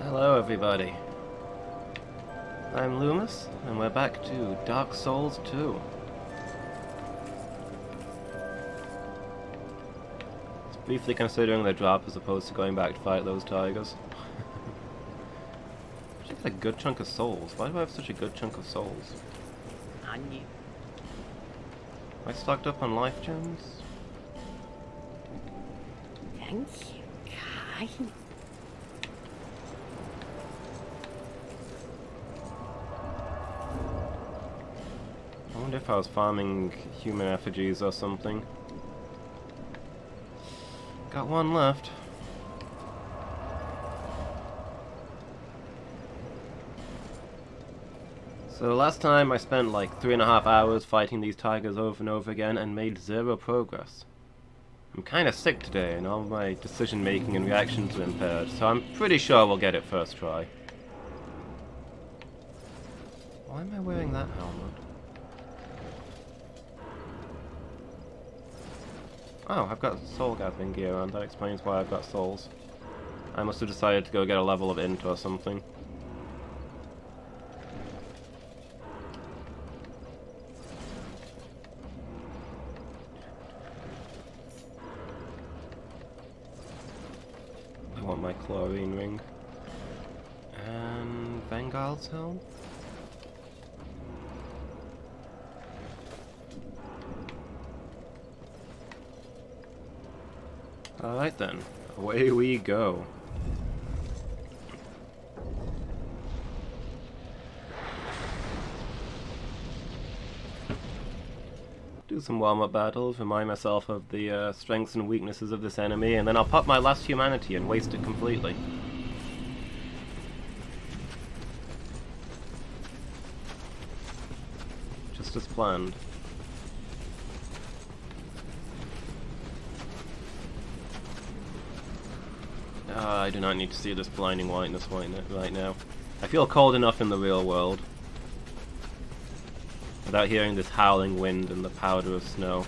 Hello everybody, I'm Loomis, and we're back to Dark Souls 2. It's briefly considering the drop as opposed to going back to fight those tigers. I think it's a good chunk of souls. Why do I have such a good chunk of souls? Am I stocked up on life gems? Thank you, kind. I wonder if I was farming human effigies or something. Got one left. So last time I spent like 3.5 hours fighting these tigers over and over again and made 0 progress. I'm kinda sick today and all my decision making and reactions are impaired, so I'm pretty sure we'll get it first try. Why am I wearing that helmet? Oh, I've got soul gathering gear and that explains why I've got souls. I must have decided to go get a level of int or something. I want my chlorine ring. And Bengal's helm? Alright then, away we go. Do some warm-up battles, remind myself of the strengths and weaknesses of this enemy, and then I'll pop my last humanity and waste it completely. Just as planned. I do not need to see this blinding whiteness right now. I feel cold enough in the real world without hearing this howling wind and the powder of snow.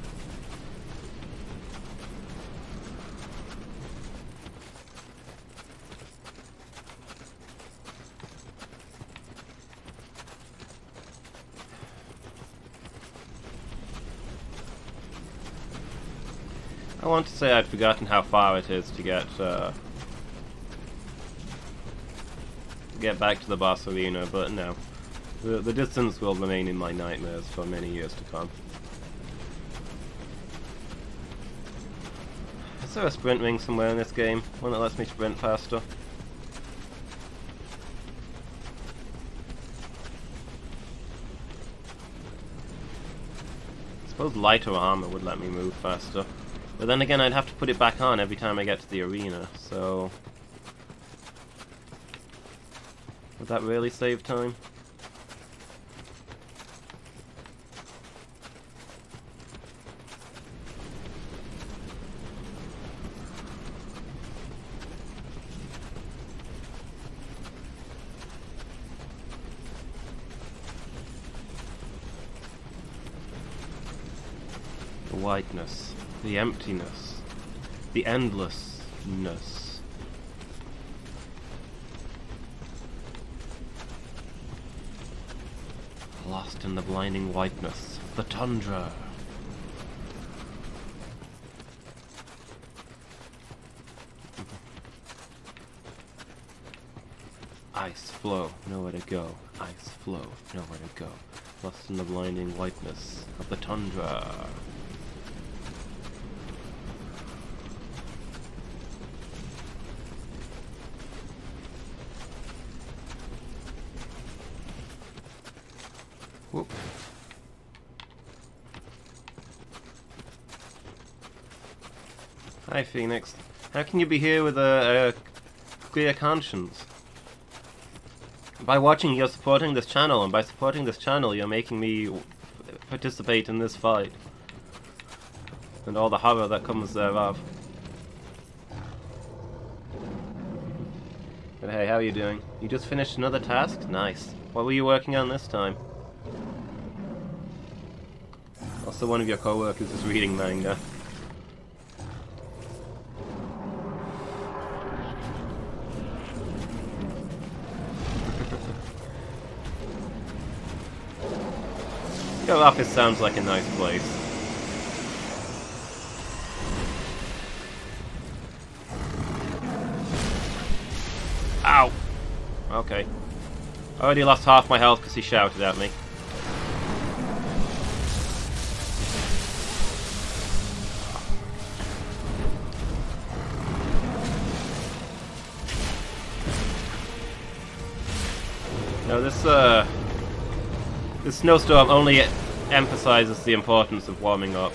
I want to say I'd forgotten how far it is to get back to the boss arena, but no. The distance will remain in my nightmares for many years to come. Is there a sprint ring somewhere in this game? One that lets me sprint faster? I suppose lighter armor would let me move faster. But then again, I'd have to put it back on every time I get to the arena, so... Would that really save time? The whiteness, the emptiness, the endlessness. Lost in the blinding whiteness of the tundra. Ice flow, nowhere to go. Ice flow, nowhere to go. Lost in the blinding whiteness of the tundra. Whoop. Hi, Phoenix. How can you be here with a clear conscience? By watching, you're supporting this channel, and by supporting this channel, you're making me participate in this fight. And all the horror that comes thereof. But hey, how are you doing? You just finished another task? Nice. What were you working on this time? Also, one of your co-workers is reading manga. Your office sounds like a nice place. Ow! Okay. I already lost half my health because he shouted at me. No, this snowstorm only emphasizes the importance of warming up.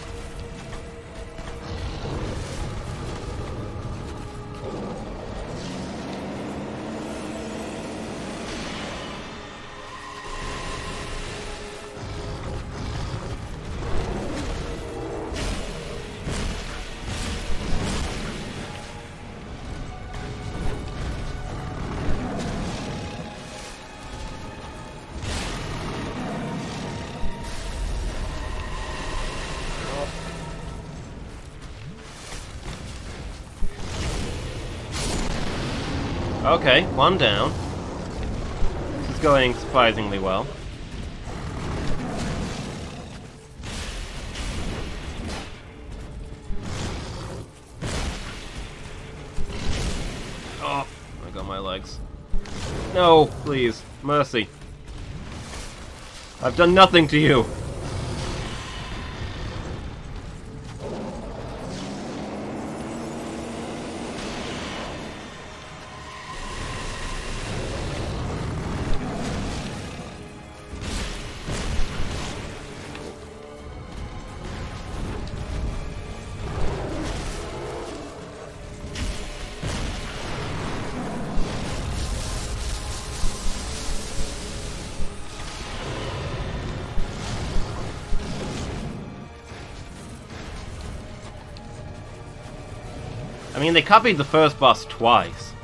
Okay, one down. This is going surprisingly well. Oh, I got my legs. No, please. Mercy. I've done nothing to you. I mean, they copied the first boss twice.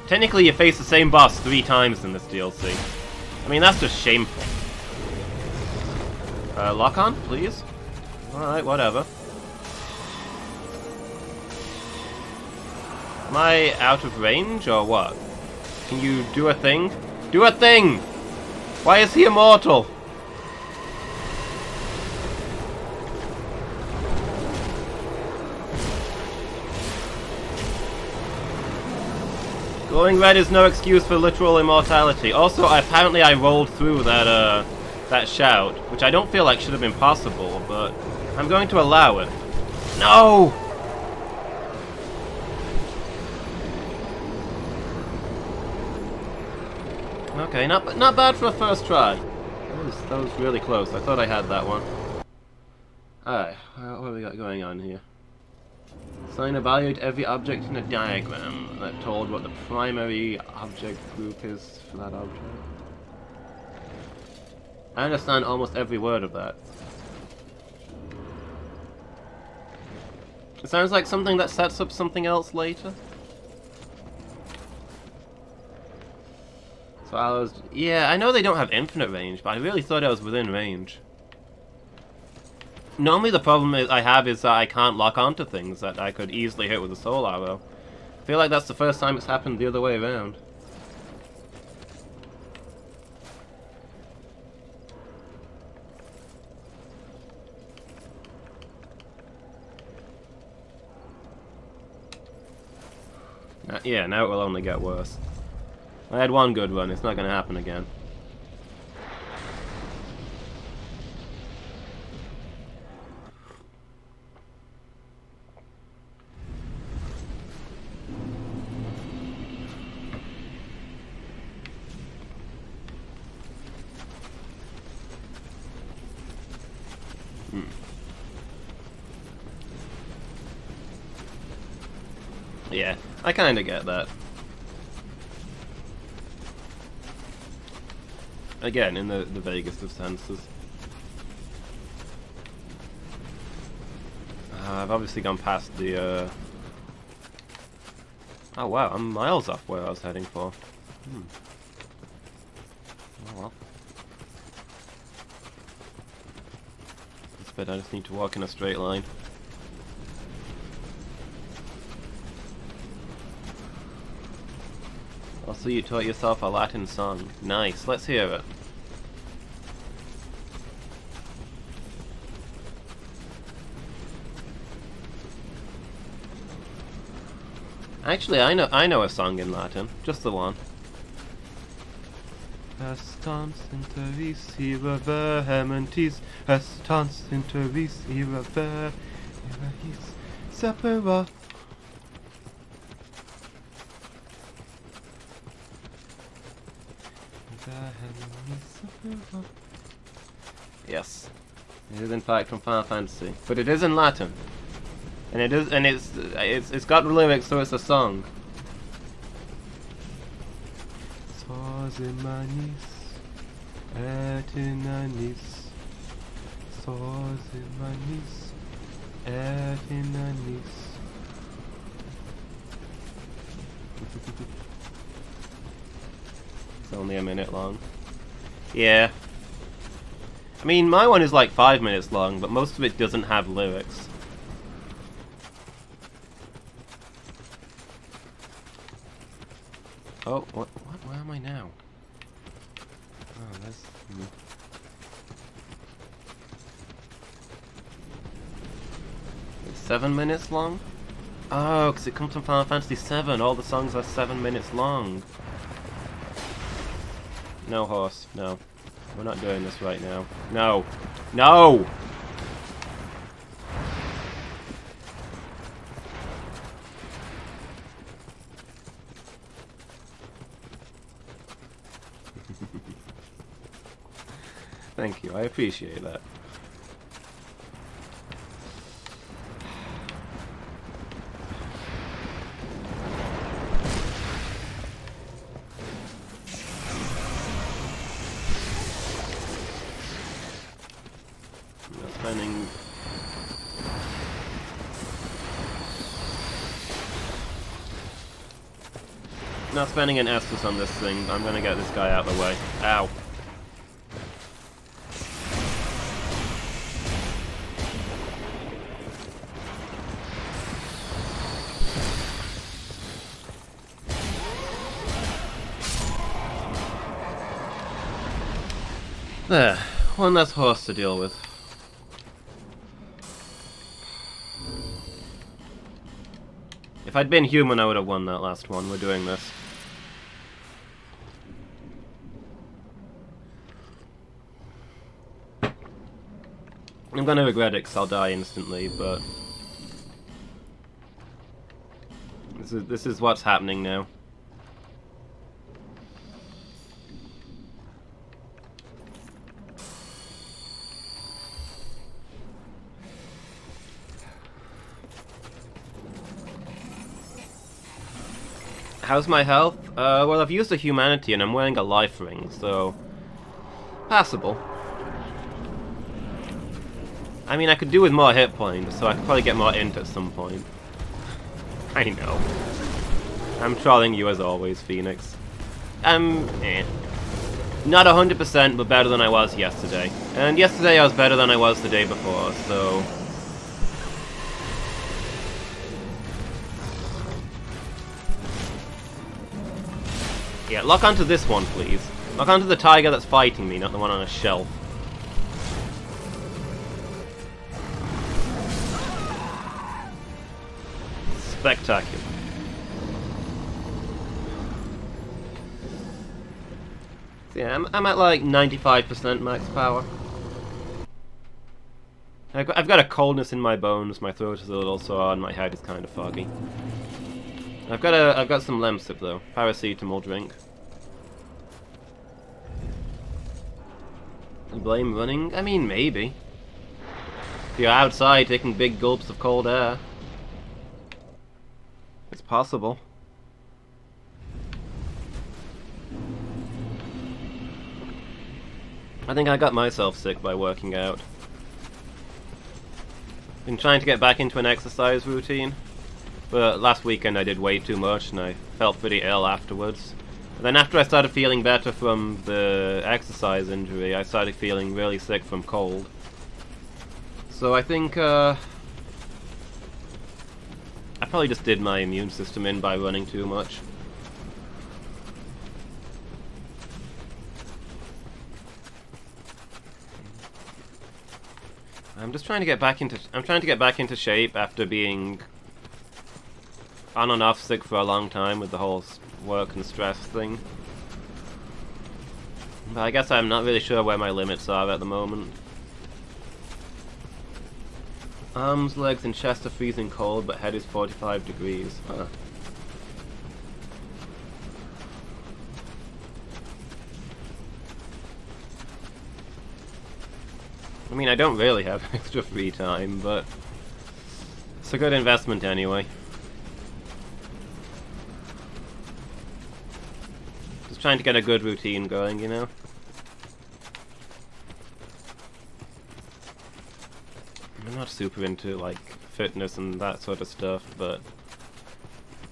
Technically, you face the same boss 3 times in this DLC. I mean, that's just shameful. Lock on, please? Alright, whatever. Am I out of range, or what? Can you do a thing? Do a thing! Why is he immortal? Glowing red is no excuse for literal immortality. Also, apparently I rolled through that, that shout, which I don't feel like should have been possible, but I'm going to allow it. No! Okay, not bad for a first try. That was really close. I thought I had that one. Alright, what have we got going on here? Assign a value to every object in a diagram that told what the primary object group is for that object. I understand almost every word of that. It sounds like something that sets up something else later. So yeah, I know they don't have infinite range, but I really thought I was within range. Normally the problem I have is that I can't lock onto things that I could easily hit with a soul arrow. I feel like that's the first time it's happened the other way around. Yeah, now it will only get worse. I had one good run, it's not going to happen again. Yeah, I kinda get that. Again, in the vaguest of senses. I've obviously gone past the, Oh wow, I'm miles off where I was heading for. Oh well. This bit I just need to walk in a straight line. Also, you taught yourself a Latin song. Nice, let's hear it. Actually, I know a song in Latin. Just the one. Estans interis ira vehementis, estans interis ira vehementis, separa. Yes, it is in fact from Final Fantasy, but it is in Latin, and it's got lyrics, so it's a song. Sosimanis et inanis, Sosimanis et inanis. It's only a minute long. Yeah. I mean, my one is like 5 minutes long, but most of it doesn't have lyrics. Oh, what? Where am I now? Oh, there's... It's 7 minutes long? Oh, because it comes from Final Fantasy VII. All the songs are 7 minutes long. No, horse. No. We're not doing this right now. No. No! Thank you. I appreciate that. Spending not spending an Estus on this thing. I'm gonna get this guy out of the way. Ow. There. One less horse to deal with. If I'd been human, I would have won that last one. We're doing this. I'm gonna regret it because I'll die instantly, but... This is what's happening now. How's my health? Well, I've used a humanity and I'm wearing a life ring, so... passable. I mean, I could do with more hit points, so I could probably get more int at some point. I know. I'm trolling you as always, Phoenix. Not 100%, but better than I was yesterday. And yesterday I was better than I was the day before, so... Yeah, lock onto this one, please. Lock onto the tiger that's fighting me, not the one on a shelf. Spectacular. So yeah, I'm at like 95% max power. I've got a coldness in my bones, my throat is a little sore, and my head is kind of foggy. I've got some Lemsip though. Paracetamol drink. You blame running? I mean, maybe. If you're outside taking big gulps of cold air. It's possible. I think I got myself sick by working out. Been trying to get back into an exercise routine, but last weekend I did way too much and I felt pretty ill afterwards. And then after I started feeling better from the exercise injury, I started feeling really sick from cold. So I think I probably just did my immune system in by running too much. I'm trying to get back into shape after being on and off sick for a long time with the whole work and stress thing. But I guess I'm not really sure where my limits are at the moment. Arms, legs, and chest are freezing cold, but head is 45 degrees. Huh. I mean, I don't really have extra free time, but it's a good investment anyway. Just trying to get a good routine going, you know? I'm not super into, like, fitness and that sort of stuff, but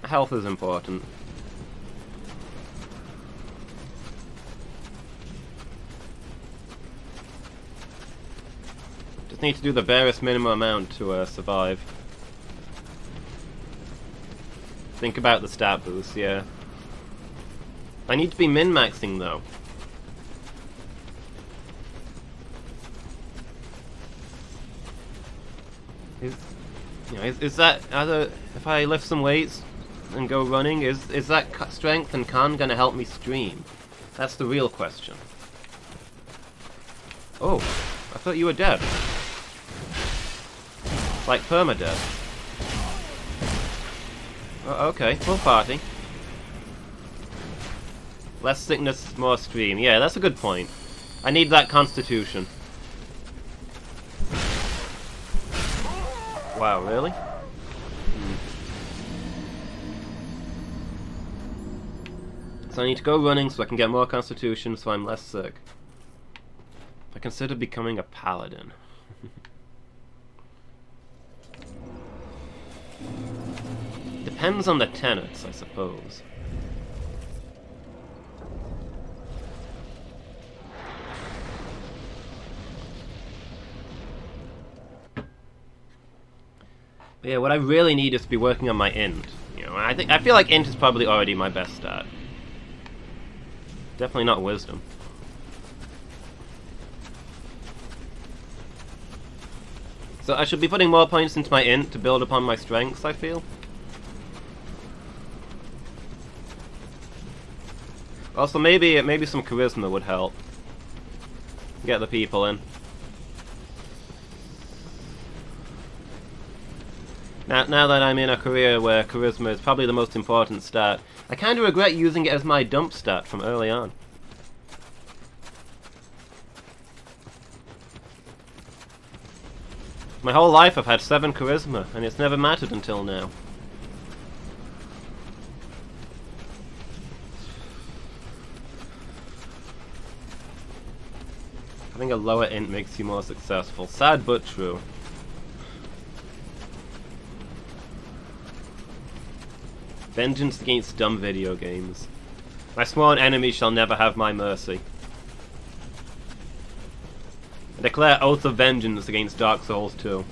health is important. Just need to do the barest minimum amount to survive. Think about the stat boost, yeah. I need to be min-maxing, though. Is that either if I lift some weights and go running, is that strength and con gonna help me stream? That's the real question. Oh, I thought you were dead. Like perma-dead. Oh, okay, full party. Less sickness, more stream. Yeah, that's a good point. I need that constitution. Wow, really? So I need to go running so I can get more constitution so I'm less sick. I consider becoming a paladin. Depends on the tenets, I suppose. But yeah, what I really need is to be working on my int. You know, I feel like int is probably already my best stat. Definitely not wisdom. So I should be putting more points into my int to build upon my strengths, I feel. Also, maybe some charisma would help. Get the people in. Now that I'm in a career where charisma is probably the most important stat, I kind of regret using it as my dump stat from early on. My whole life I've had 7 charisma, and it's never mattered until now. Having a lower int makes you more successful. Sad but true. Vengeance against dumb video games. My sworn enemy shall never have my mercy. I declare oath of vengeance against Dark Souls 2.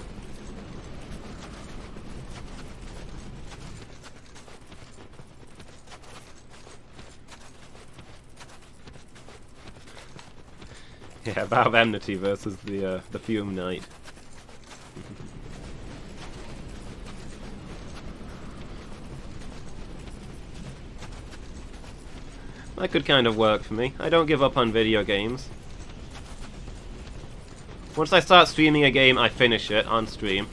Yeah, vow of enmity versus the Fume Knight. That could kind of work for me. I don't give up on video games. Once I start streaming a game, I finish it on stream.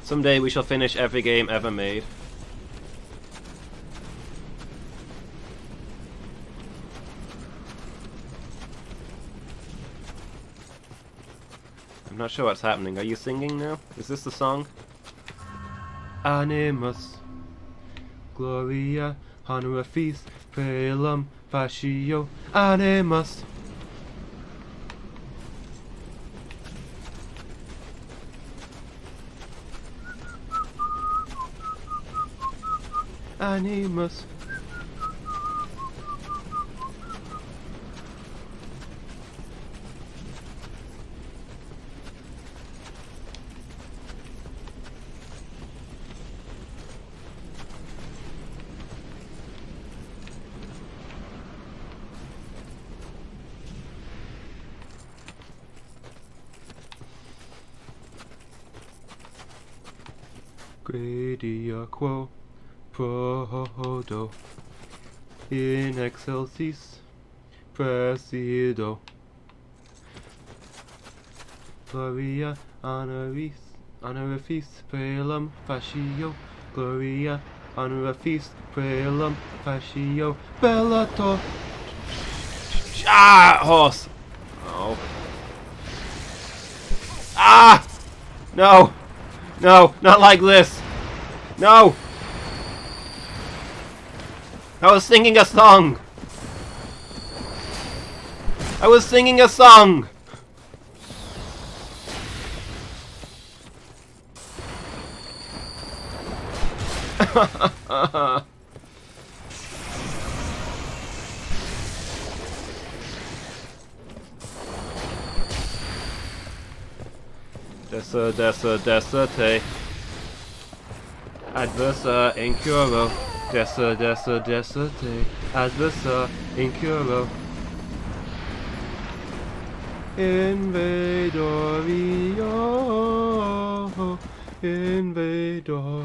Someday we shall finish every game ever made. I'm not sure what's happening. Are you singing now? Is this the song? Animus Gloria Honora Feast Pelum Fascio Animus. Animus. Gradia quo prodo in excelsis presido Gloria honorifis prelum fascio Gloria honorifis prelum fascio bellator. Ah, horse. Oh. Ah! No! No, not like this! No! I was singing a song! I was singing a song! Deserte. Adversa incuro. Deserte. Adversa incuro. Invadorio. Invadorio.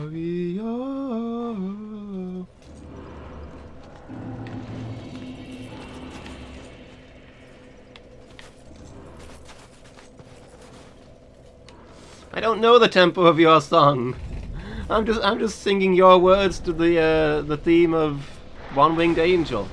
I don't know the tempo of your song. I'm just singing your words to the theme of One-Winged Angel.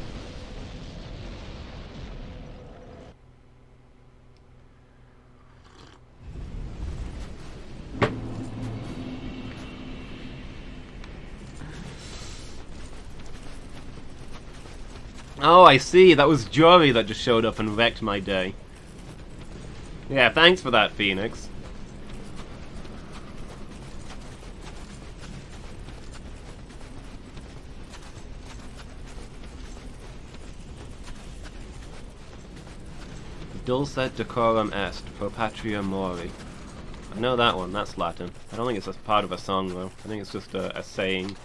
Oh, I see. That was Jory that just showed up and wrecked my day. Yeah, thanks for that, Phoenix. Dulcet decorum est, pro patria mori. I know that one, that's Latin. I don't think it's a part of a song, though. I think it's just a saying.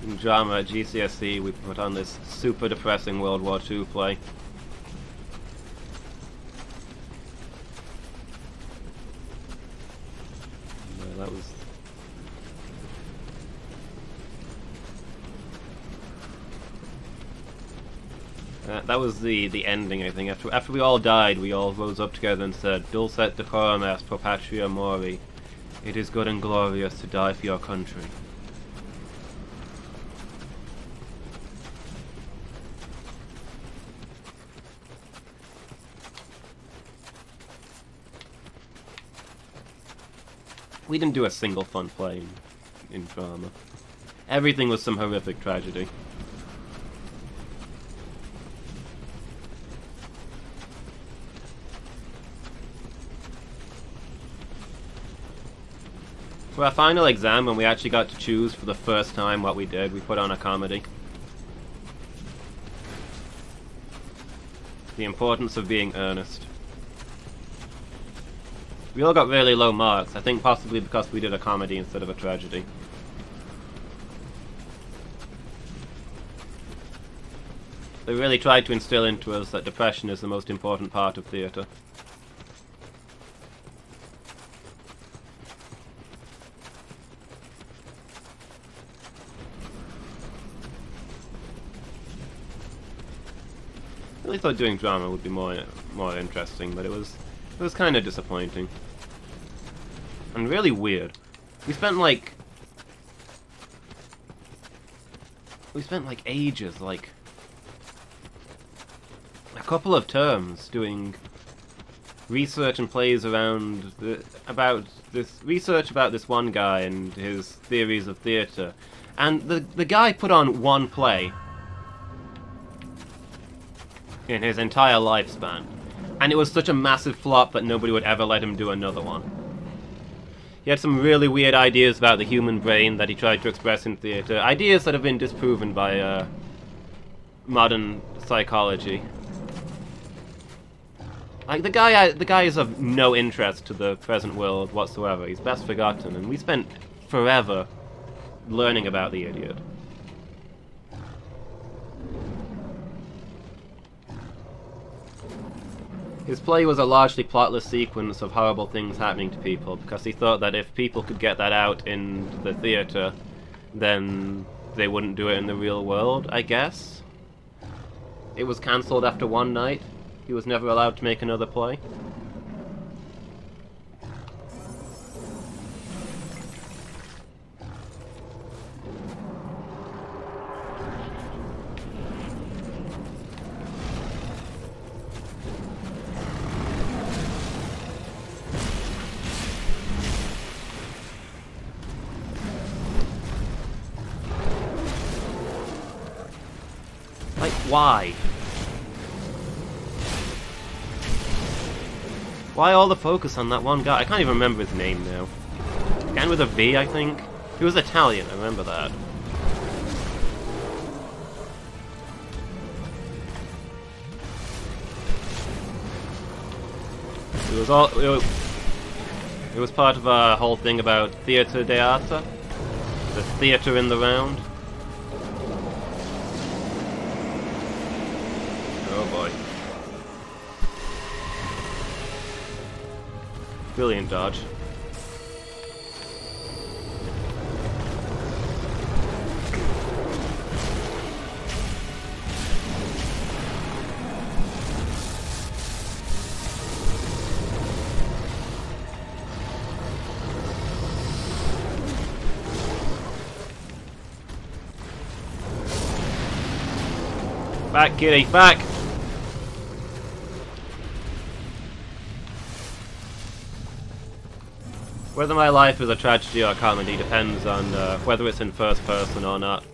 In drama at GCSE, we put on this super depressing World War II play. That was... that was the ending, I think. After we all died, we all rose up together and said, Dulcet decorum est pro patria mori. It is good and glorious to die for your country. We didn't do a single fun play in drama. Everything was some horrific tragedy. For our final exam, when we actually got to choose for the first time what we did, we put on a comedy. The importance of being earnest. We all got really low marks, I think possibly because we did a comedy instead of a tragedy. They really tried to instill into us that depression is the most important part of theatre. I really thought doing drama would be more interesting, but it was kind of disappointing. And really weird. We spent like ages, like a couple of terms doing research and plays around about this one guy and his theories of theatre. And the guy put on one play in his entire lifespan. And it was such a massive flop that nobody would ever let him do another one. He had some really weird ideas about the human brain that he tried to express in theatre. Ideas that have been disproven by modern psychology. Like, the guy is of no interest to the present world whatsoever. He's best forgotten, and we spent forever learning about the idiot. His play was a largely plotless sequence of horrible things happening to people, because he thought that if people could get that out in the theatre, then they wouldn't do it in the real world, I guess. It was cancelled after one night. He was never allowed to make another play. Like, why? Why all the focus on that one guy? I can't even remember his name now. Began with a V, I think. He was Italian, I remember that. It was part of a whole thing about Theatre d'Arte, the theatre in the round. Oh boy. Brilliant dodge. Back, kitty, back! Whether my life is a tragedy or a comedy depends on whether it's in first person or not.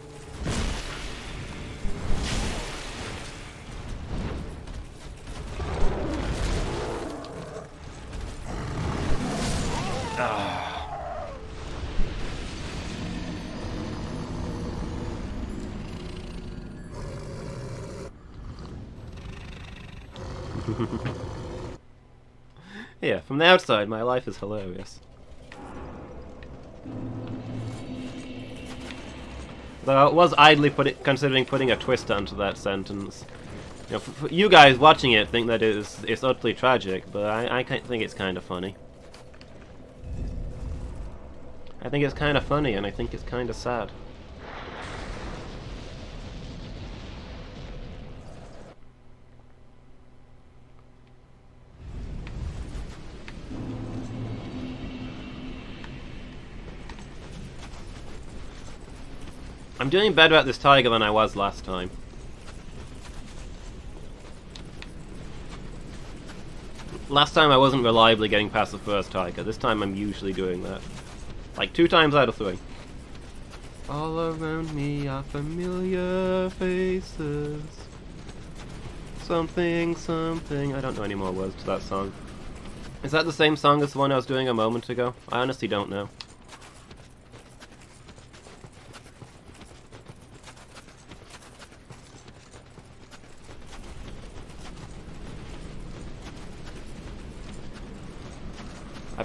Yeah, from the outside, my life is hilarious. Though I was idly considering putting a twist onto that sentence. You know, for you guys watching it think that it's utterly tragic, but I think it's kind of funny. I think it's kind of funny, and I think it's kind of sad. I'm doing better at this tiger than I was last time. Last time I wasn't reliably getting past the first tiger. This time I'm usually doing that. Like 2 times out of 3. All around me are familiar faces. Something, something. I don't know any more words to that song. Is that the same song as the one I was doing a moment ago? I honestly don't know.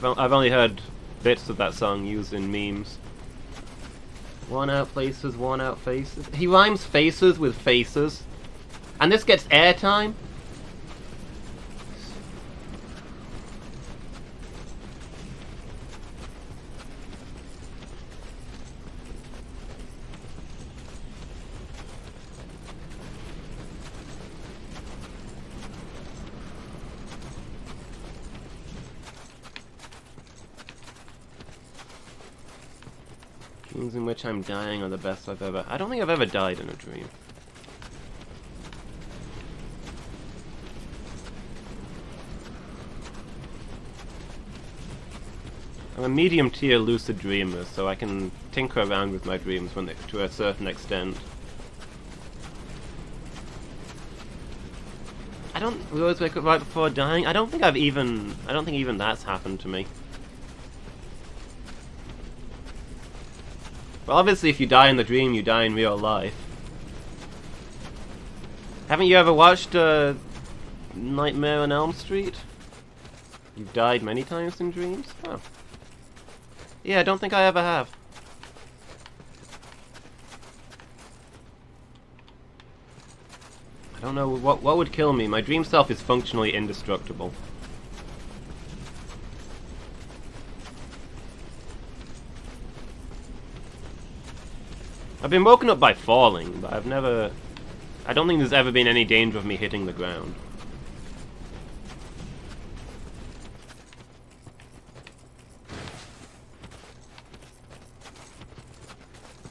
I've only heard bits of that song used in memes. Worn out places, worn out faces. He rhymes faces with faces. And this gets airtime? Dreams in which I'm dying are the best I've ever... I don't think I've ever died in a dream. I'm a medium tier lucid dreamer, so I can tinker around with my dreams to a certain extent. We always wake up right before dying. I don't think even that's happened to me. Well, obviously if you die in the dream, you die in real life. Haven't you ever watched Nightmare on Elm Street? You've died many times in dreams? Oh. Yeah, I don't think I ever have. I don't know what would kill me. My dream self is functionally indestructible. I've been woken up by falling, but I've never... I don't think there's ever been any danger of me hitting the ground.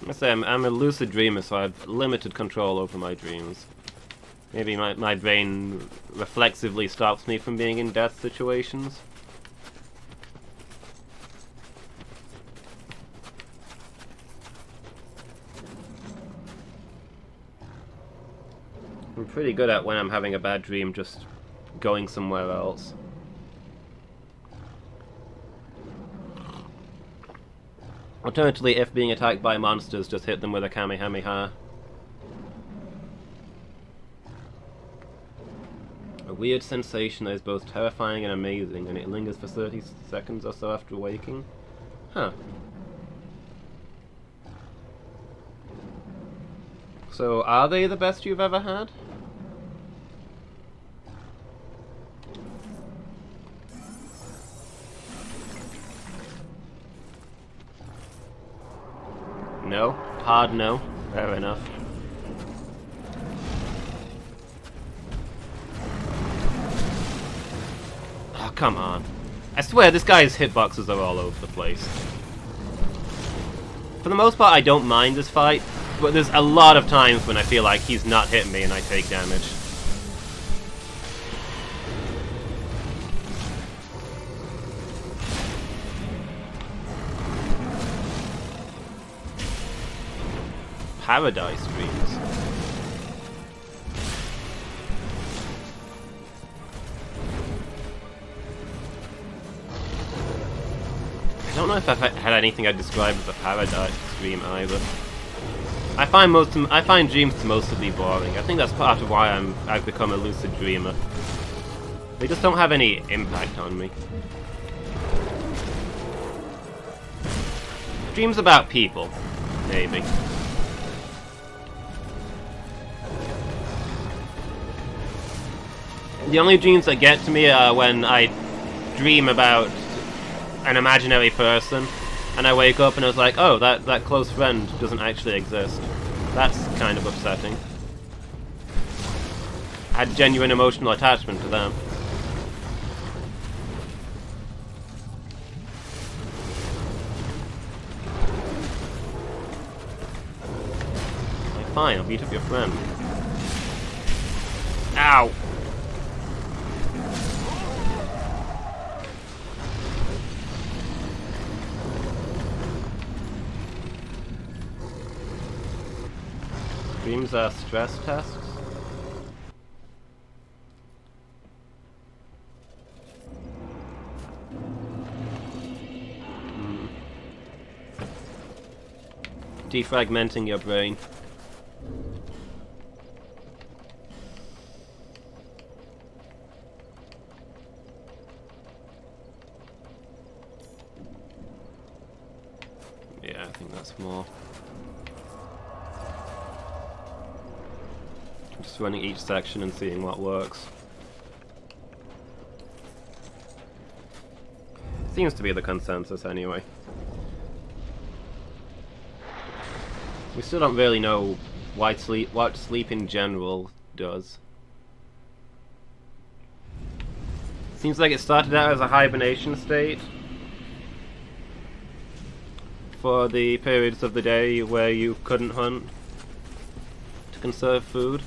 I say I'm a lucid dreamer, so I have limited control over my dreams. Maybe my brain reflexively stops me from being in death situations. I'm pretty good at when I'm having a bad dream just going somewhere else. Alternatively, if being attacked by monsters, just hit them with a Kamehameha. A weird sensation that is both terrifying and amazing, and it lingers for 30 seconds or so after waking. Huh. So, are they the best you've ever had? No? Hard no? Fair enough. Oh, come on. I swear, this guy's hitboxes are all over the place. For the most part, I don't mind this fight, but there's a lot of times when I feel like he's not hitting me and I take damage. Paradise Dreams. I don't know if I've had anything I'd describe as a paradise dream either. I find dreams to mostly boring. I think that's part of why I've become a lucid dreamer. They just don't have any impact on me. Dreams about people, maybe. The only dreams that get to me are when I dream about an imaginary person, and I wake up and it's like, oh, that close friend doesn't actually exist. That's kind of upsetting. I had genuine emotional attachment to them. Like, fine, I'll beat up your friend. Ow! Dreams are stress tests? Defragmenting your brain. Yeah, I think that's more. Just running each section and seeing what works. Seems to be the consensus anyway. We still don't really know what sleep in general does. Seems like it started out as a hibernation state for the periods of the day where you couldn't hunt to conserve food.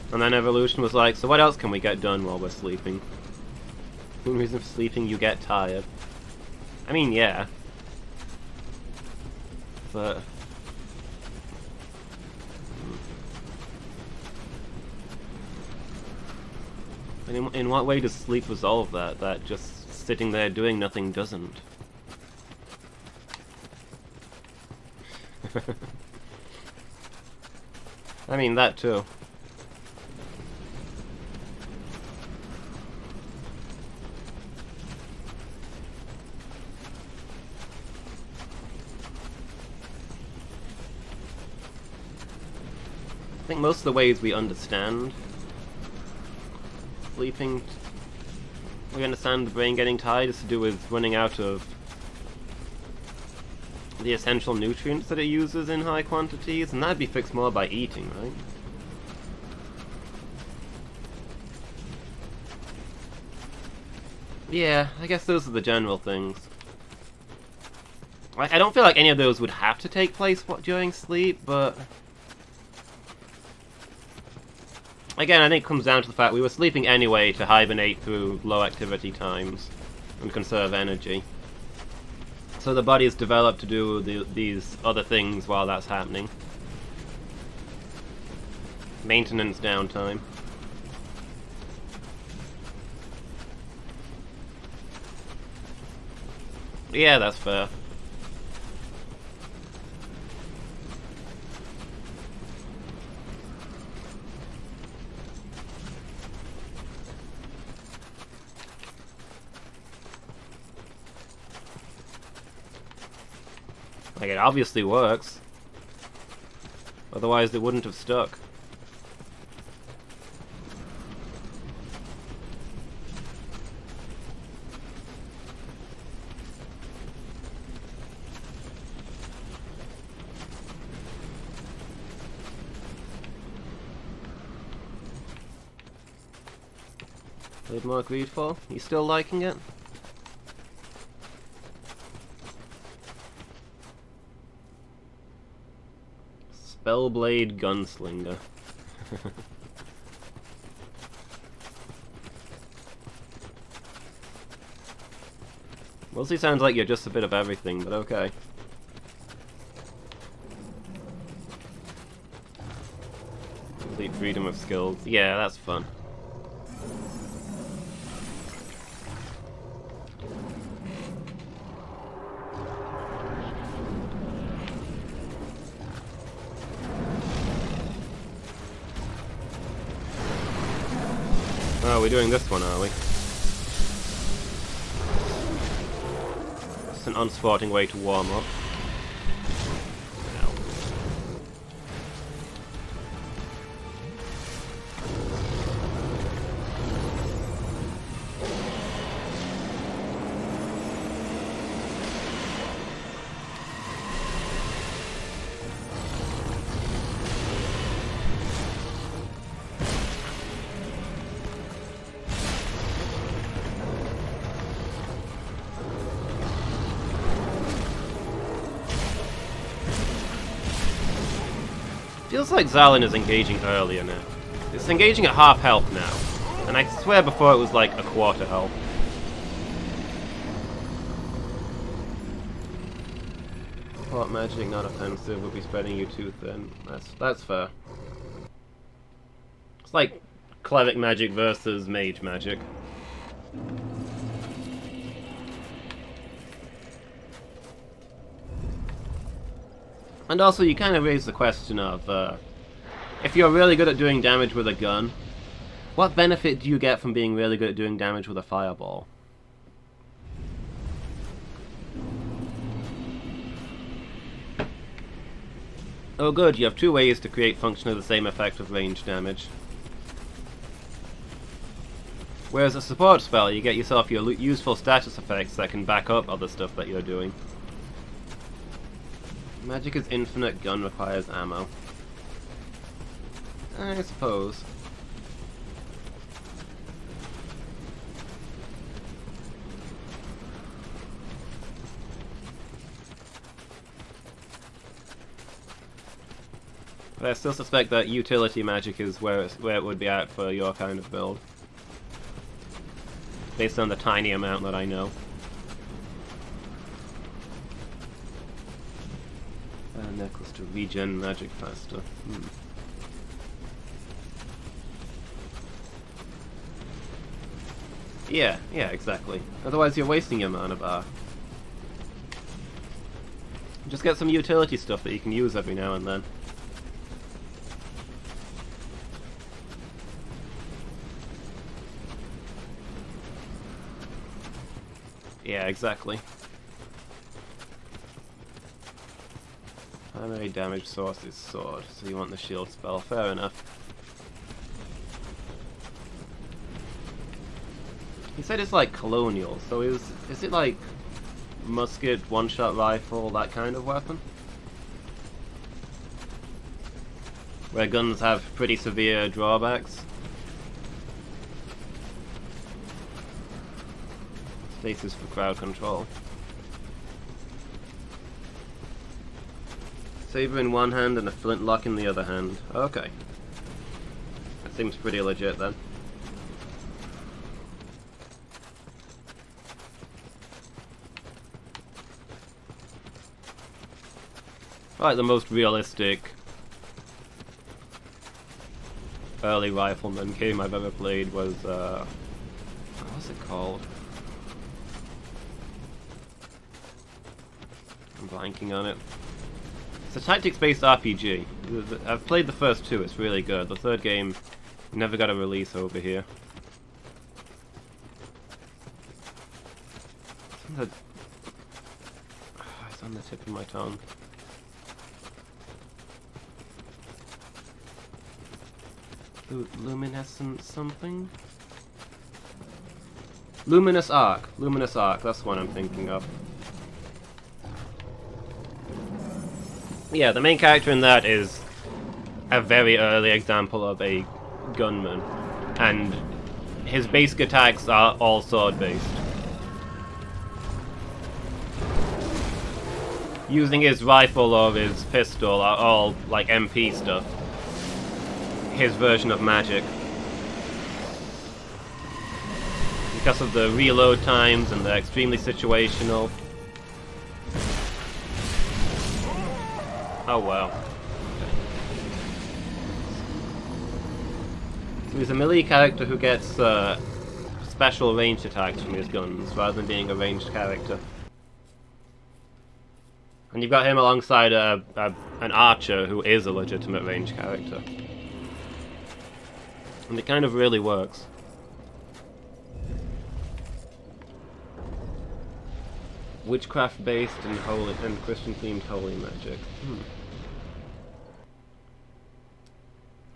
And then evolution was like, so what else can we get done while we're sleeping? The only reason for sleeping, you get tired. I mean, yeah. But... in what way does sleep resolve that? That just sitting there doing nothing doesn't. I mean, that too. think most of the ways we understand sleeping, we understand the brain getting tired is to do with running out of the essential nutrients that it uses in high quantities, and that'd be fixed more by eating, right? Yeah, I guess those are the general things. Like, I don't feel like any of those would have to take place during sleep, but again, I think it comes down to the fact we were sleeping anyway to hibernate through low activity times and conserve energy. So the body is developed to do these other things while that's happening. Maintenance downtime. Yeah, that's fair. Like, it obviously works. Otherwise, it wouldn't have stuck. Played more Greedfall? You still liking it? Spellblade Gunslinger. Mostly sounds like you're just a bit of everything, but okay. Complete freedom of skills. Yeah, that's fun. Oh, we're doing this one, are we? It's an unsporting way to warm up. Feels like Zalin is engaging earlier now. It's engaging at half health now, and I swear before it was like a quarter health. Support magic, not offensive, will be spreading you too thin. That's fair. It's like cleric magic versus mage magic. And also, you kind of raise the question of, if you're really good at doing damage with a gun, what benefit do you get from being really good at doing damage with a fireball? Oh good, you have two ways to create functionally the same effect of range damage. Whereas a support spell, you get yourself your useful status effects that can back up other stuff that you're doing. Magic is infinite, gun requires ammo. I suppose. But I still suspect that utility magic is where it would be at for your kind of build. Based on the tiny amount that I know. Necklace to regen magic faster. Yeah, exactly. Otherwise you're wasting your mana bar. Just get some utility stuff that you can use every now and then. Yeah, exactly. Primary damage source is sword, so you want the shield spell. Fair enough. He said it's like colonial, so is it like musket, one-shot rifle, that kind of weapon? Where guns have pretty severe drawbacks? Spaces for crowd control. Saber in one hand and a flintlock in the other hand. Okay. That seems pretty legit then. Like the most realistic early rifleman game I've ever played was, what's it called? I'm blanking on it. It's a tactics-based RPG. I've played the first two, it's really good. The third game never got a release over here. It's on the tip of my tongue. Luminescent something? Luminous Arc. Luminous Arc, that's the one I'm thinking of. Yeah, the main character in that is a very early example of a gunman, and his basic attacks are all sword-based. Using his rifle or his pistol are all like MP stuff. His version of magic. Because of the reload times and they're extremely situational. Oh wow. So he's a melee character who gets special ranged attacks from his guns rather than being a ranged character. And you've got him alongside an archer who is a legitimate ranged character. And it kind of really works. Witchcraft-based and holy and Christian-themed holy magic.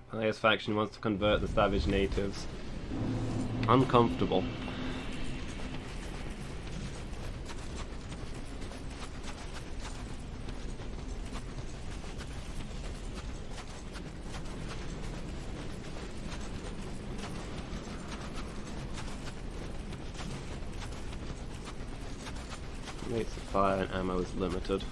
Highest faction wants to convert the savage natives. Uncomfortable. Rates of fire and ammo is limited.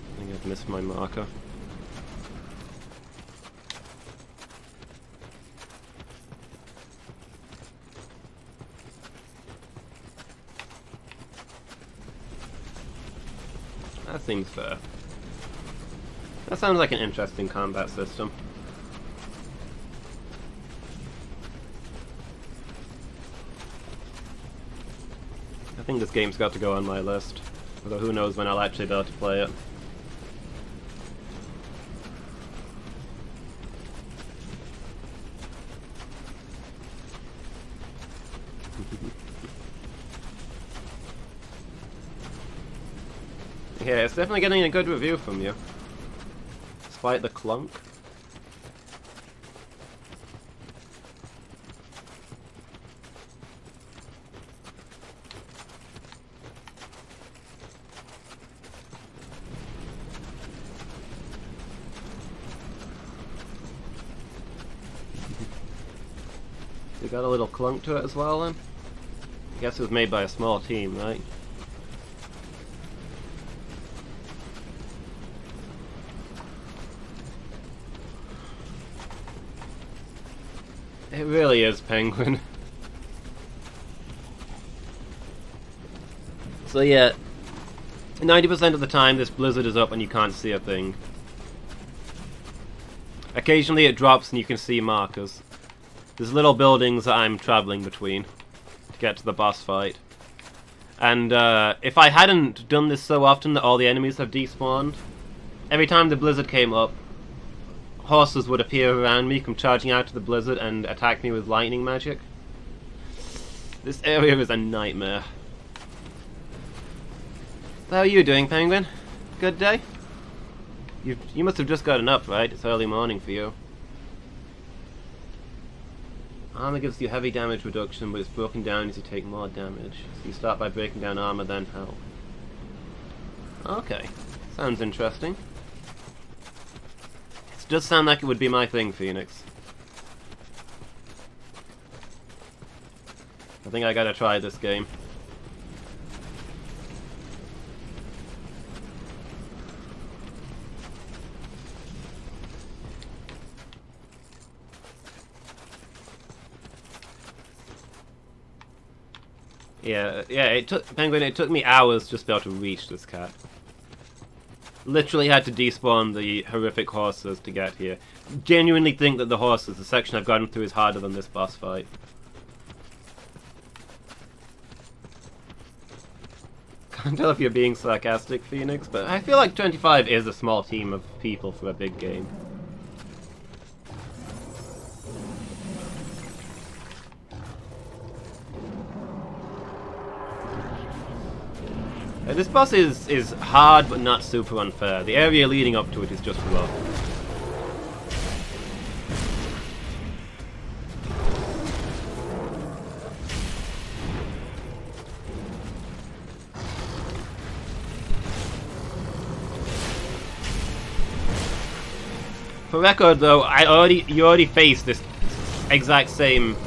I think I've missed my marker. That seems fair. That sounds like an interesting combat system. I think this game's got to go on my list, although who knows when I'll actually be able to play it. Yeah, it's definitely getting a good review from you, despite the clunk. It got a little clunk to it as well then? I guess it was made by a small team, right? It really is Penguin. So yeah, 90% of the time this blizzard is up and you can't see a thing. Occasionally it drops and you can see markers. There's little buildings that I'm traveling between to get to the boss fight. And if I hadn't done this so often that all the enemies have despawned, every time the blizzard came up, horses would appear around me, come charging out to the blizzard and attack me with lightning magic. This area is a nightmare. How are you doing, Penguin? Good day? You must have just gotten up, right? It's early morning for you. Armor gives you heavy damage reduction, but it's broken down as you take more damage. So you start by breaking down armor, then health. Okay. Sounds interesting. It does sound like it would be my thing, Phoenix. I think I gotta try this game. Yeah, it took Penguin. It took me hours just to be able to reach this cat. Literally had to despawn the horrific horses to get here. Genuinely think that the horses, the section I've gotten through, is harder than this boss fight. Can't tell if you're being sarcastic, Phoenix, but I feel like 25 is a small team of people for a big game. This boss is hard but not super unfair. The area leading up to it is just rough. For record though, you already faced this exact same,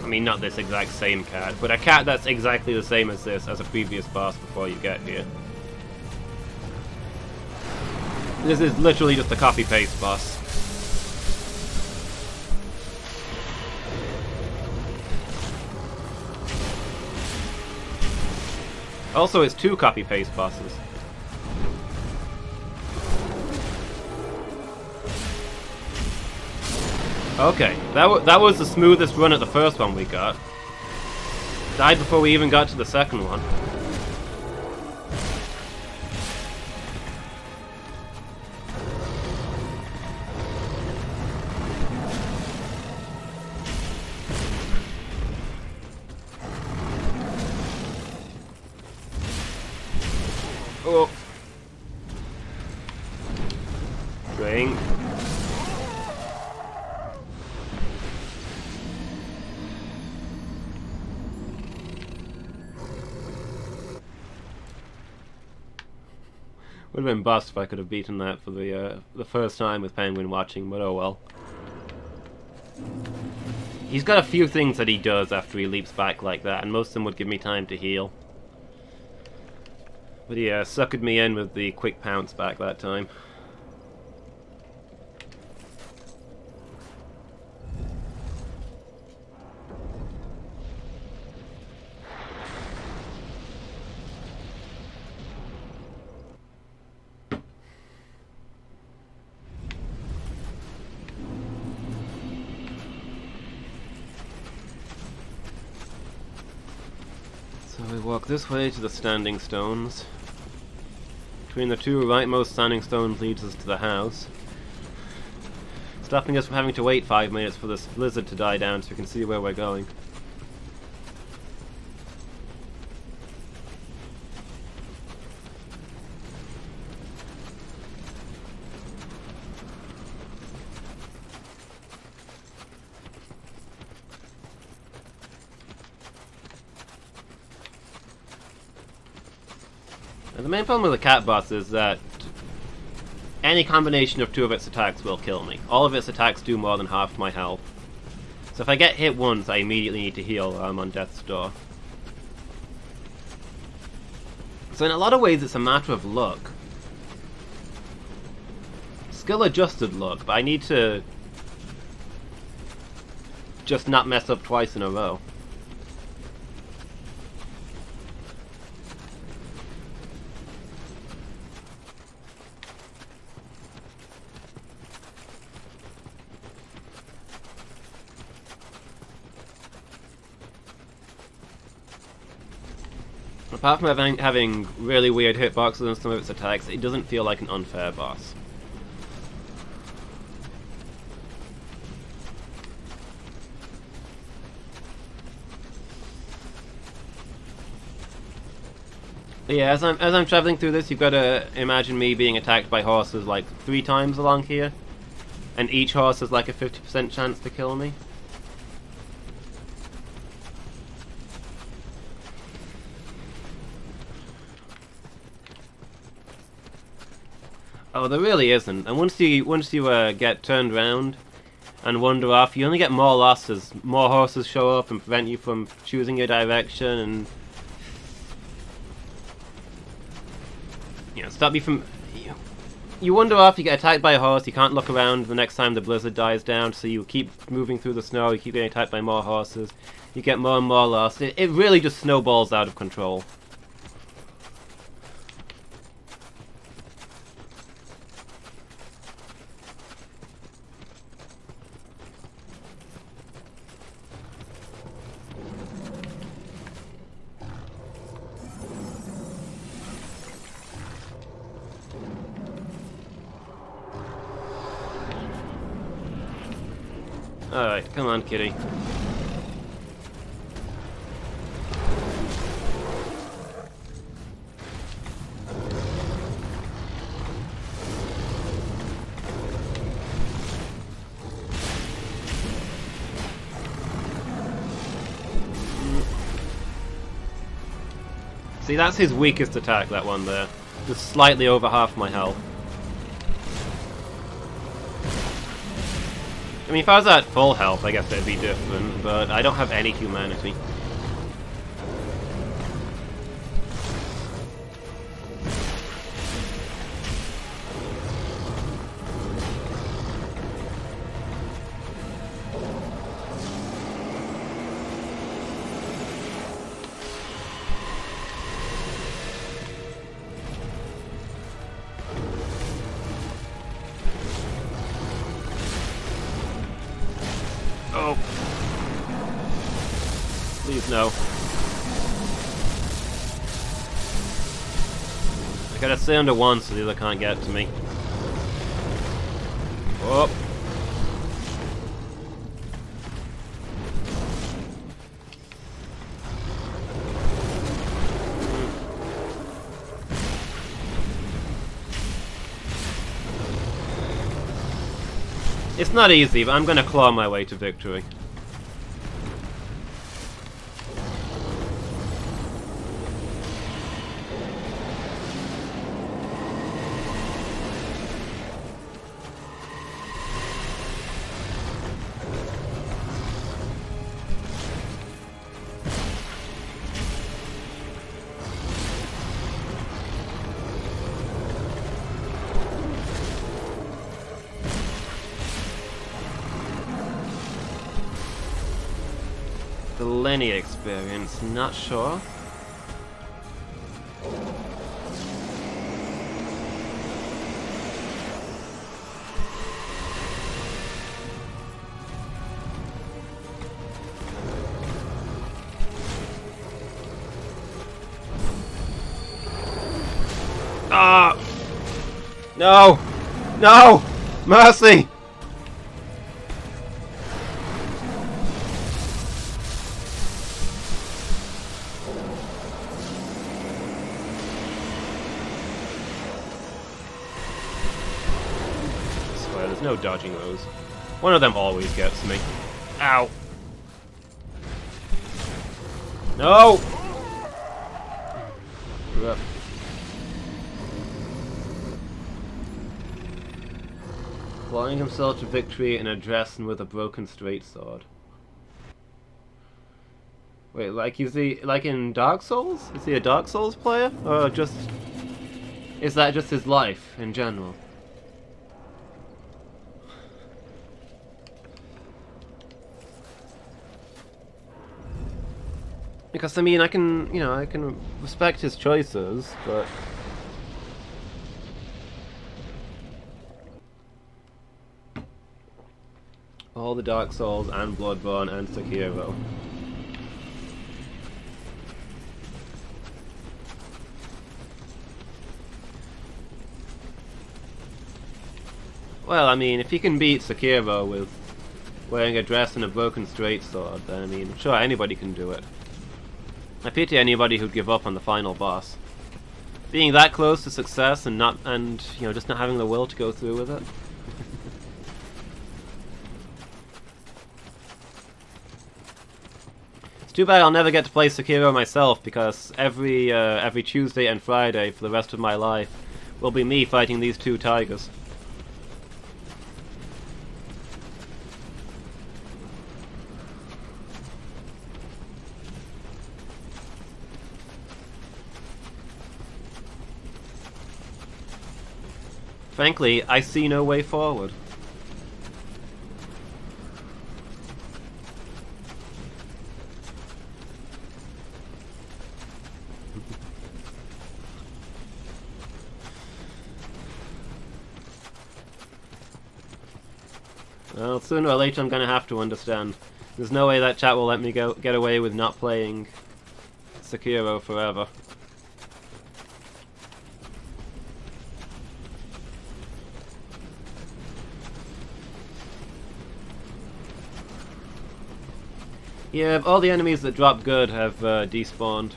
I mean not this exact same cat, but a cat that's exactly the same as this as a previous boss before you get here. This is literally just a copy-paste boss. Also, it's two copy-paste bosses. Okay, that was the smoothest run at the first one we got. Died before we even got to the second one. Oh. Drink. Would have been bust if I could have beaten that for the first time with Penguin watching, but oh well. He's got a few things that he does after he leaps back like that, and most of them would give me time to heal. But yeah, suckered me in with the quick pounce back that time. So we walk this way to the standing stones. Between the two rightmost standing stones leads us to the house, stopping us from having to wait 5 minutes for this blizzard to die down so we can see where we're going. The main problem with the cat boss is that any combination of two of its attacks will kill me. All of its attacks do more than half my health. So if I get hit once, I immediately need to heal or I'm on death's door. So in a lot of ways it's a matter of luck. Skill adjusted luck, but I need to just not mess up twice in a row. Apart from having really weird hitboxes on some of its attacks, it doesn't feel like an unfair boss. Yeah, as I'm traveling through this, you've got to imagine me being attacked by horses like 3 times along here, and each horse has like a 50% chance to kill me. Oh, there really isn't. And once you get turned around and wander off, you only get more losses. More horses show up and prevent you from choosing your direction, and stop you from. You wander off, you get attacked by a horse, you can't look around the next time the blizzard dies down, so you keep moving through the snow, you keep getting attacked by more horses, you get more and more lost. It really just snowballs out of control. Alright, come on, kitty. See, that's his weakest attack, that one there. Just slightly over half my health. I mean, if I was at full health, I guess it'd be different, but I don't have any humanity. Oh. Please, no. I gotta stay under one so the other can't get to me. Oh. It's not easy, but I'm gonna claw my way to victory. The Lenny experience, not sure. Ah! No! No! Mercy! There's no dodging those. One of them always gets me. Ow. No! Clawing himself to victory in a dress and with a broken straight sword. Wait, like is he like in Dark Souls? Is he a Dark Souls player? Or just... is that just his life in general? Because, I mean, I can respect his choices, but... all the Dark Souls, and Bloodborne, and Sekiro. Well, I mean, if he can beat Sekiro with wearing a dress and a broken straight sword, then, I mean, sure, anybody can do it. I pity anybody who'd give up on the final boss. being that close to success and you know, just not having the will to go through with it. It's too bad I'll never get to play Sekiro myself, because every Tuesday and Friday for the rest of my life will be me fighting these two tigers. Frankly, I see no way forward. Well, sooner or later I'm gonna have to understand. There's no way that chat will let me get away with not playing Sekiro forever. Yeah, all the enemies that drop good have despawned.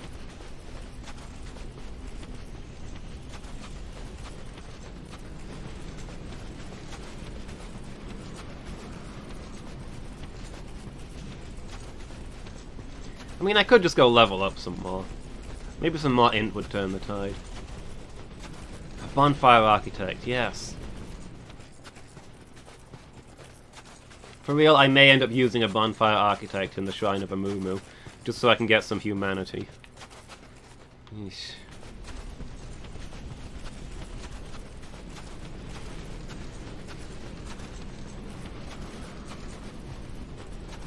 I mean, I could just go level up some more. Maybe some more int would turn the tide. A bonfire architect, yes. For real, I may end up using a bonfire architect in the Shrine of Amumu, just so I can get some humanity. Yeesh.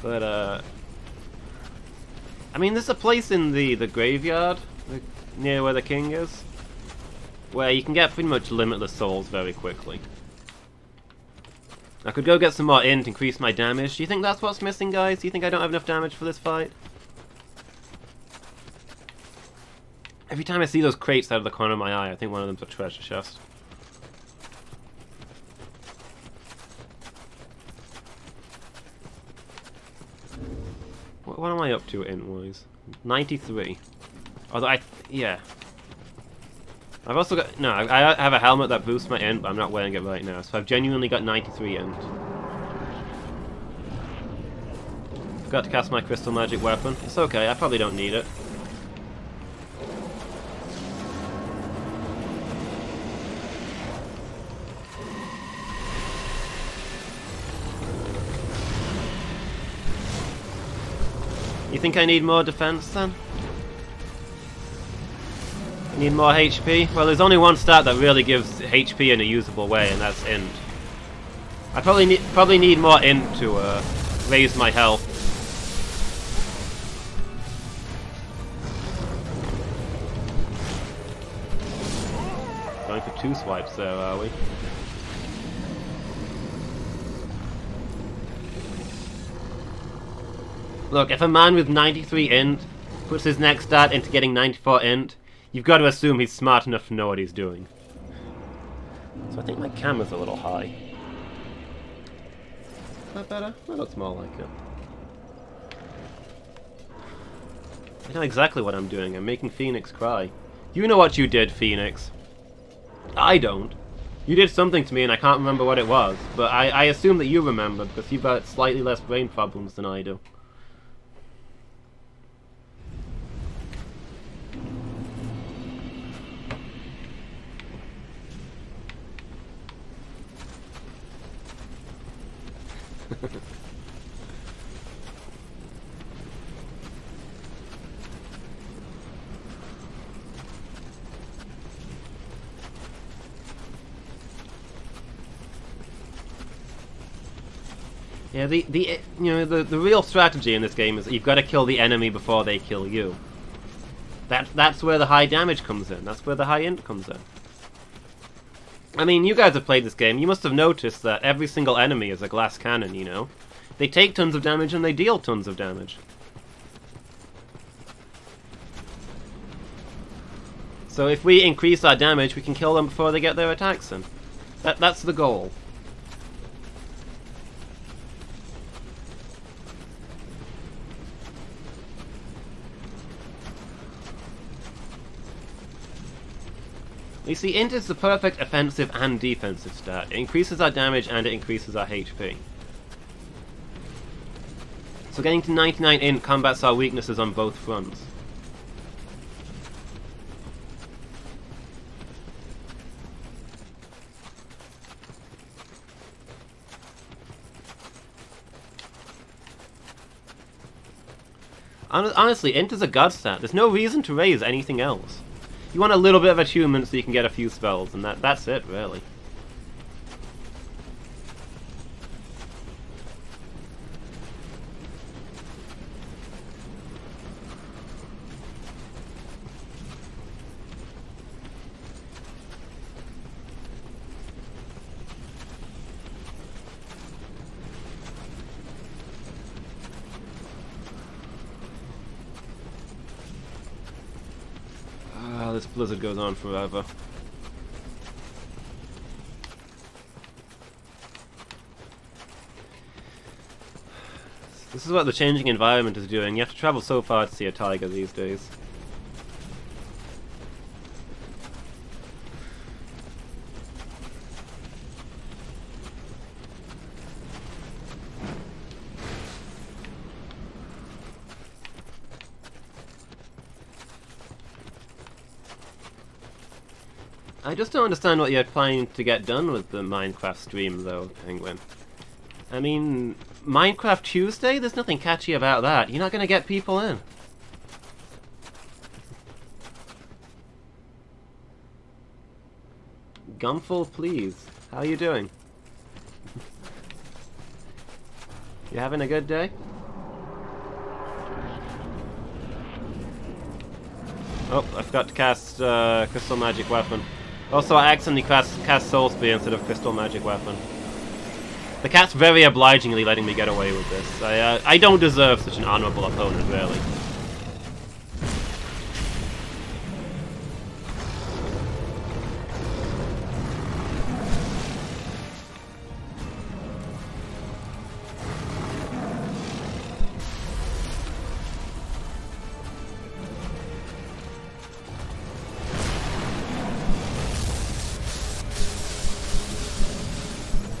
But, I mean, there's a place in the graveyard, near where the king is, where you can get pretty much limitless souls very quickly. I could go get some more int, increase my damage. Do you think that's what's missing, guys? Do you think I don't have enough damage for this fight? Every time I see those crates out of the corner of my eye, I think one of them's a treasure chest. What am I up to int-wise? 93. Although yeah. I've also got... No, I have a helmet that boosts my int, but I'm not wearing it right now, so I've genuinely got 93 int. Forgot to cast my crystal magic weapon. It's okay, I probably don't need it. You think I need more defense then? Need more HP? Well, there's only one stat that really gives HP in a usable way, and that's int. I probably need more int to raise my health. Going for 2 swipes there, are we? Look, if a man with 93 int puts his next stat into getting 94 int, you've got to assume he's smart enough to know what he's doing. So I think my camera's a little high. Is that better? That looks more like it. I know exactly what I'm doing. I'm making Phoenix cry. You know what you did, Phoenix. I don't. You did something to me and I can't remember what it was, but I assume that you remember because you've got slightly less brain problems than I do. Yeah, the real strategy in this game is that you've got to kill the enemy before they kill you. That's where the high damage comes in. That's where the high int comes in. I mean, you guys have played this game. You must have noticed that every single enemy is a glass cannon, you know? They take tons of damage and they deal tons of damage. So if we increase our damage, we can kill them before they get their attacks in. That's the goal. You see, int is the perfect offensive and defensive stat. It increases our damage and it increases our HP. So getting to 99 int combats our weaknesses on both fronts. Honestly, int is a god stat. There's no reason to raise anything else. You want a little bit of attunement so you can get a few spells, and that's it, really. This blizzard goes on forever. This is what the changing environment is doing. You have to travel so far to see a tiger these days. I just don't understand what you're planning to get done with the Minecraft stream, though, Penguin. I mean, Minecraft Tuesday? There's nothing catchy about that. You're not going to get people in. Gumful, please. How are you doing? You having a good day? Oh, I forgot to cast Crystal Magic Weapon. Also, I accidentally cast Soul Spear instead of Crystal Magic Weapon. The cat's very obligingly letting me get away with this. I don't deserve such an honorable opponent, really.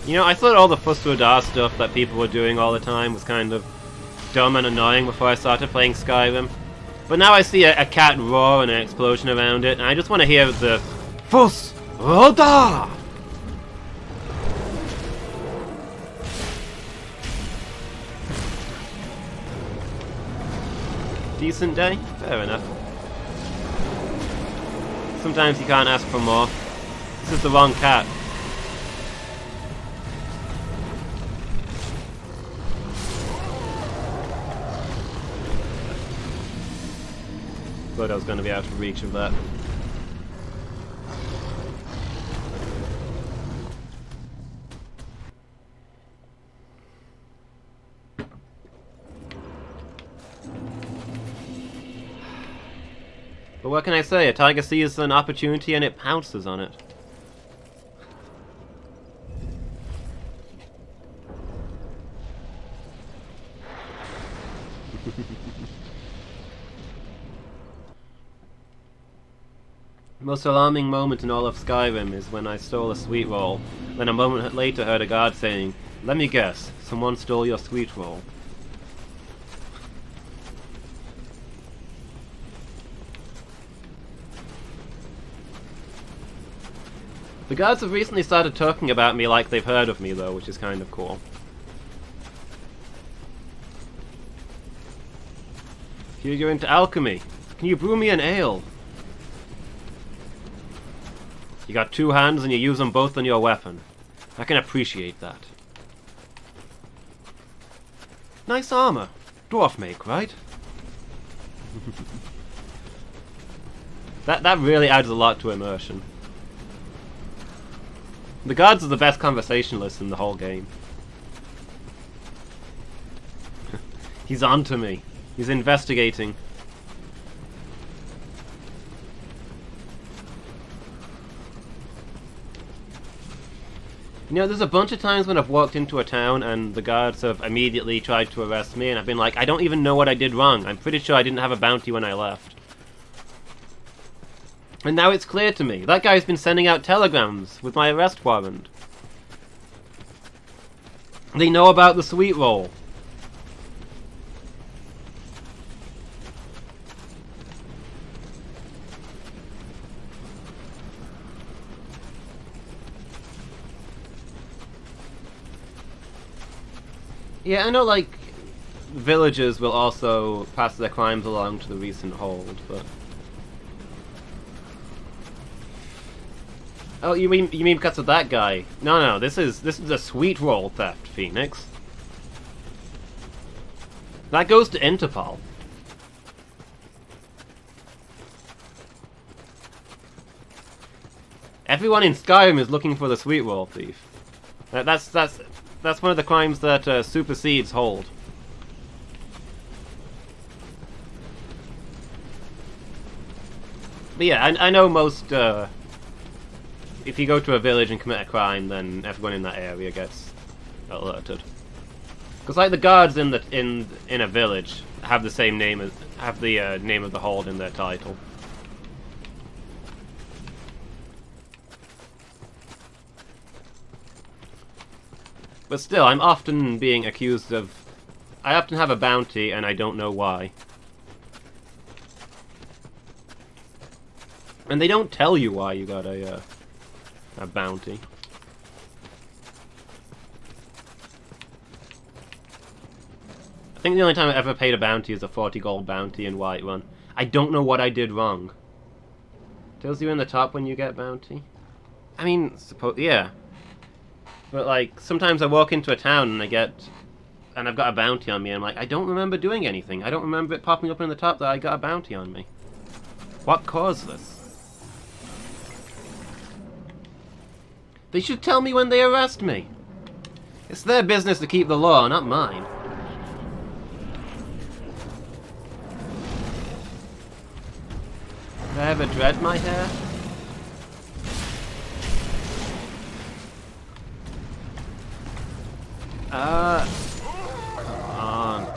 You know, I thought all the Fusrodar stuff that people were doing all the time was kind of dumb and annoying before I started playing Skyrim. But now I see a cat roar and an explosion around it, and I just want to hear the Fusrodar! Decent day? Fair enough. Sometimes you can't ask for more. This is the wrong cat. Thought I was going to be out of reach of that. But what can I say? A tiger sees an opportunity and it pounces on it. The most alarming moment in all of Skyrim is when I stole a sweet roll, then a moment later heard a guard saying, "Let me guess, someone stole your sweet roll." The guards have recently started talking about me like they've heard of me though, which is kind of cool. Here you're into alchemy. Can you brew me an ale? You got two hands and you use them both on your weapon. I can appreciate that. Nice armor. Dwarf make, right? That really adds a lot to immersion. The guards are the best conversationalists in the whole game. He's onto me. He's investigating. You know, there's a bunch of times when I've walked into a town and the guards have immediately tried to arrest me, and I've been like, I don't even know what I did wrong. I'm pretty sure I didn't have a bounty when I left. And now it's clear to me. That guy's been sending out telegrams with my arrest warrant. They know about the sweet roll. Yeah, I know, like, villagers will also pass their crimes along to the recent hold, but... Oh, you mean because of that guy? No, this is a sweet roll theft, Phoenix. That goes to Interpol. Everyone in Skyrim is looking for the sweet roll thief. That's one of the crimes that supersedes hold. But yeah, I know most. If you go to a village and commit a crime, then everyone in that area gets alerted. Because like the guards in a village have the same name as the name of the hold in their title. But still, I'm often being accused of... I often have a bounty and I don't know why. And they don't tell you why you got a bounty. I think the only time I ever paid a bounty is a 40 gold bounty in Whiterun. I don't know what I did wrong. Tells you in the top when you get bounty? I mean, yeah. But like, sometimes I walk into a town and I've got a bounty on me and I'm like, I don't remember doing anything. I don't remember it popping up in the top that I got a bounty on me. What caused this? They should tell me when they arrest me. It's their business to keep the law, not mine. Did I ever dread my hair? Come on.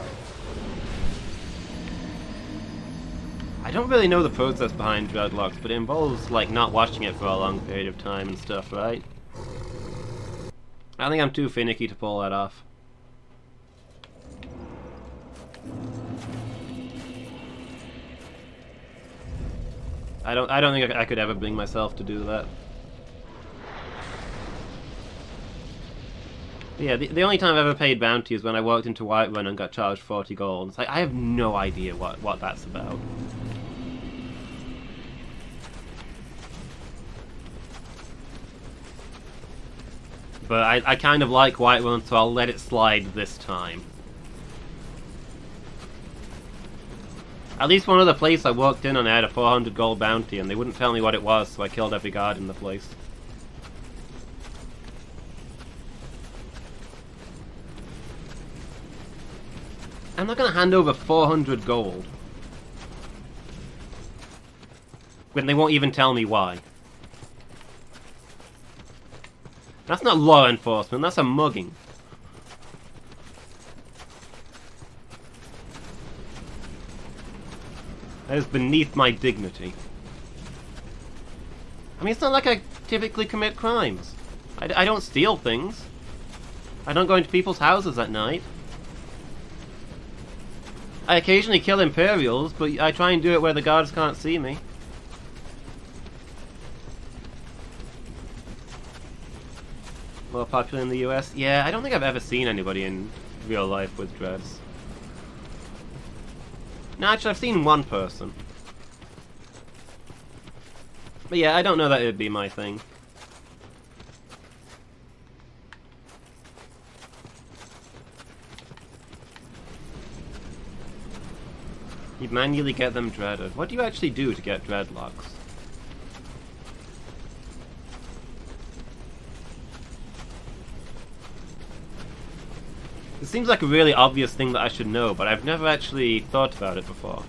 I don't really know the process behind dreadlocks, but it involves, like, not washing it for a long period of time and stuff, right? I think I'm too finicky to pull that off. I don't think I could ever bring myself to do that. But yeah, the only time I've ever paid bounty is when I walked into Whiterun and got charged 40 gold. It's like, I have no idea what that's about. But I kind of like Whiterun, so I'll let it slide this time. At least one other place I walked in and I had a 400 gold bounty and they wouldn't tell me what it was, so I killed every guard in the place. I'm not going to hand over 400 gold when they won't even tell me why. That's not law enforcement, that's a mugging. That is beneath my dignity. I mean, it's not like I typically commit crimes. I don't steal things. I don't go into people's houses at night. I occasionally kill Imperials, but I try and do it where the guards can't see me. More popular in the US? Yeah, I don't think I've ever seen anybody in real life with dreads. No, actually, I've seen one person. But yeah, I don't know that it would be my thing. You manually get them dreaded. What do you actually do to get dreadlocks? It seems like a really obvious thing that I should know, but I've never actually thought about it before.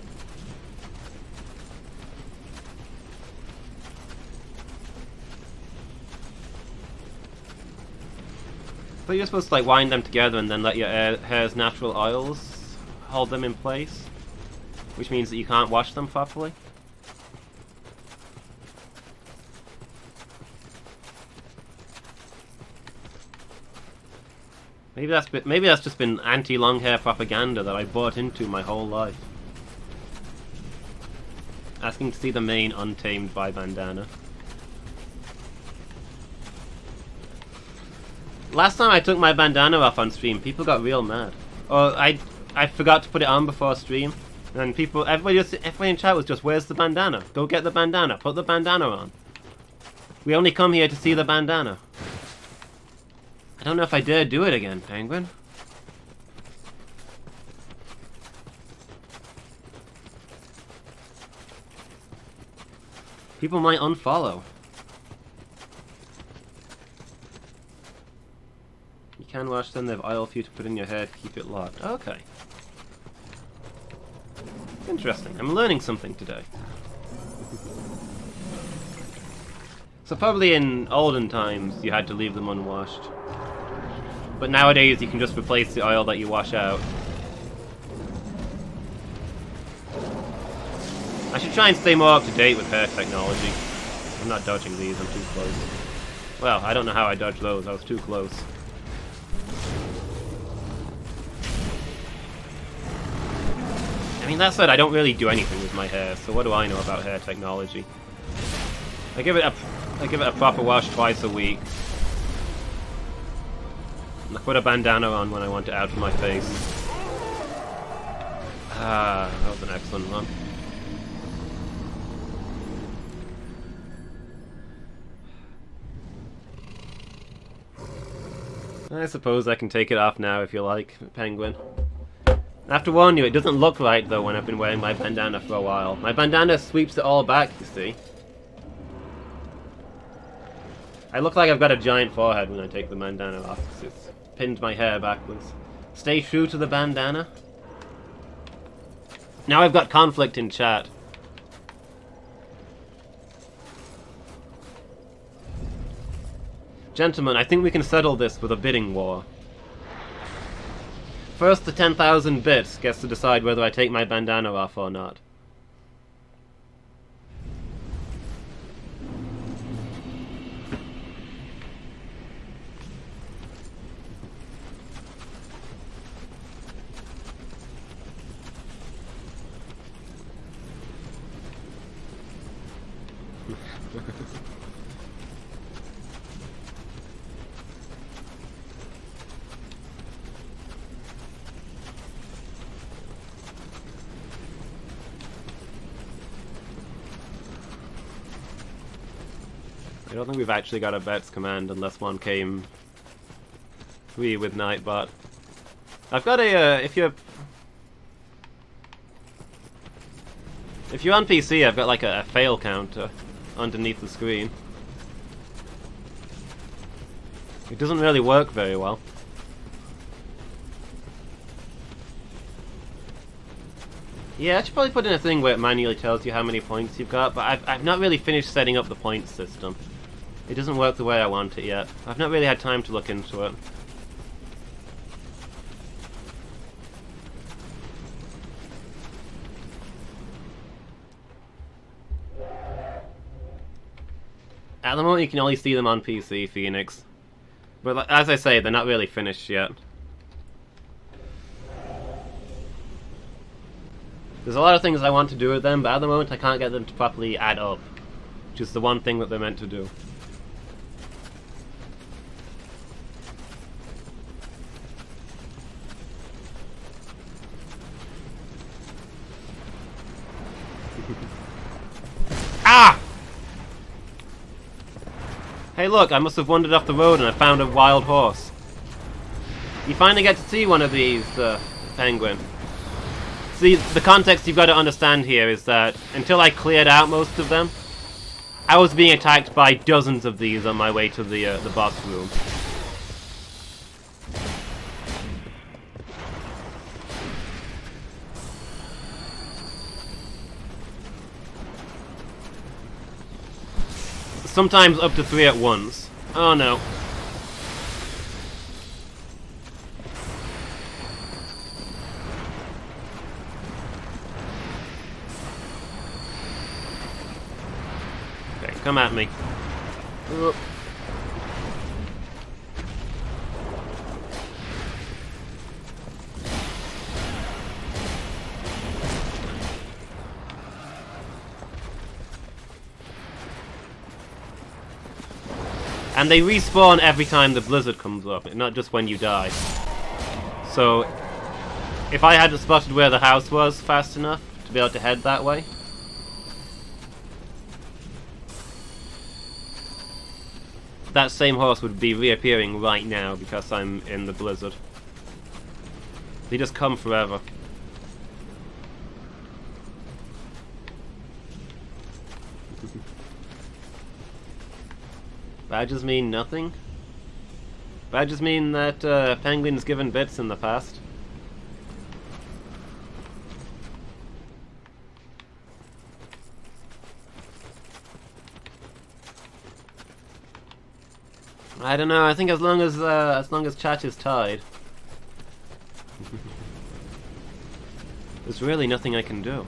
But you're supposed to like wind them together and then let your hair's natural oils hold them in place, which means that you can't wash them properly. Maybe that's just been anti-long hair propaganda that I bought into my whole life. Asking to see the main untamed by Bandana. Last time I took my bandana off on stream, people got real mad. Or I forgot to put it on before stream, and everybody in chat was just, "Where's the bandana? Go get the bandana. Put the bandana on. We only come here to see the bandana." I don't know if I dare do it again, Penguin. People might unfollow. You can wash them, they have oil for you to put in your hair to keep it locked. Okay. Interesting. I'm learning something today. So probably in olden times you had to leave them unwashed. But nowadays you can just replace the oil that you wash out. I should try and stay more up to date with hair technology. I'm not dodging these, I'm too close. Well, I don't know how I dodged those, I was too close. I mean, that said, I don't really do anything with my hair, so what do I know about hair technology? I give it a proper wash twice a week. And I put a bandana on when I want it out of my face. Ah, that was an excellent one. I suppose I can take it off now if you like, Penguin. I have to warn you, it doesn't look right though when I've been wearing my bandana for a while. My bandana sweeps it all back, you see. I look like I've got a giant forehead when I take the bandana off, because it's pinned my hair backwards. Stay true to the bandana. Now I've got conflict in chat. Gentlemen, I think we can settle this with a bidding war. First, the 10,000 bits gets to decide whether I take my bandana off or not. I don't think we've actually got a bets command unless one came free with Nightbot. I've got a, if you're on PC, I've got like a fail counter underneath the screen. It doesn't really work very well. Yeah, I should probably put in a thing where it manually tells you how many points you've got, but I've not really finished setting up the points system. It doesn't work the way I want it yet. I've not really had time to look into it. At the moment you can only see them on PC, Phoenix. But as I say, they're not really finished yet. There's a lot of things I want to do with them, but at the moment I can't get them to properly add up. Which is the one thing that they're meant to do. Ah! Hey look, I must have wandered off the road and I found a wild horse. You finally get to see one of these, Penguin. See, the context you've got to understand here is that until I cleared out most of them, I was being attacked by dozens of these on my way to the boss room. Sometimes up to 3 at once. Oh no. Okay, come at me. And they respawn every time the blizzard comes up, not just when you die. So, if I hadn't spotted where the house was fast enough to be able to head that way, that same horse would be reappearing right now because I'm in the blizzard. They just come forever. Badges mean nothing? Badges mean that Penguin's given bits in the past. I don't know. I think as long as chat is tied, there's really nothing I can do.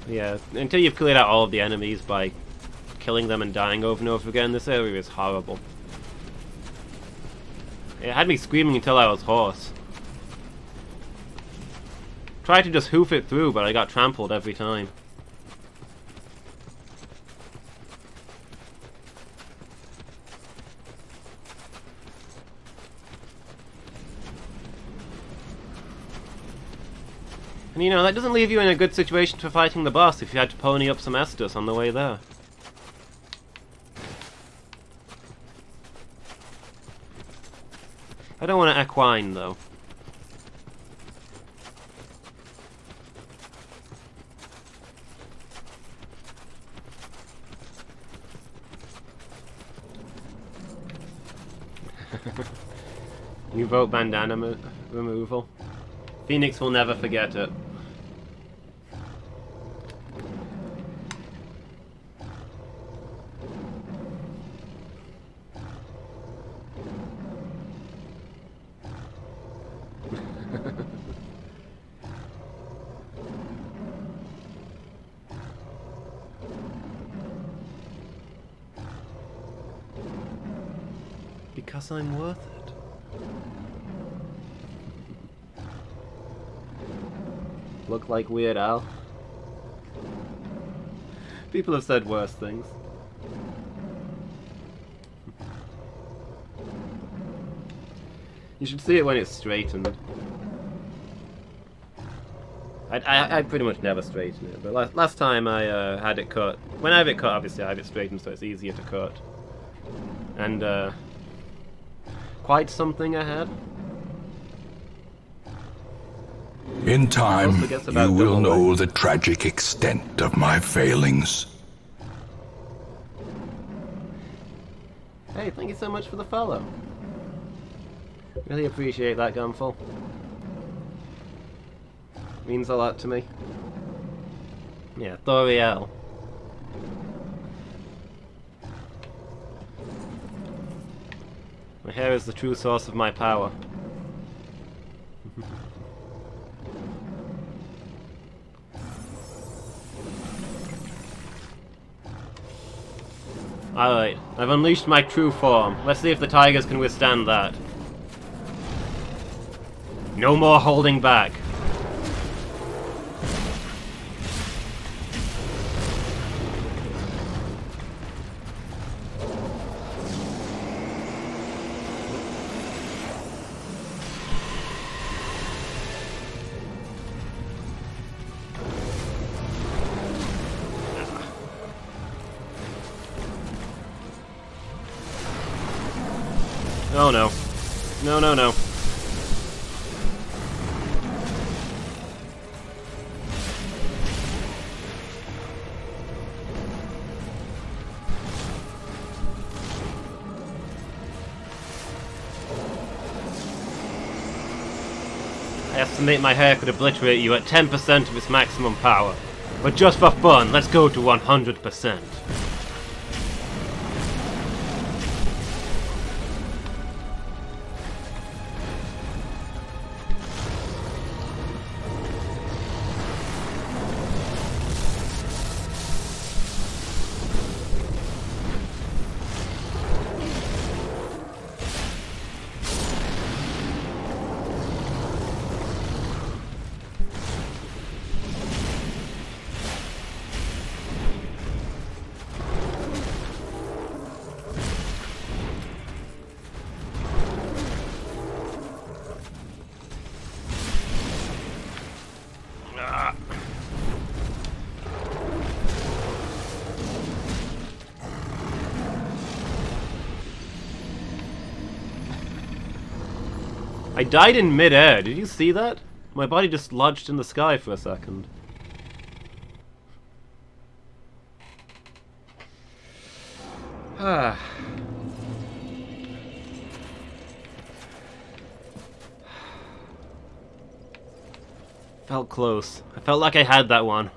Yeah, until you've cleared out all of the enemies by killing them and dying over and over again, this area is horrible. It had me screaming until I was hoarse. Tried to just hoof it through, but I got trampled every time. And you know, that doesn't leave you in a good situation for fighting the boss if you had to pony up some Estus on the way there. I don't want to equine, though. You vote bandana removal. Phoenix will never forget it. Because I'm worth it. Look like Weird Al. People have said worse things. You should see it when it's straightened. I pretty much never straighten it, but last time I had it cut. When I have it cut, obviously I have it straightened so it's easier to cut. And quite something I had. In time, you will know the tragic extent of my failings. Hey, thank you so much for the follow. Really appreciate that, Gunful. Means a lot to me. Yeah, Thoriel. My hair is the true source of my power. Alright, I've unleashed my true form. Let's see if the tigers can withstand that. No more holding back. Oh no. No, no, no. I estimate my hair could obliterate you at 10% of its maximum power. But just for fun, let's go to 100%. I died in mid-air. Did you see that? My body just lodged in the sky for a second. Ah. Felt close. I felt like I had that one.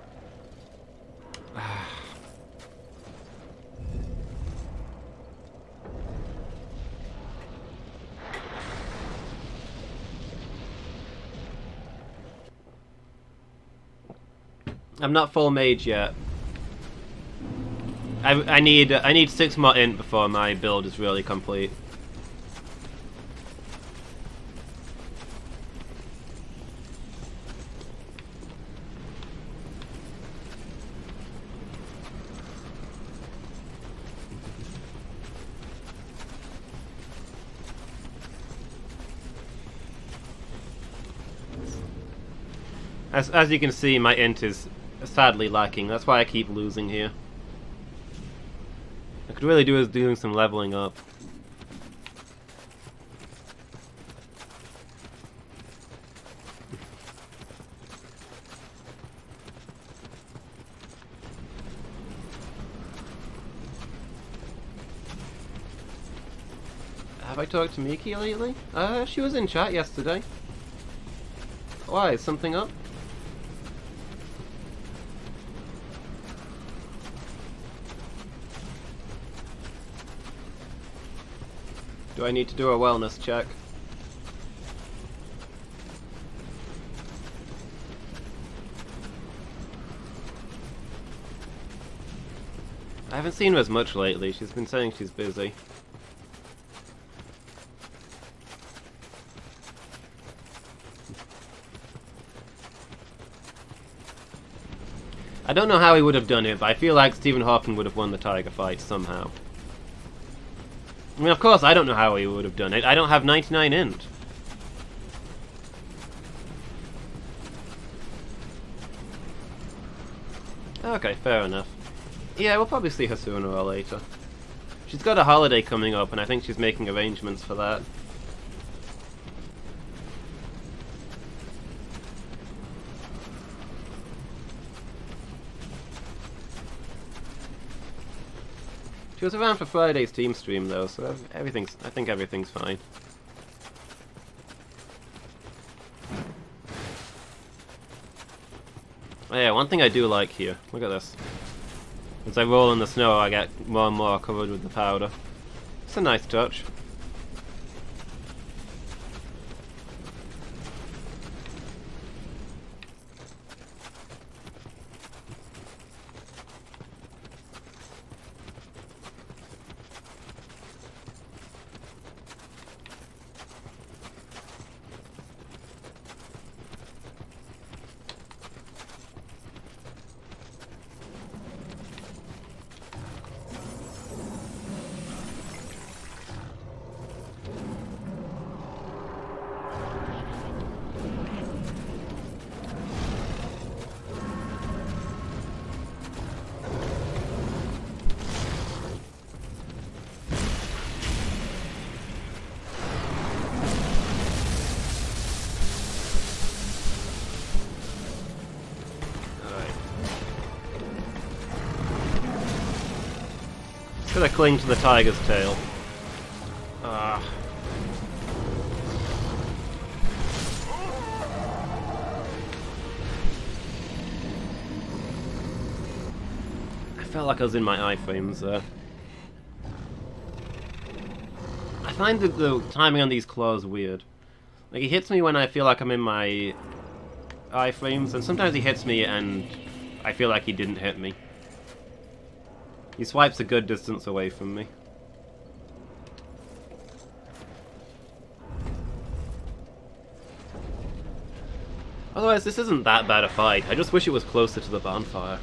I'm not full mage yet. I need 6 more int before my build is really complete. As you can see, my int is sadly lacking. That's why I keep losing here. I could really do is doing some leveling up. Have I talked to Miki lately? She was in chat yesterday. Why, is something up? Do I need to do a wellness check? I haven't seen her as much lately. She's been saying she's busy. I don't know how he would have done it, but I feel like Stephen Hawking would have won the tiger fight somehow. I mean, of course, I don't know how he would have done it. I don't have 99 int. Okay, fair enough. Yeah, we'll probably see her sooner or later. She's got a holiday coming up, and I think she's making arrangements for that. She was around for Friday's team stream though, so I think everything's fine. Oh yeah, one thing I do like here, look at this. As I roll in the snow, I get more and more covered with the powder. It's a nice touch. Should I cling to the tiger's tail? Ah. I felt like I was in my iframes there. I find the timing on these claws weird. Like, he hits me when I feel like I'm in my iframes, and sometimes he hits me and I feel like he didn't hit me. He swipes a good distance away from me. Otherwise, this isn't that bad a fight. I just wish it was closer to the bonfire.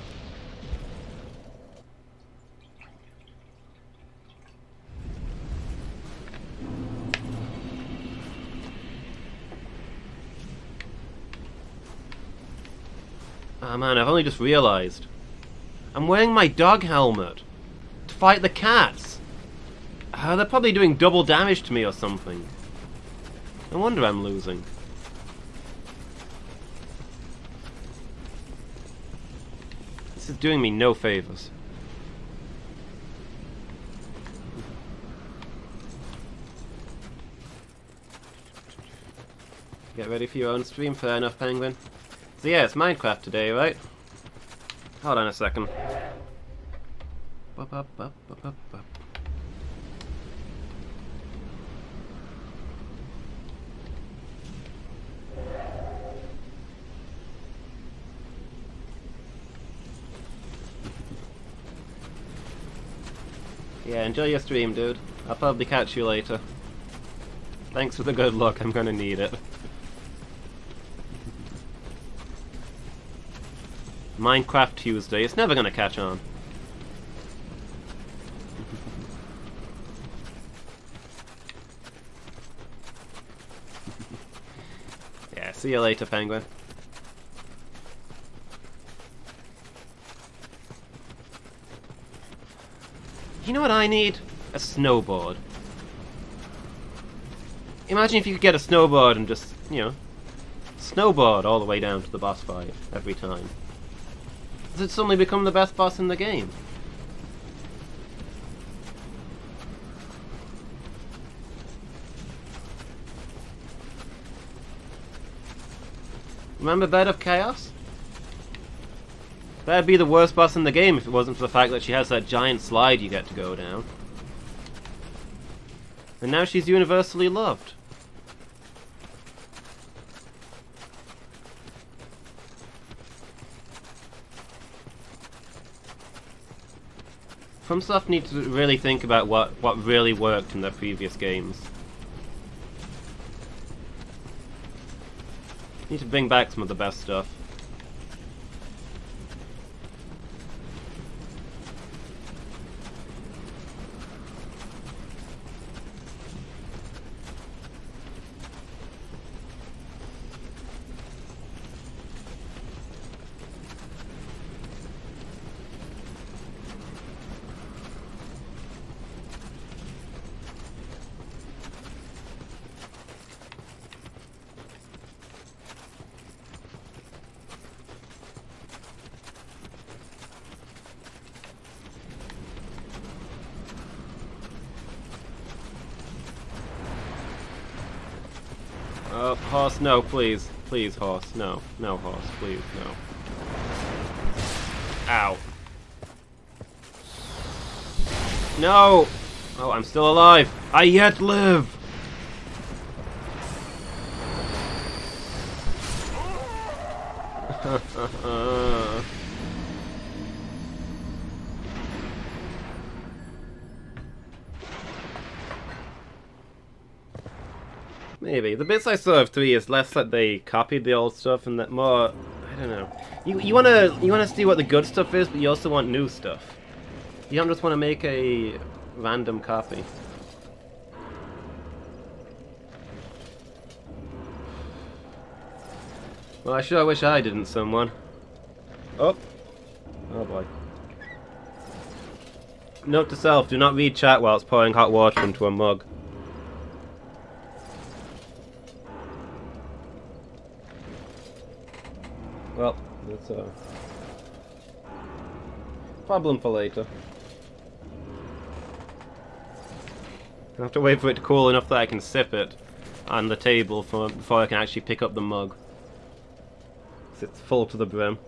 Oh man, I've only just realized. I'm wearing my dog helmet to fight the cats. They're probably doing double damage to me or something. No wonder I'm losing. This is doing me no favors. Get ready for your own stream, fair enough, Penguin. So yeah, it's Minecraft today, right? Hold on a second. Bup, bup, bup, bup, bup, bup. Yeah, enjoy your stream, dude. I'll probably catch you later. Thanks for the good luck, I'm gonna need it. Minecraft Tuesday, it's never gonna catch on. Yeah, see you later, Penguin. You know what I need? A snowboard. Imagine if you could get a snowboard and just, you know, snowboard all the way down to the boss fight every time. Does it suddenly become the best boss in the game? Remember Bed of Chaos? That'd be the worst boss in the game if it wasn't for the fact that she has that giant slide you get to go down. And now she's universally loved. FromSoft need to really think about what really worked in their previous games. Need to bring back some of the best stuff. Horse, no, please. Please, horse. No. No, horse. Please, no. Ow. No! Oh, I'm still alive. I yet live! Maybe. The bits I saw of 3 is less that they copied the old stuff and that more... I don't know. You wanna see what the good stuff is, but you also want new stuff. You don't just want to make a random copy. Well, I sure wish I didn't, someone. Oh. Oh boy. Note to self, do not read chat while it's pouring hot water into a mug. Well, that's a problem for later. I have to wait for it to cool enough that I can sip it on the table before I can actually pick up the mug. 'Cause it's full to the brim.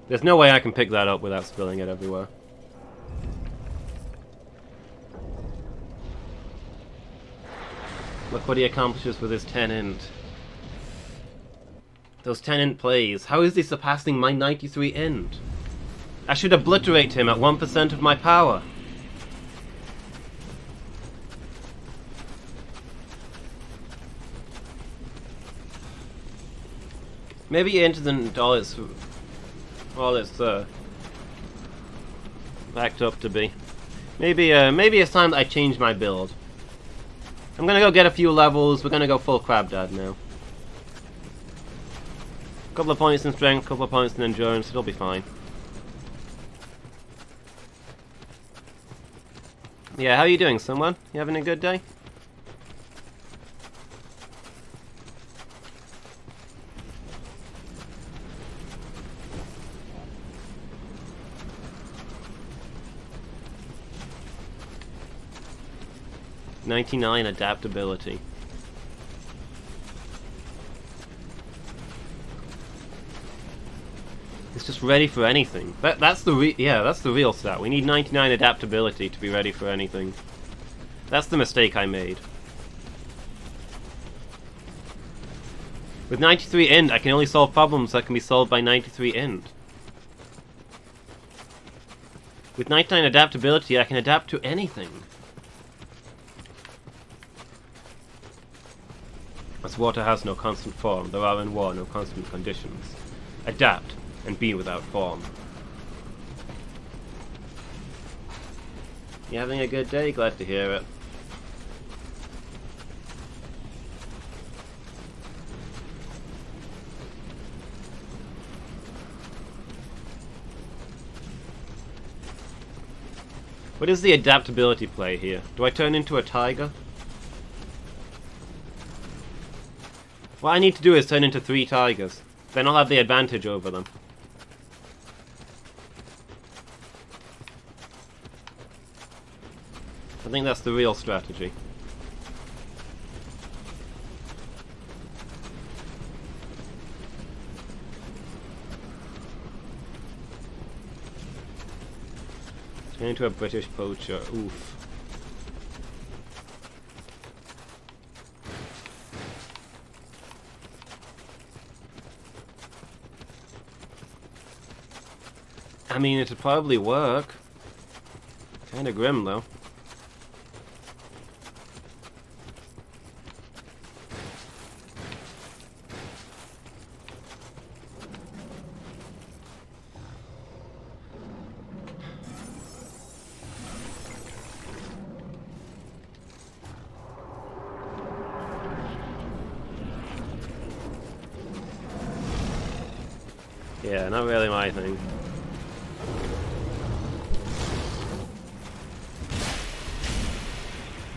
There's no way I can pick that up without spilling it everywhere. Look what he accomplishes with his 10 int. Those 10 int plays. How is he surpassing my 93 int? I should obliterate him at 1% of my power. Maybe int isn't all it's backed up to be. Maybe it's time that I change my build. I'm gonna go get a few levels. We're gonna go full crab dad now. Couple of points in strength, couple of points in endurance, it'll be fine. Yeah, how are you doing, someone? You having a good day? 99 adaptability. It's just ready for anything. That's the real stat. We need 99 adaptability to be ready for anything. That's the mistake I made. With 93 int, I can only solve problems that can be solved by 93 int. With 99 adaptability, I can adapt to anything. As water has no constant form, there are in war no constant conditions. Adapt, and be without form. You having a good day? Glad to hear it. What is the adaptability play here? Do I turn into a tiger? What I need to do is turn into 3 tigers. Then I'll have the advantage over them. I think that's the real strategy. Turn into a British poacher. Oof. I mean, it'd probably work. Kinda grim, though. Yeah, not really my thing.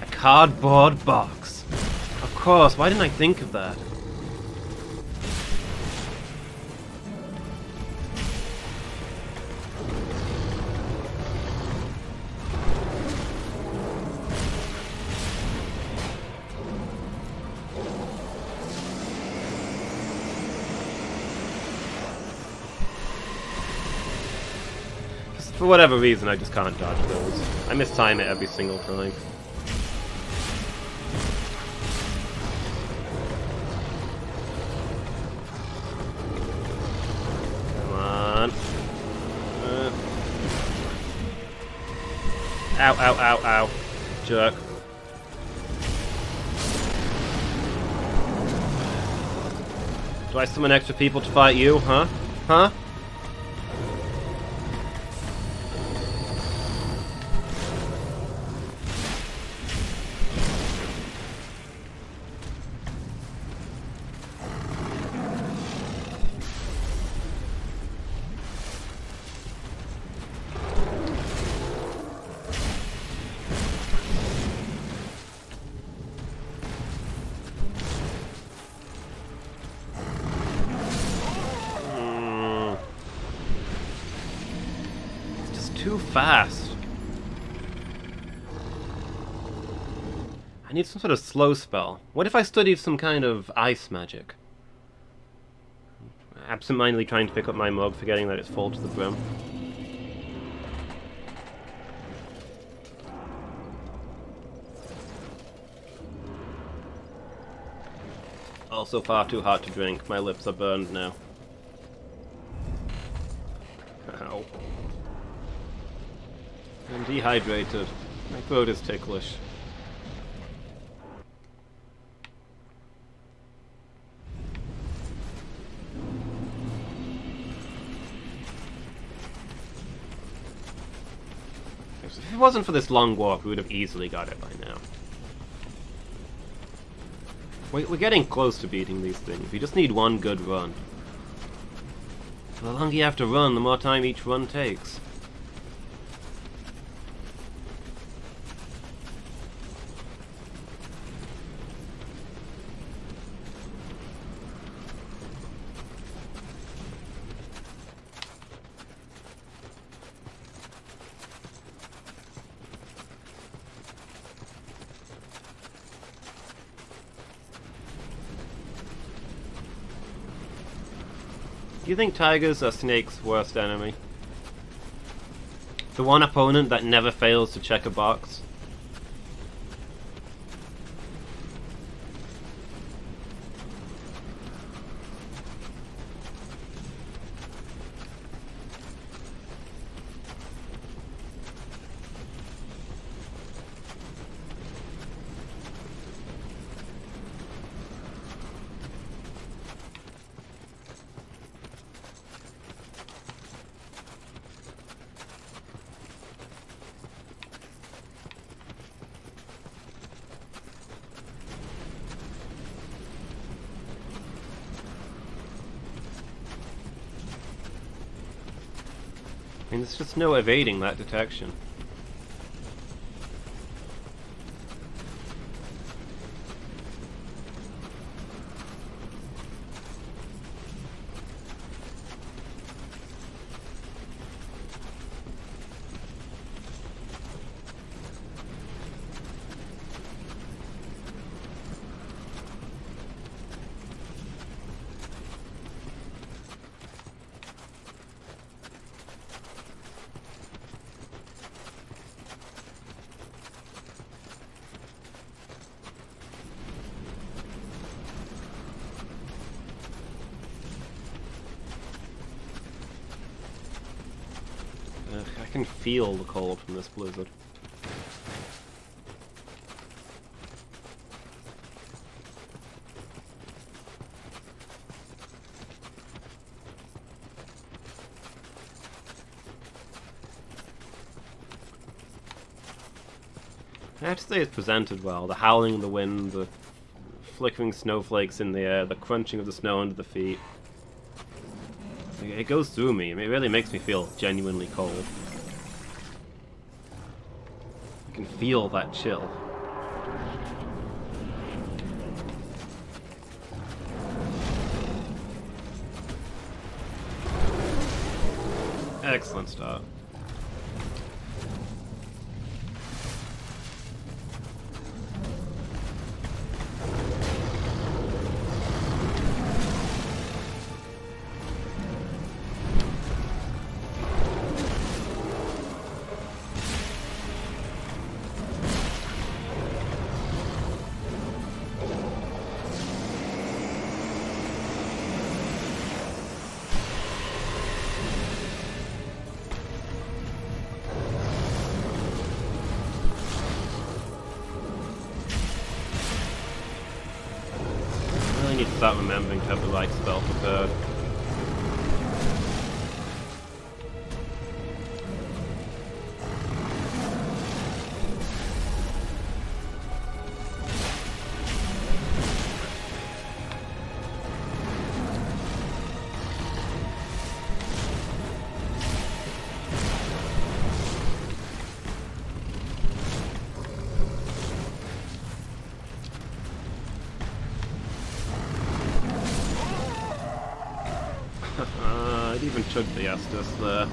A cardboard box. Of course, why didn't I think of that? For whatever reason, I just can't dodge those. I mistime it every single time. Come on. Ow, ow, ow, ow. Jerk. Do I summon extra people to fight you, huh? Huh? Too fast. I need some sort of slow spell. What if I studied some kind of ice magic? Absent-mindedly trying to pick up my mug, forgetting that it's full to the brim. Also far too hot to drink. My lips are burned now. Ow. I'm dehydrated. My throat is ticklish. If it wasn't for this long walk, we would have easily got it by now. We're getting close to beating these things. We just need one good run. The longer you have to run, the more time each run takes. Do you think tigers are Snake's worst enemy? The one opponent that never fails to check a box? I mean, there's just no evading that detection. I can feel the cold from this blizzard. I have to say it's presented well. The howling of the wind, the flickering snowflakes in the air, the crunching of the snow under the feet. It goes through me. I mean, it really makes me feel genuinely cold. I can feel that chill. Excellent start. Need to start remembering to have the right spell prepared. I'd even chugged the Estus there.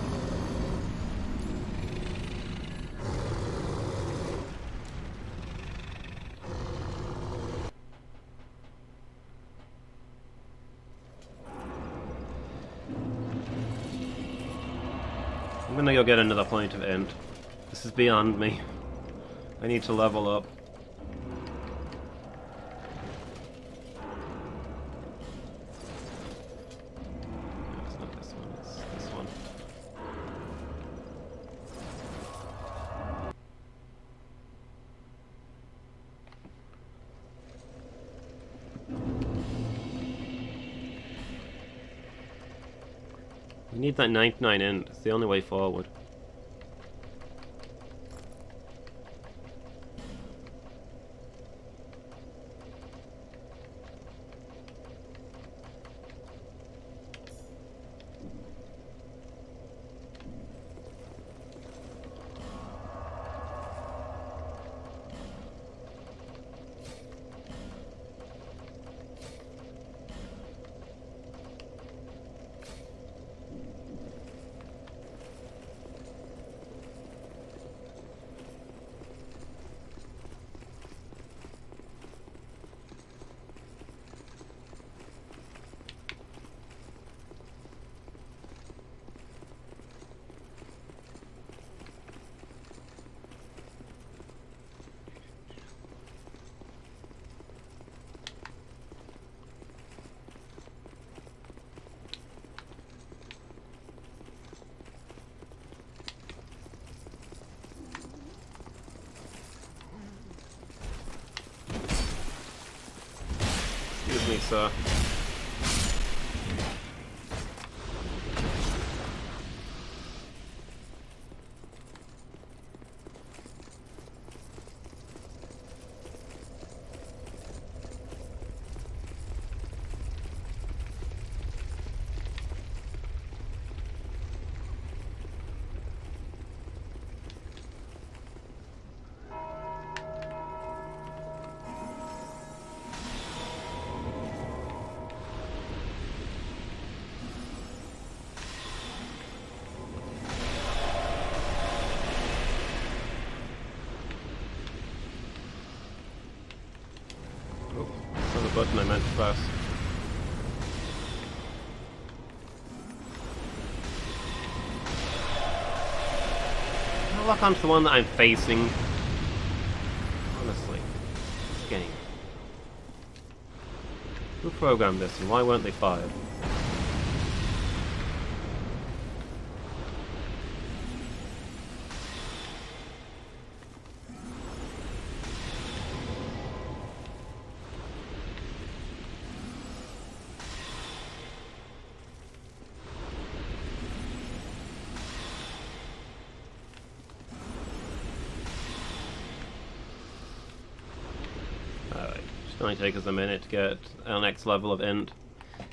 I'm gonna go get another point of int. This is beyond me. I need to level up. We need that 99 int. It's the only way forward. Excuse me, sir. Button I meant to press. I'll lock onto the one that I'm facing. Honestly, this game. Who programmed this and why weren't they fired? It's going to take us a minute to get our next level of int.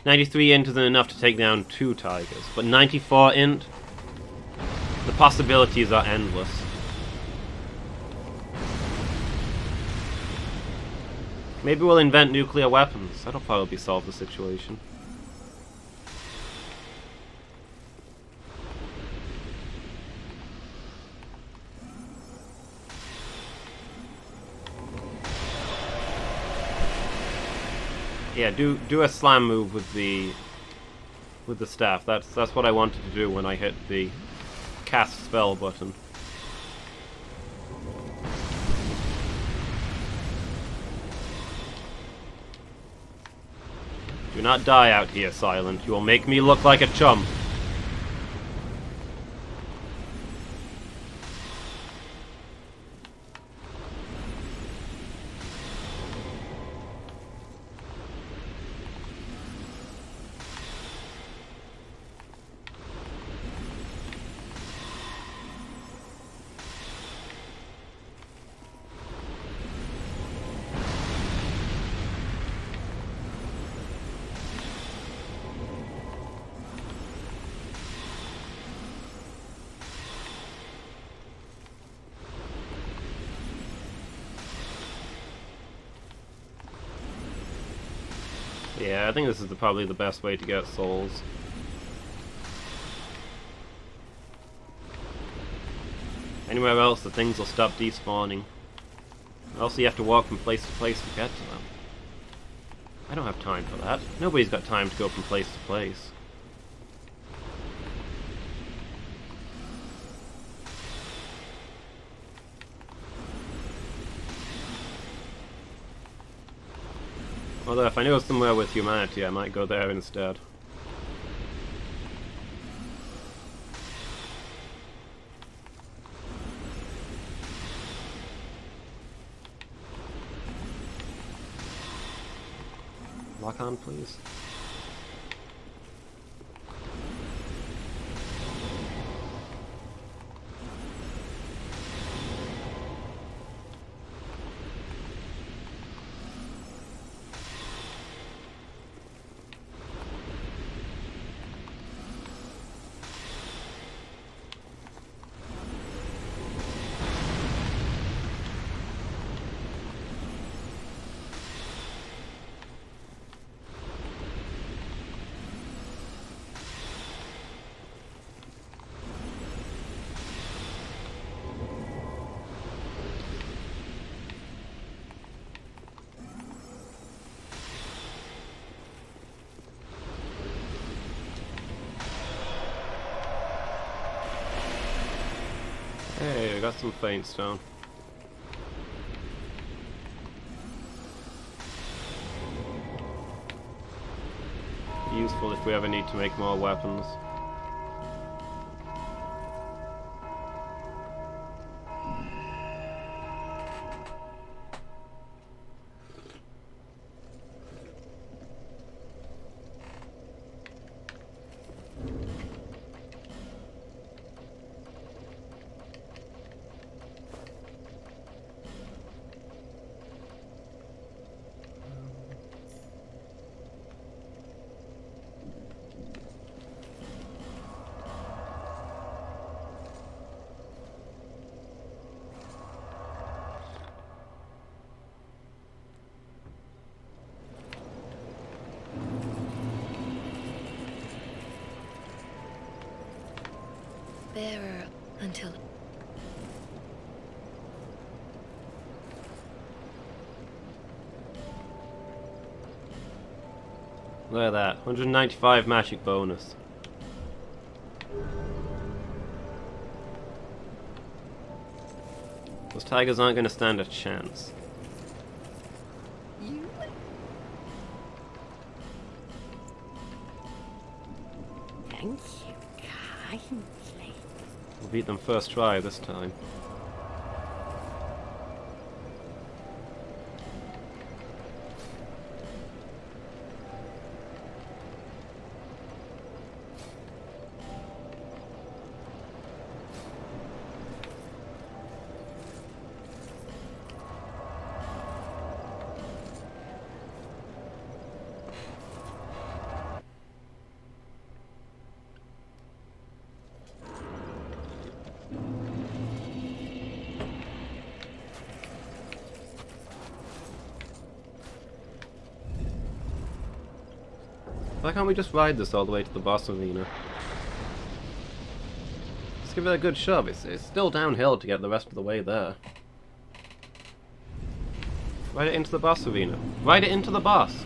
93 int isn't enough to take down 2 tigers, but 94 int, the possibilities are endless. Maybe we'll invent nuclear weapons. That'll probably solve the situation. Yeah, do a slam move with the staff. That's what I wanted to do when I hit the cast spell button. Do not die out here, Silent. You will make me look like a chump. Yeah, I think this is probably the best way to get souls. Anywhere else, the things will stop despawning. Also, you have to walk from place to place to get to them. I don't have time for that. Nobody's got time to go from place to place. Although if I know somewhere with humanity, I might go there instead. Lock on, please. Hey, I got some faint stone. Useful if we ever need to make more weapons. bearer until... Look at that. 195 magic bonus. Those tigers aren't going to stand a chance. You? Thank you kindly. We'll beat them first try this time. Why can't we just ride this all the way to the boss arena? Let's give it a good shove. It's still downhill to get the rest of the way there. Ride it into the boss arena. Ride it into the boss!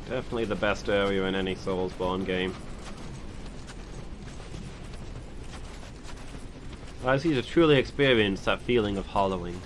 Definitely the best area in any Soulsborne game. Allows you to truly experience that feeling of hollowing.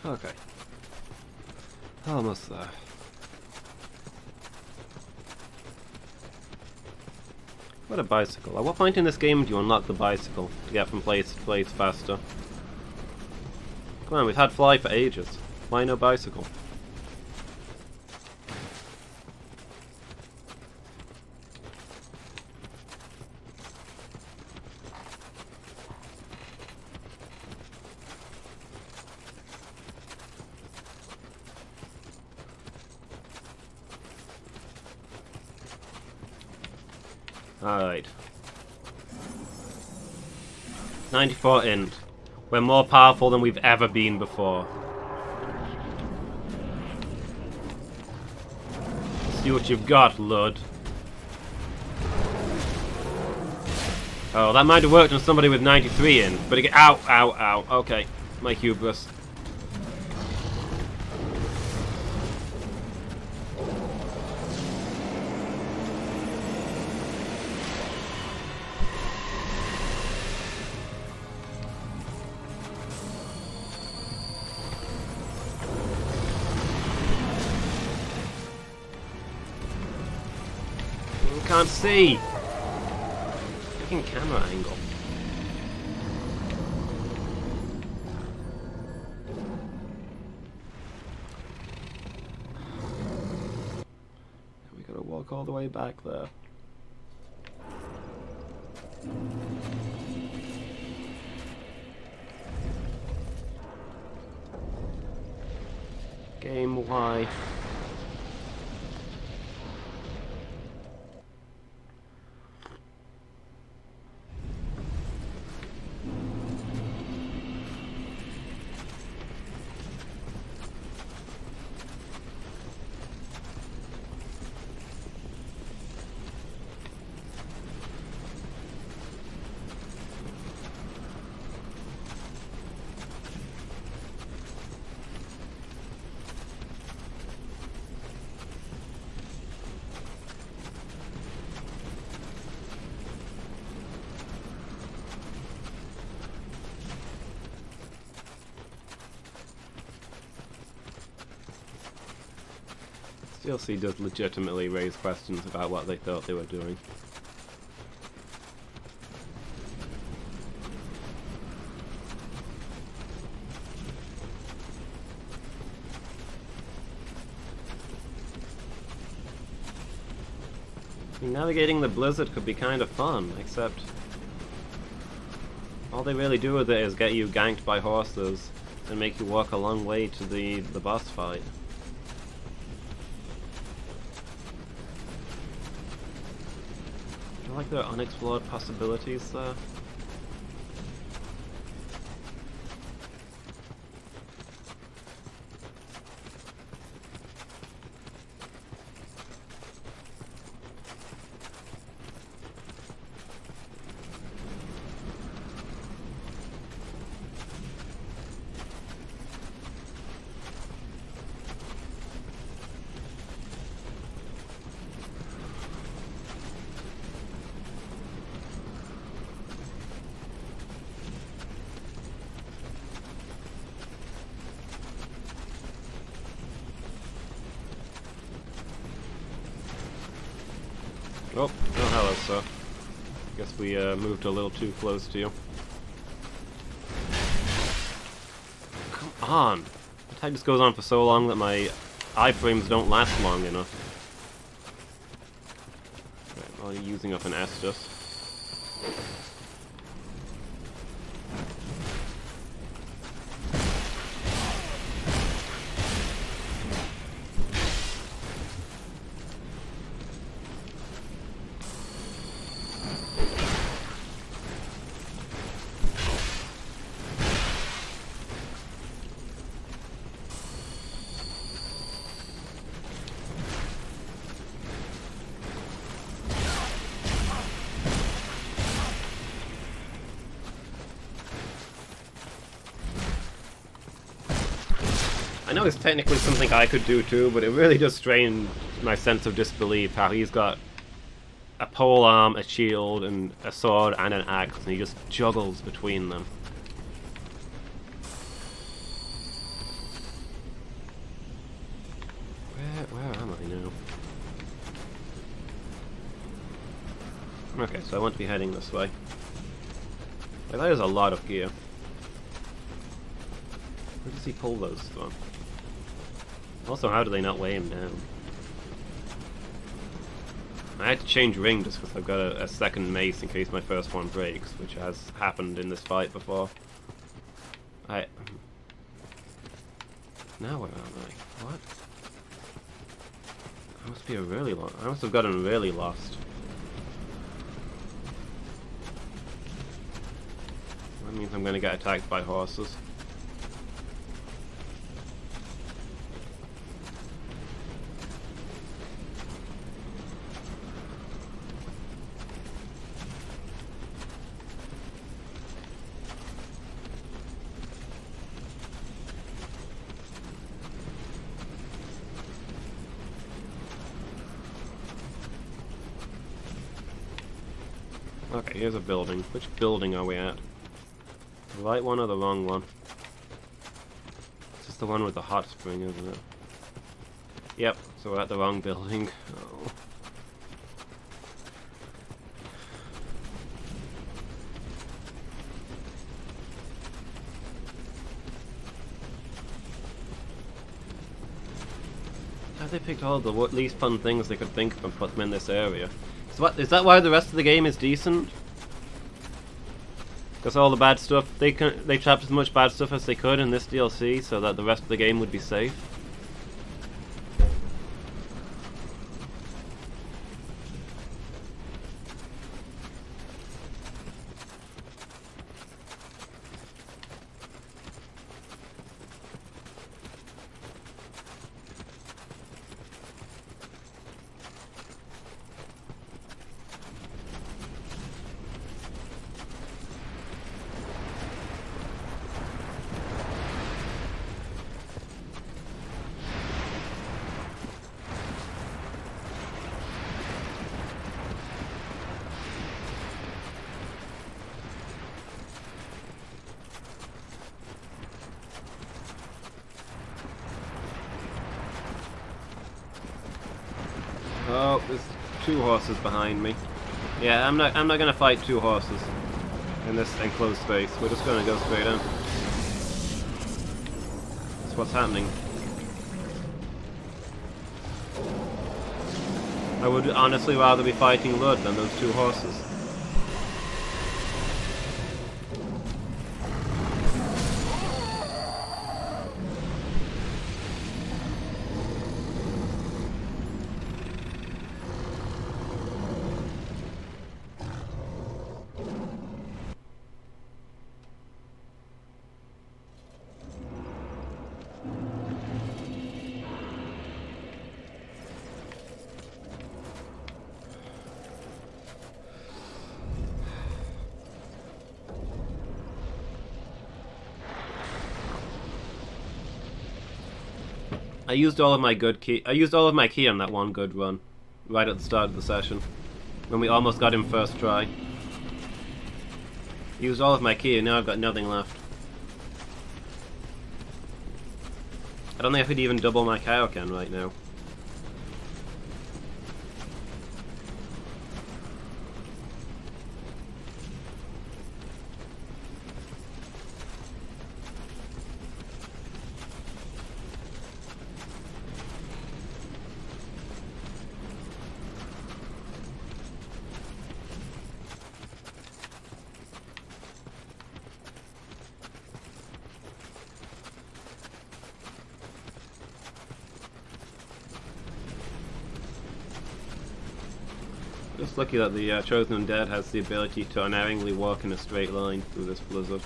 Okay. Almost there. What a bicycle. At what point in this game do you unlock the bicycle to get from place to place faster? Come on, we've had fly for ages. Why no bicycle? Alright. 94 int. We're more powerful than we've ever been before. See what you've got, Lud. Oh, that might have worked on somebody with 93 in, but it ow, ow, ow. Okay, my hubris. Can't see. Freaking camera angle. We gotta walk all the way back there. Game, why? DLC does legitimately raise questions about what they thought they were doing. I mean, navigating the blizzard could be kind of fun, except all they really do with it is get you ganked by horses and make you walk a long way to the boss fight. I feel like there are unexplored possibilities there. Oh, hello, sir. Guess we moved a little too close to you. Come on! The attack just goes on for so long that my iframes don't last long enough. Right, well, you're using up an Estus. I know it's technically something I could do too, but it really does strain my sense of disbelief how he's got a pole arm, a shield, and a sword, and an axe, and he just juggles between them. Where am I now? Okay, so I want to be heading this way. Like, that is a lot of gear. Where does he pull those from? Also, how do they not weigh him down? I had to change ring just because I've got a second mace in case my first one breaks, which has happened in this fight before. Now where am I? What? I must be I must have gotten really lost. That means I'm gonna get attacked by horses. Okay, here's a building. Which building are we at? The right one or the wrong one? This is the one with the hot spring, isn't it? Yep, so we're at the wrong building. Oh. Have they picked all the least fun things they could think of and put them in this area? Is that why the rest of the game is decent? Because all the bad stuff, they trapped as much bad stuff as they could in this DLC so that the rest of the game would be safe? Oh, there's 2 horses behind me. Yeah, I'm not gonna fight 2 horses in this enclosed space. We're just gonna go straight in. That's what's happening. I would honestly rather be fighting Lud than those 2 horses. I used all of my key on that one good run, right at the start of the session, when we almost got him first try. Used all of my key and now I've got nothing left. I don't think I could even double my Kaioken right now. Just lucky that the Chosen Undead has the ability to unerringly walk in a straight line through this blizzard.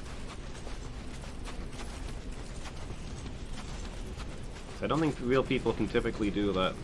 I don't think real people can typically do that.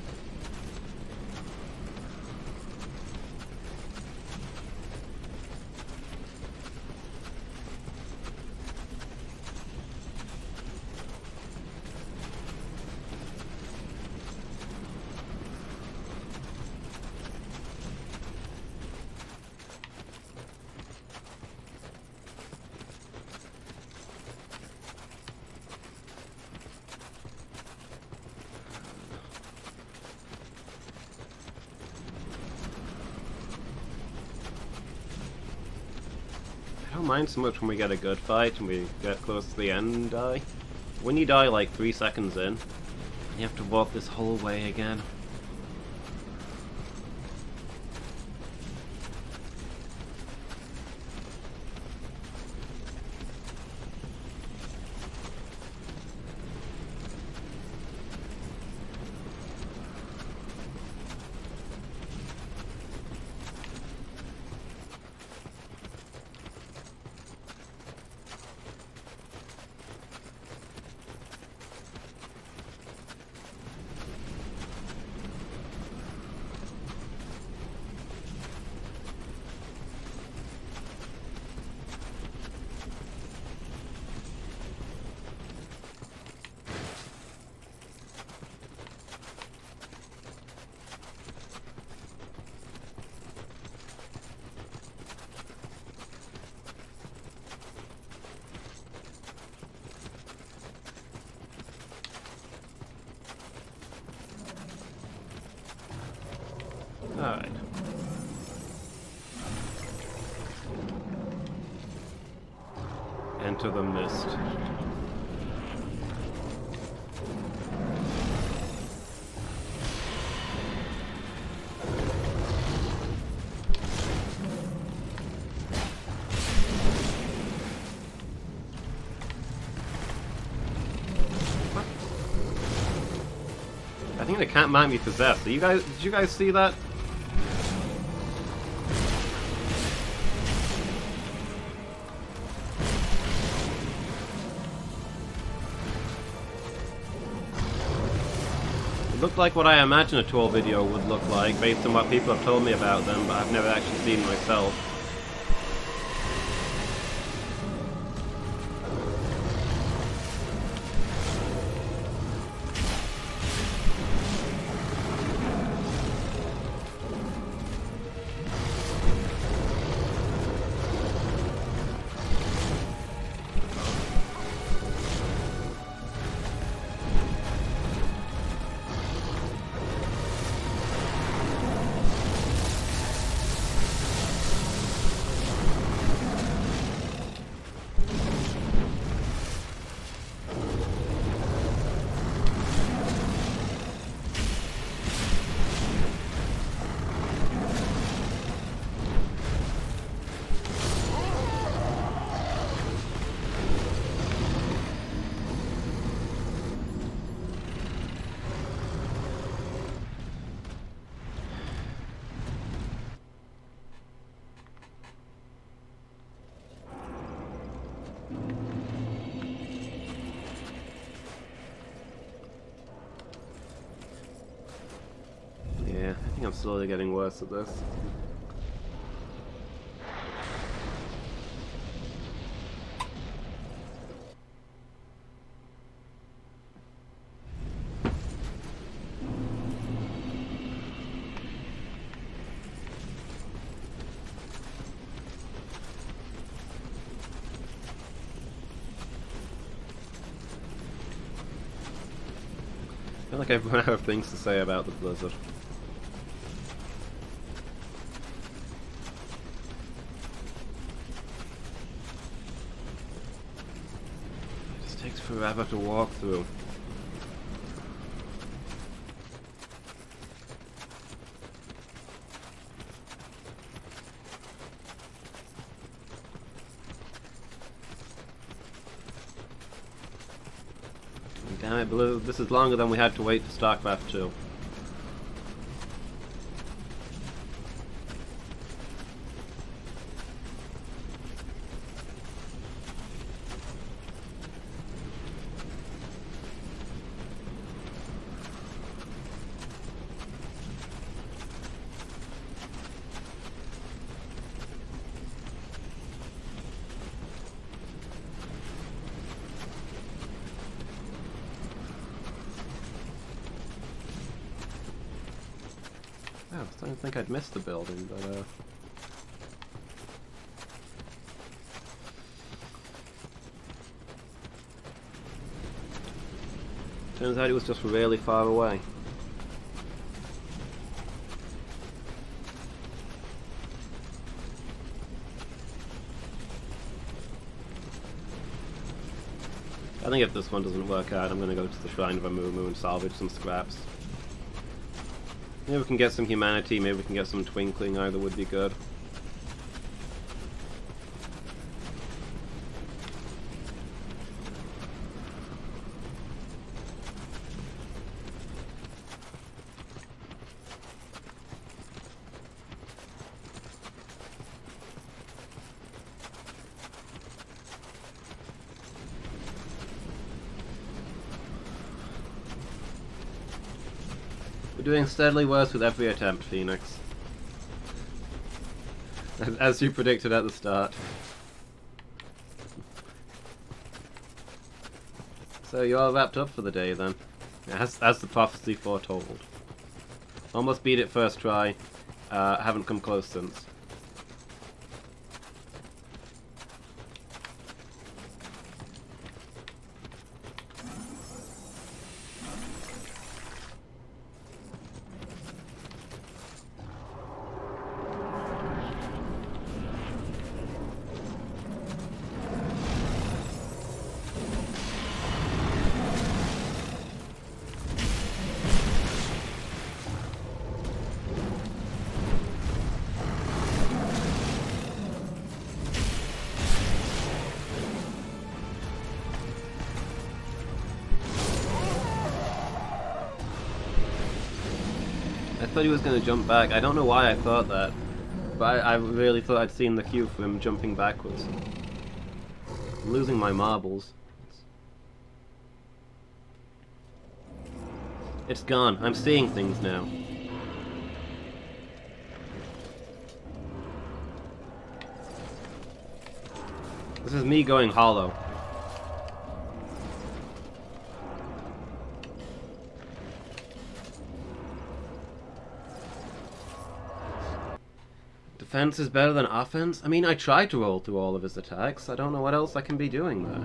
I don't mind so much when we get a good fight and we get close to the end and die. When you die like 3 seconds in, you have to walk this whole way again. Alright. Enter the mist. I think the cat might be possessed. Did you guys see that? It looked like what I imagine a tour video would look like, based on what people have told me about them, but I've never actually seen myself. I'm slowly getting worse at this. I feel like I've run out of things to say about the blizzard. It just takes forever to walk through. Damn it, Blue. This is longer than we had to wait for StarCraft 2. I was starting to think I'd missed the building, but turns out it was just really far away. I think if this one doesn't work out, I'm going to go to the Shrine of Amumu and salvage some scraps. Maybe we can get some humanity, maybe we can get some twinkling, either would be good. We're doing steadily worse with every attempt, Phoenix. As you predicted at the start. So you all wrapped up for the day then, as the prophecy foretold. Almost beat it first try, haven't come close since. I thought he was going to jump back. I don't know why I thought that, but I really thought I'd seen the cue for him jumping backwards. I'm losing my marbles. It's gone. I'm seeing things now. This is me going hollow. Defense is better than offense? I mean, I tried to roll through all of his attacks. I don't know what else I can be doing there.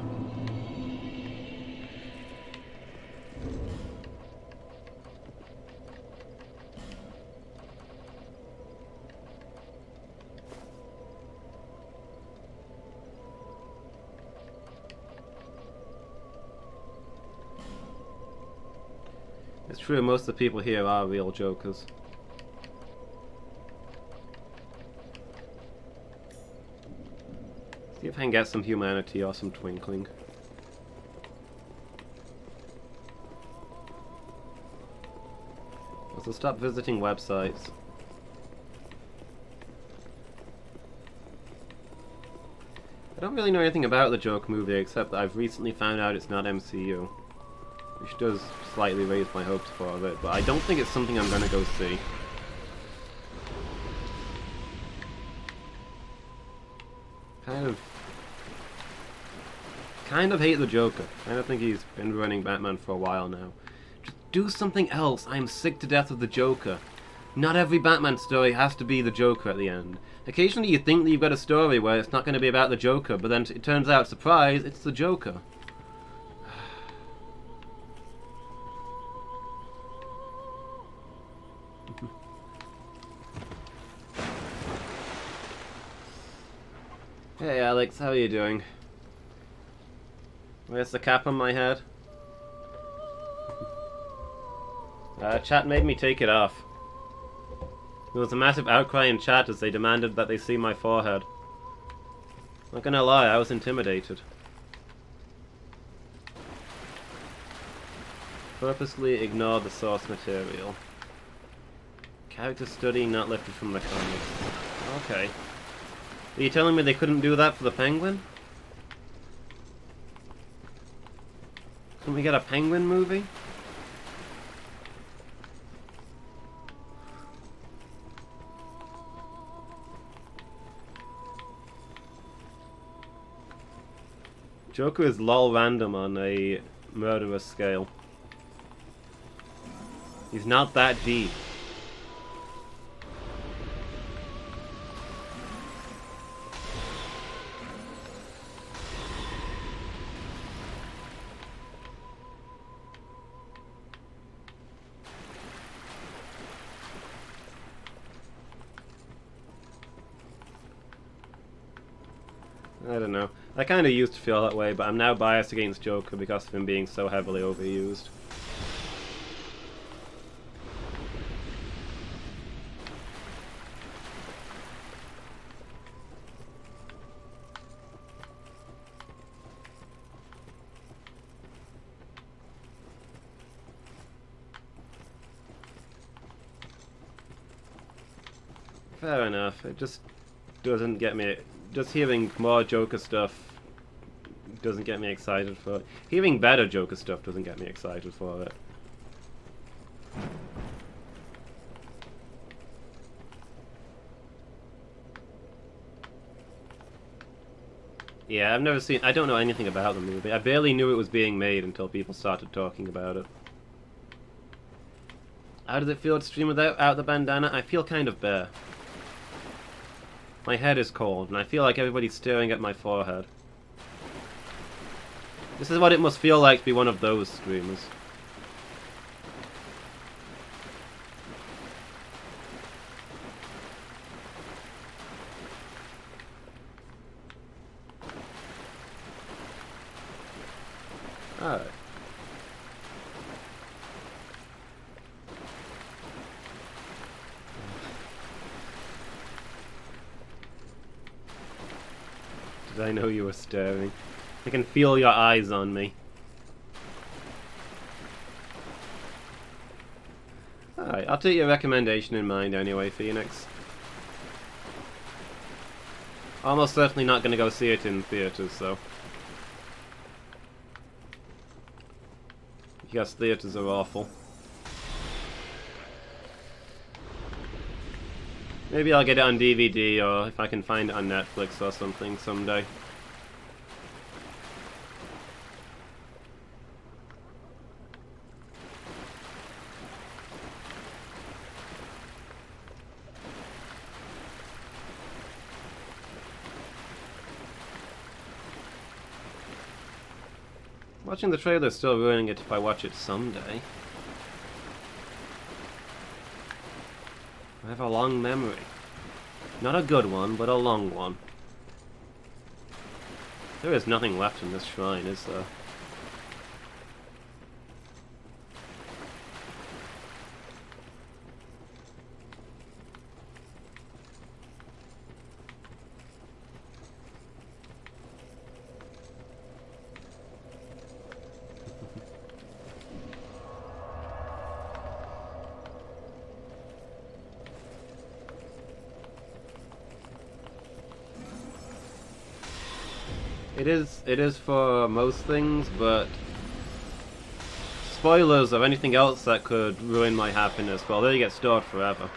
It's true, most of the people here are real jokers. See if I can get some humanity or some twinkling. Also, stop visiting websites. I don't really know anything about the joke movie except that I've recently found out it's not MCU. Which does slightly raise my hopes for it, but I don't think it's something I'm gonna go see. kind of hate the Joker. I don't think he's been running Batman for a while now. Just do something else. I'm sick to death of the Joker. Not every Batman story has to be the Joker at the end. Occasionally you think that you've got a story where it's not going to be about the Joker, but then it turns out, surprise, it's the Joker. Hey Alex, how are you doing? Where's the cap on my head? Chat made me take it off. There was a massive outcry in chat as they demanded that they see my forehead. Not gonna lie, I was intimidated. Purposely ignore the source material. Character study not lifted from the comics. Okay. Are you telling me they couldn't do that for the Penguin? Can we get a Penguin movie? Joker is lol random on a murderous scale. He's not that deep. I don't know. I kind of used to feel that way, but I'm now biased against Joker because of him being so heavily overused. Fair enough. It just doesn't get me. Just hearing more Joker stuff doesn't get me excited for it. Hearing better Joker stuff doesn't get me excited for it. Yeah, I've never seen... I don't know anything about the movie. I barely knew it was being made until people started talking about it. How does it feel to stream without the bandana? I feel kind of bare. My head is cold, and I feel like everybody's staring at my forehead. This is what it must feel like to be one of those streamers. Alright. Did I know you were staring? I can feel your eyes on me. Alright, I'll take your recommendation in mind anyway, Phoenix. Almost certainly not going to go see it in theaters, though. Because theaters are awful. Maybe I'll get it on DVD, or if I can find it on Netflix or something someday. Watching the trailer is still ruining it if I watch it someday. I have a long memory. Not a good one, but a long one. There is nothing left in this shrine, is there? It is for most things, but spoilers or anything else that could ruin my happiness, well, they get stored forever.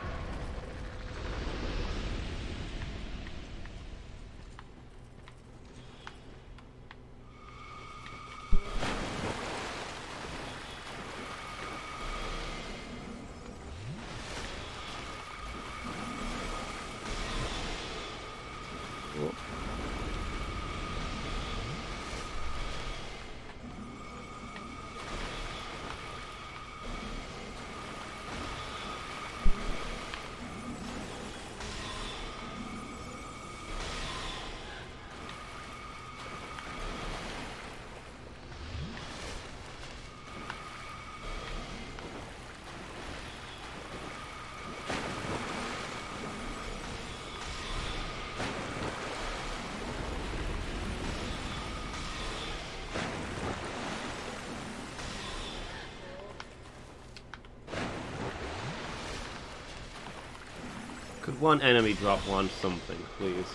Could one enemy drop one something, please?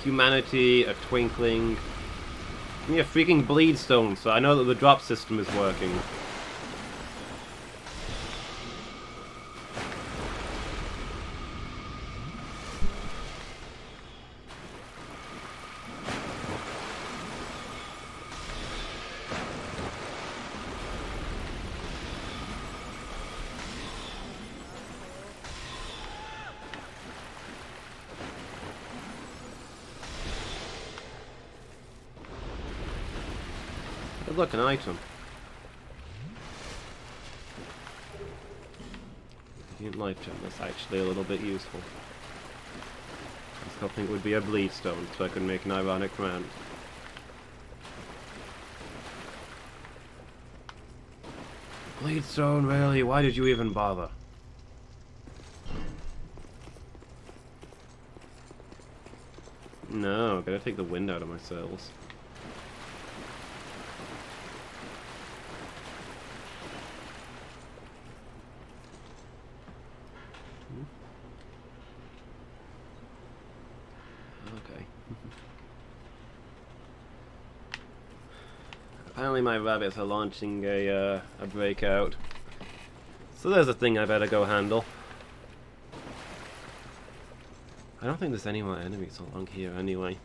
Humanity, a twinkling. Give me a freaking bleed stone so I know that the drop system is working. Look, an item. Radiant life gem, that's actually a little bit useful. I was hoping it would be a bleed stone so I could make an ironic rant. Bleed stone, really? Why did you even bother? No, gotta take the wind out of my sails. Apparently my rabbits are launching a breakout. So there's a thing I better go handle. I don't think there's any more enemies along here anyway.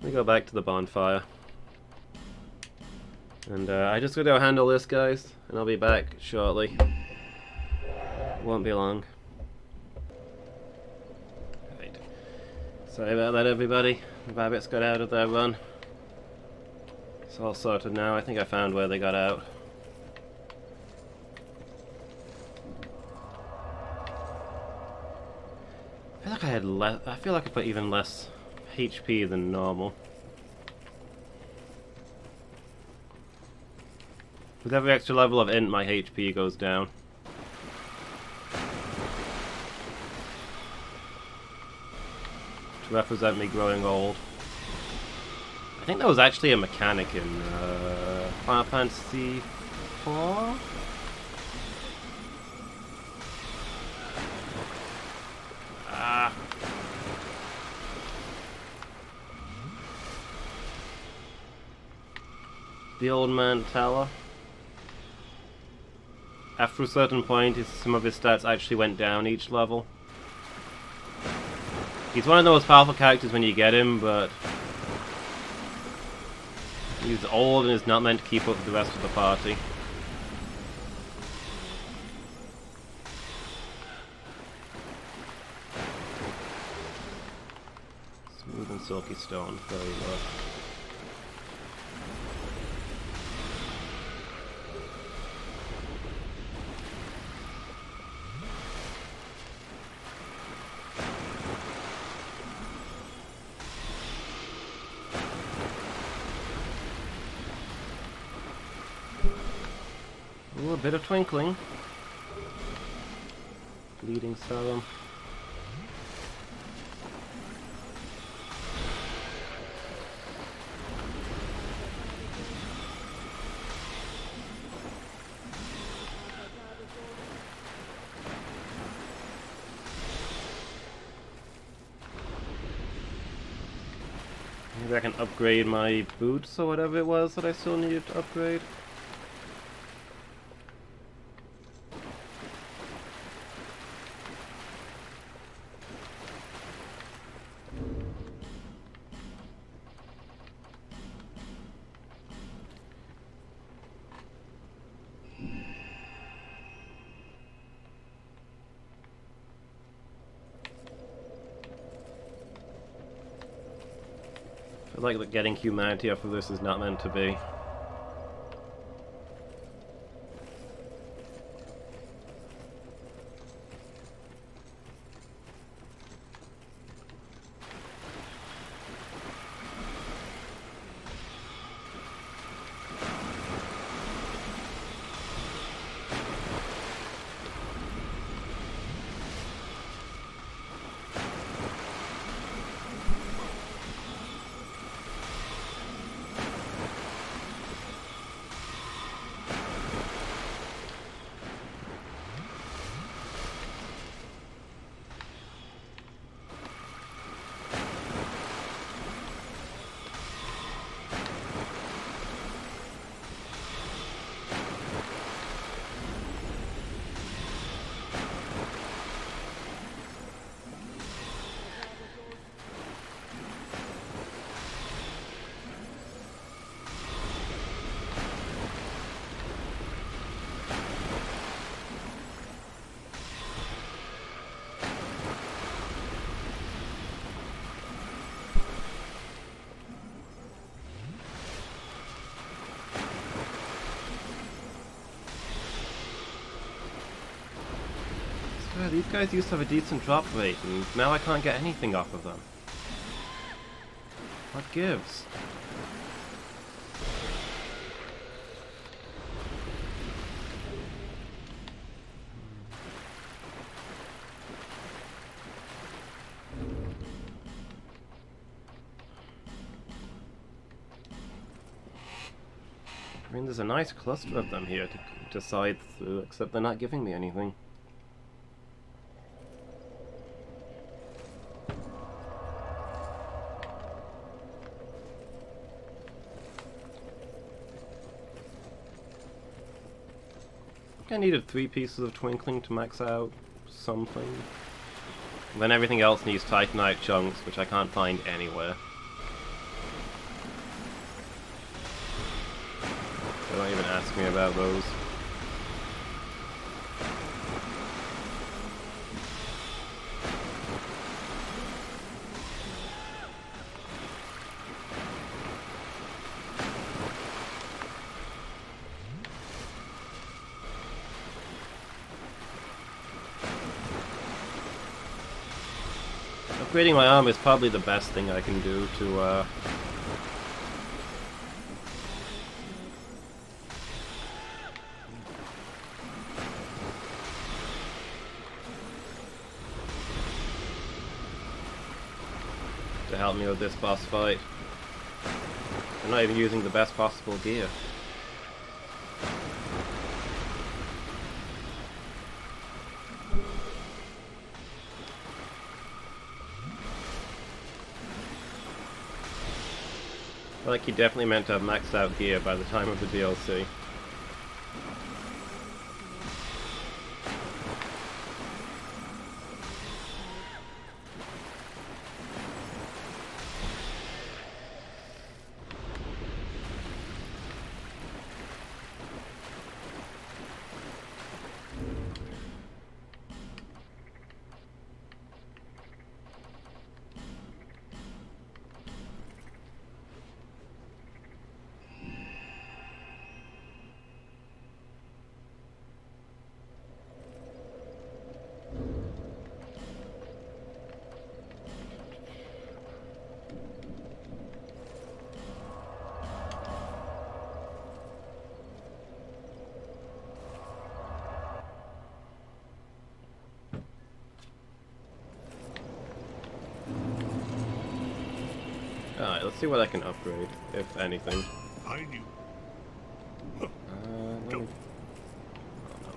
Let me go back to the bonfire. And I just gotta go handle this, guys, and I'll be back shortly. Won't be long. Right. Sorry about that, everybody. The rabbits got out of their run. It's all sorted now. I think I found where they got out. I feel like I had less. I feel like I put even less HP than normal. With every extra level of int, my HP goes down. To represent me growing old. I think that was actually a mechanic in Final Fantasy IV? Ah. The old man Teller. After a certain point, some of his stats actually went down each level. He's one of the most powerful characters when you get him, but he's old and is not meant to keep up with the rest of the party. Smooth and silky stone, very well. Ooh, a bit of twinkling. Bleeding serum. Maybe I can upgrade my boots or whatever it was that I still needed to upgrade. I feel like that getting humanity off of this is not meant to be. these guys used to have a decent drop rate, and now I can't get anything off of them. What gives? I mean, there's a nice cluster of them here to decide through, except they're not giving me anything. I think I needed 3 pieces of twinkling to max out something. And then everything else needs titanite chunks, which I can't find anywhere. So don't even ask me about those. Upgrading my arm is probably the best thing I can do to help me with this boss fight. I'm not even using the best possible gear. I feel like he definitely meant to have maxed out gear by the time of the DLC. Alright, let's see what I can upgrade, if anything. I knew. Let me... Oh, no,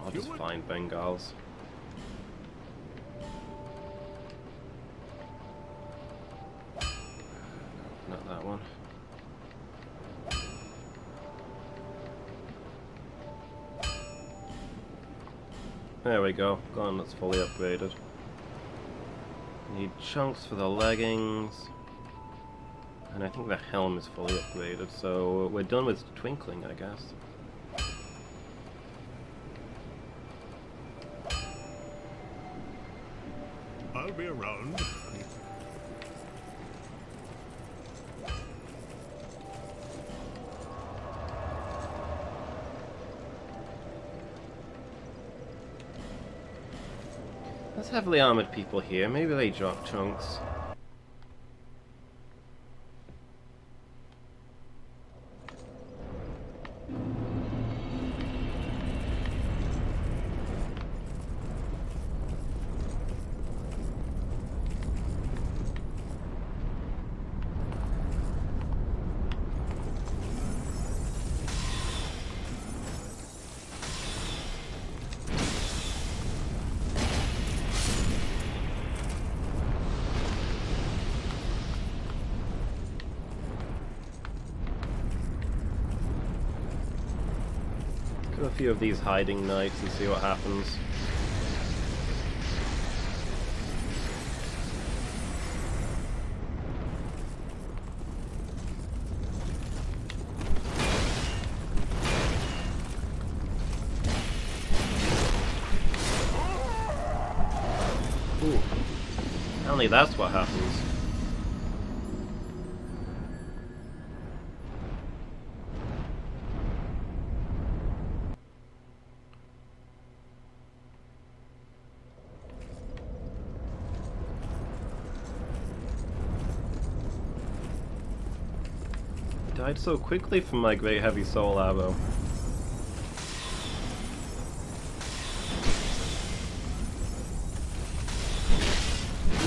I'll just find Bengals. Not that one. There we go. Gone, that's fully upgraded. Need chunks for the leggings. And I think the helm is fully upgraded, so we're done with twinkling, I guess. I'll be around. There's heavily armored people here. Maybe they drop chunks. Kill a few of these hiding knights and see what happens. Ooh. Apparently that's what happens. died so quickly from my great heavy soul arrow.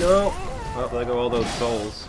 No! Oh, there go all those souls.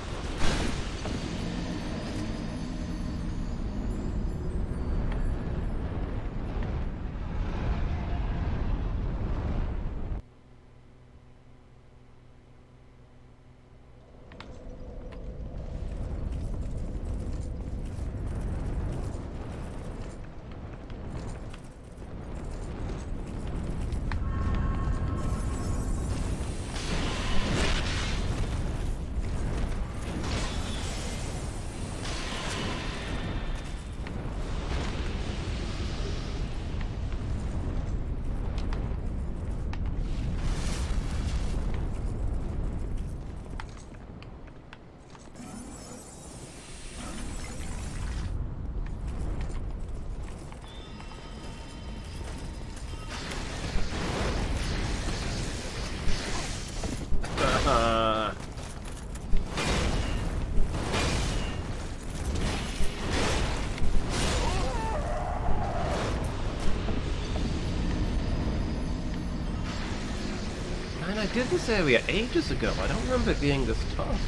Man, I did this area ages ago. I don't remember it being this tough.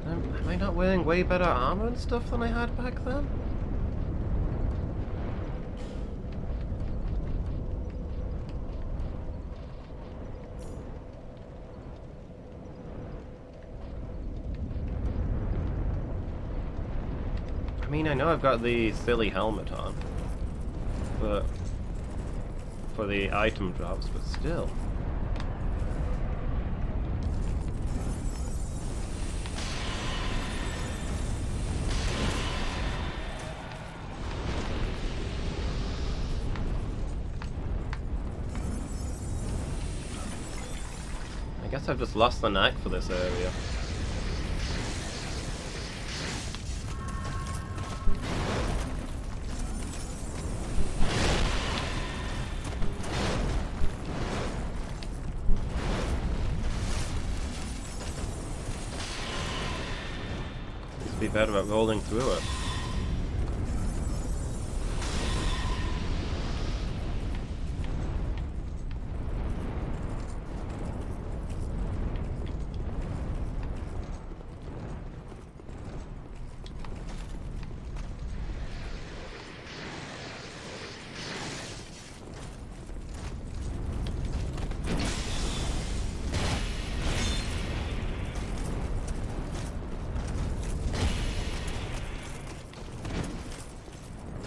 Am I not wearing way better armor and stuff than I had back then? I mean, I know I've got the silly helmet on, but for the item drops, but still. I guess I've just lost the knack for this area. Be better at rolling through it.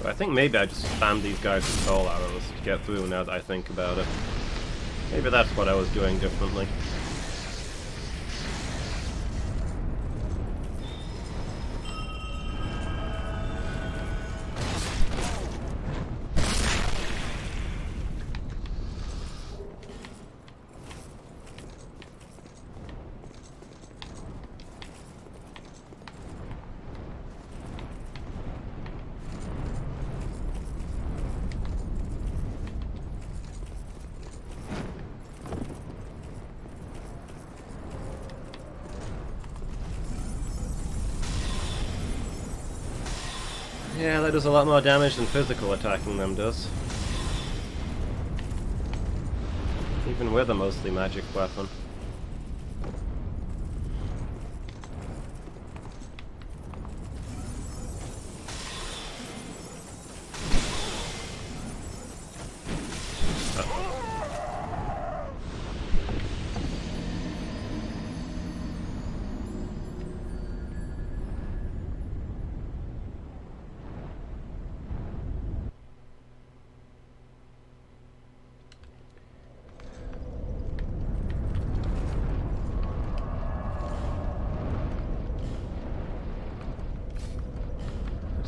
I think maybe I just spammed these guys with soul arrows to get through now that I think about it. Maybe that's what I was doing differently. Yeah, that does a lot more damage than physical attacking them does. Even with a mostly magic weapon.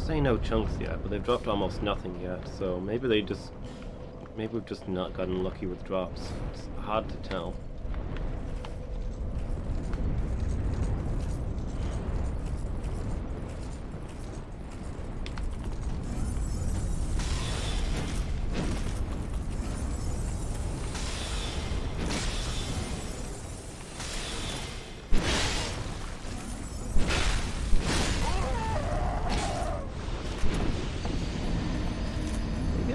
Say no chunks yet, but they've dropped almost nothing yet, so maybe we've just not gotten lucky with drops. It's hard to tell.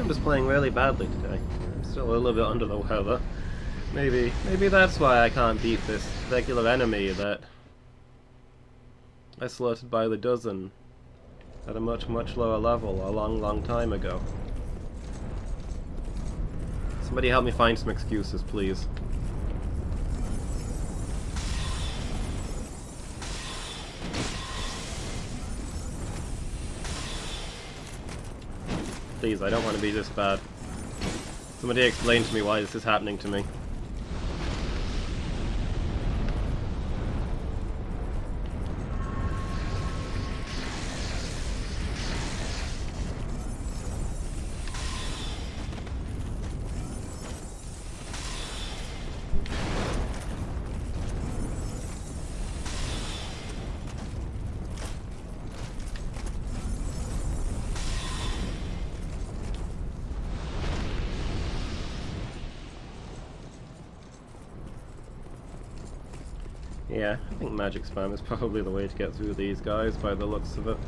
I'm just playing really badly today. I'm still a little bit under the weather. Maybe that's why I can't beat this regular enemy that I slaughtered by the dozen at a much lower level a long time ago. Somebody help me find some excuses, please. Please, I don't want to be this bad. Somebody explain to me why this is happening to me. Yeah, I think magic spam is probably the way to get through these guys by the looks of it.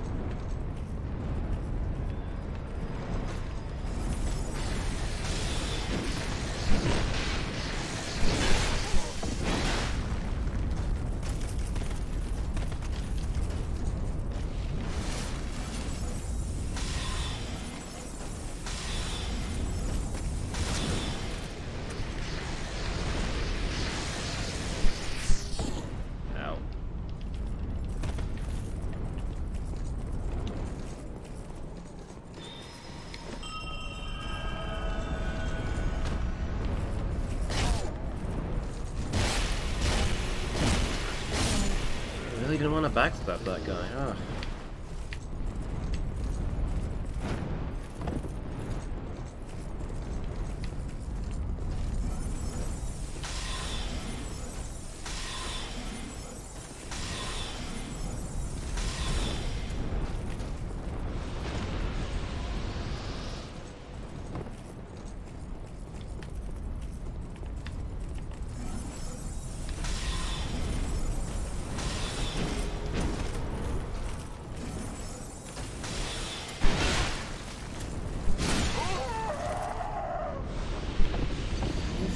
I really didn't want to backstab that guy. Ugh.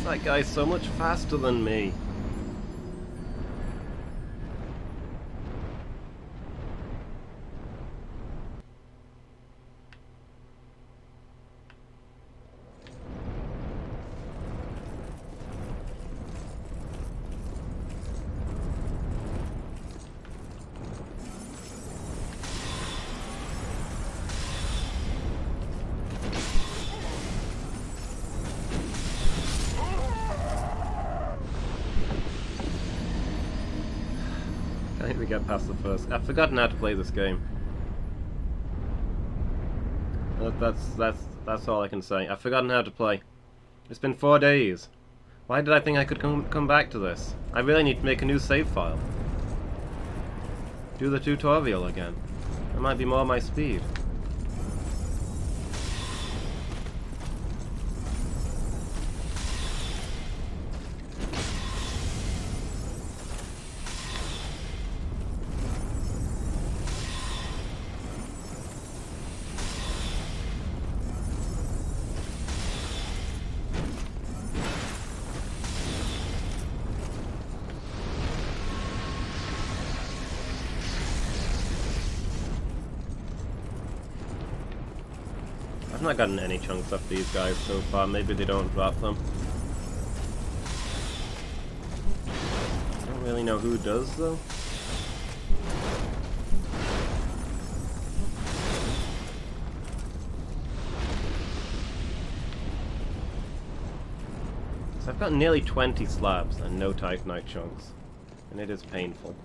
That guy's so much faster than me. I think we get past the first. I've forgotten how to play this game. That's all I can say. I've forgotten how to play. It's been 4 days. Why did I think I could come back to this? I really need to make a new save file. Do the tutorial again. That might be more my speed. I've not gotten any chunks off these guys so far. Maybe they don't drop them. I don't really know who does though. So I've got nearly 20 slabs and no Titanite chunks, and it is painful.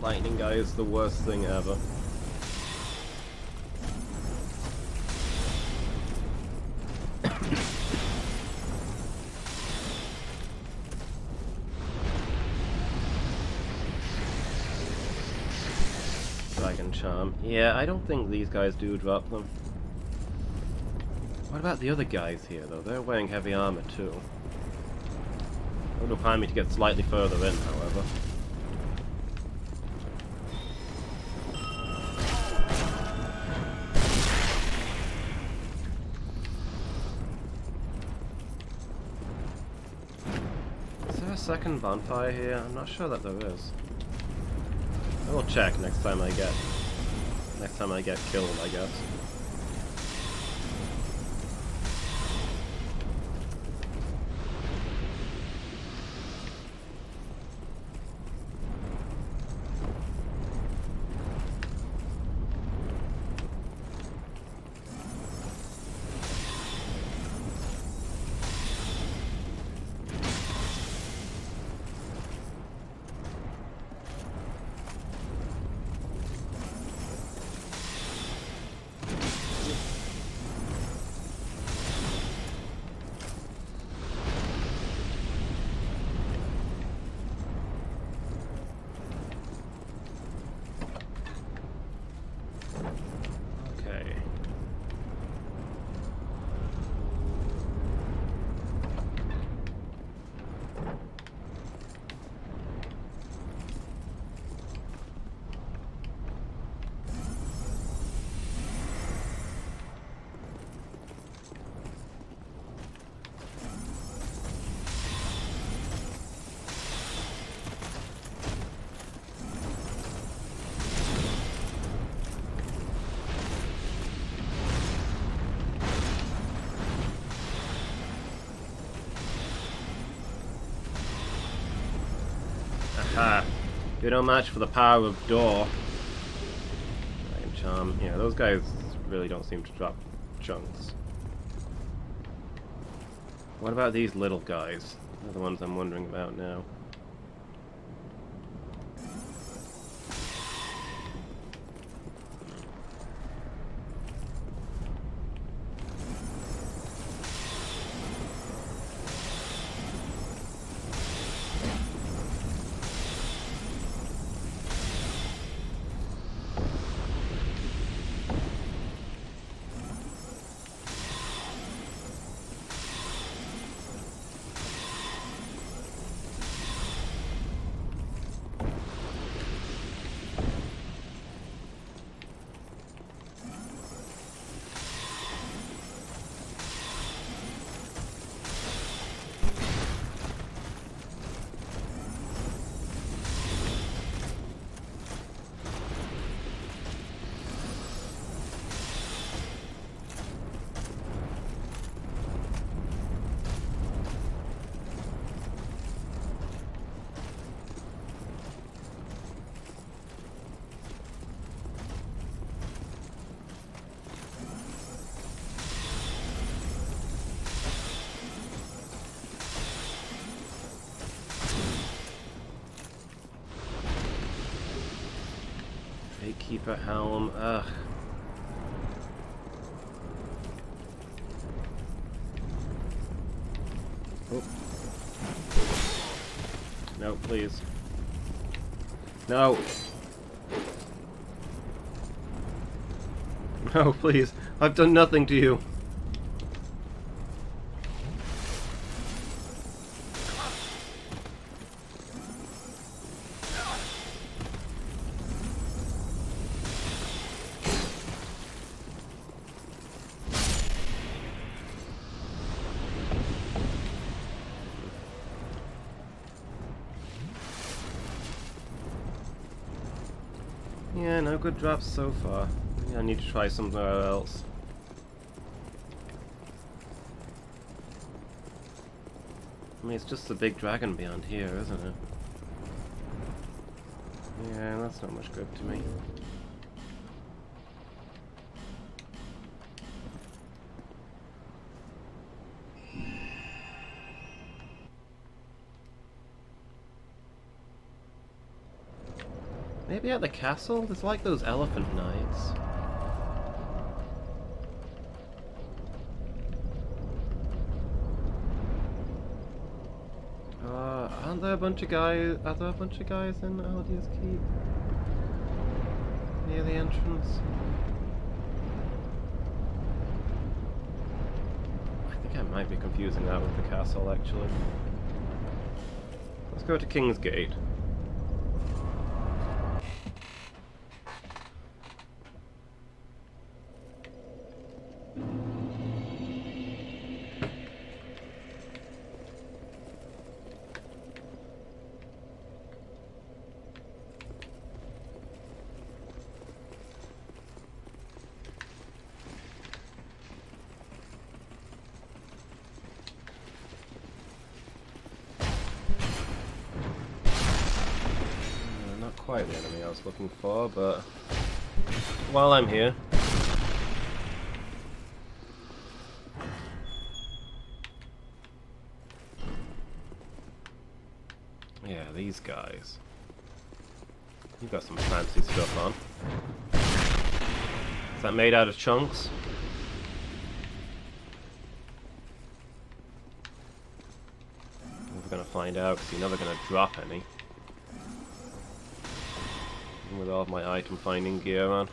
Lightning guy is the worst thing ever. Dragon charm. Yeah, I don't think these guys do drop them. What about the other guys here, though? They're wearing heavy armor, too. It would require me to get slightly further in, however. Is there a second bonfire here? I'm not sure that there is. I will check next time I get killed, I guess. Aha! You don't match for the power of door. Dragon charm. Yeah, those guys really don't seem to drop chunks. What about these little guys? They're the ones I'm wondering about now. Gatekeeper helm, ugh. Oh. No, please. No! No, please. I've done nothing to you. Yeah, no good drops so far. Yeah, I need to try somewhere else. I mean, it's just the big dragon beyond here, isn't it? Yeah, that's not much good to me. Maybe at the castle? There's like those elephant knights. Aren't there a bunch of guys? Are there a bunch of guys in Aldia's Keep? Near the entrance? might be confusing that with the castle, actually. Let's go to King's Gate. Quite the enemy I was looking for, but while I'm here, yeah, these guys. You've got some fancy stuff on. Is that made out of chunks? We're gonna find out because you're never gonna drop any. With all of my item finding gear on.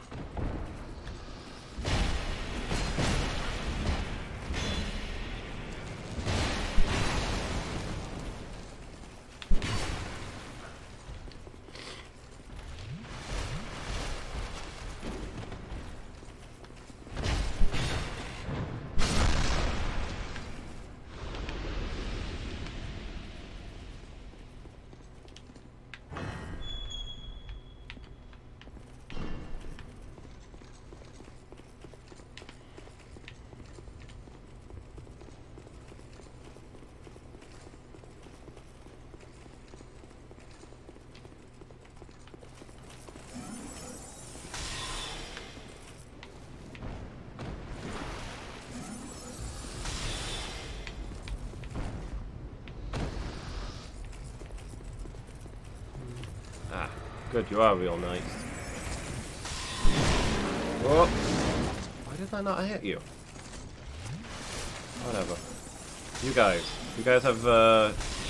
Good, you are real nice. Oh! Why did I not hit you? Whatever. You guys have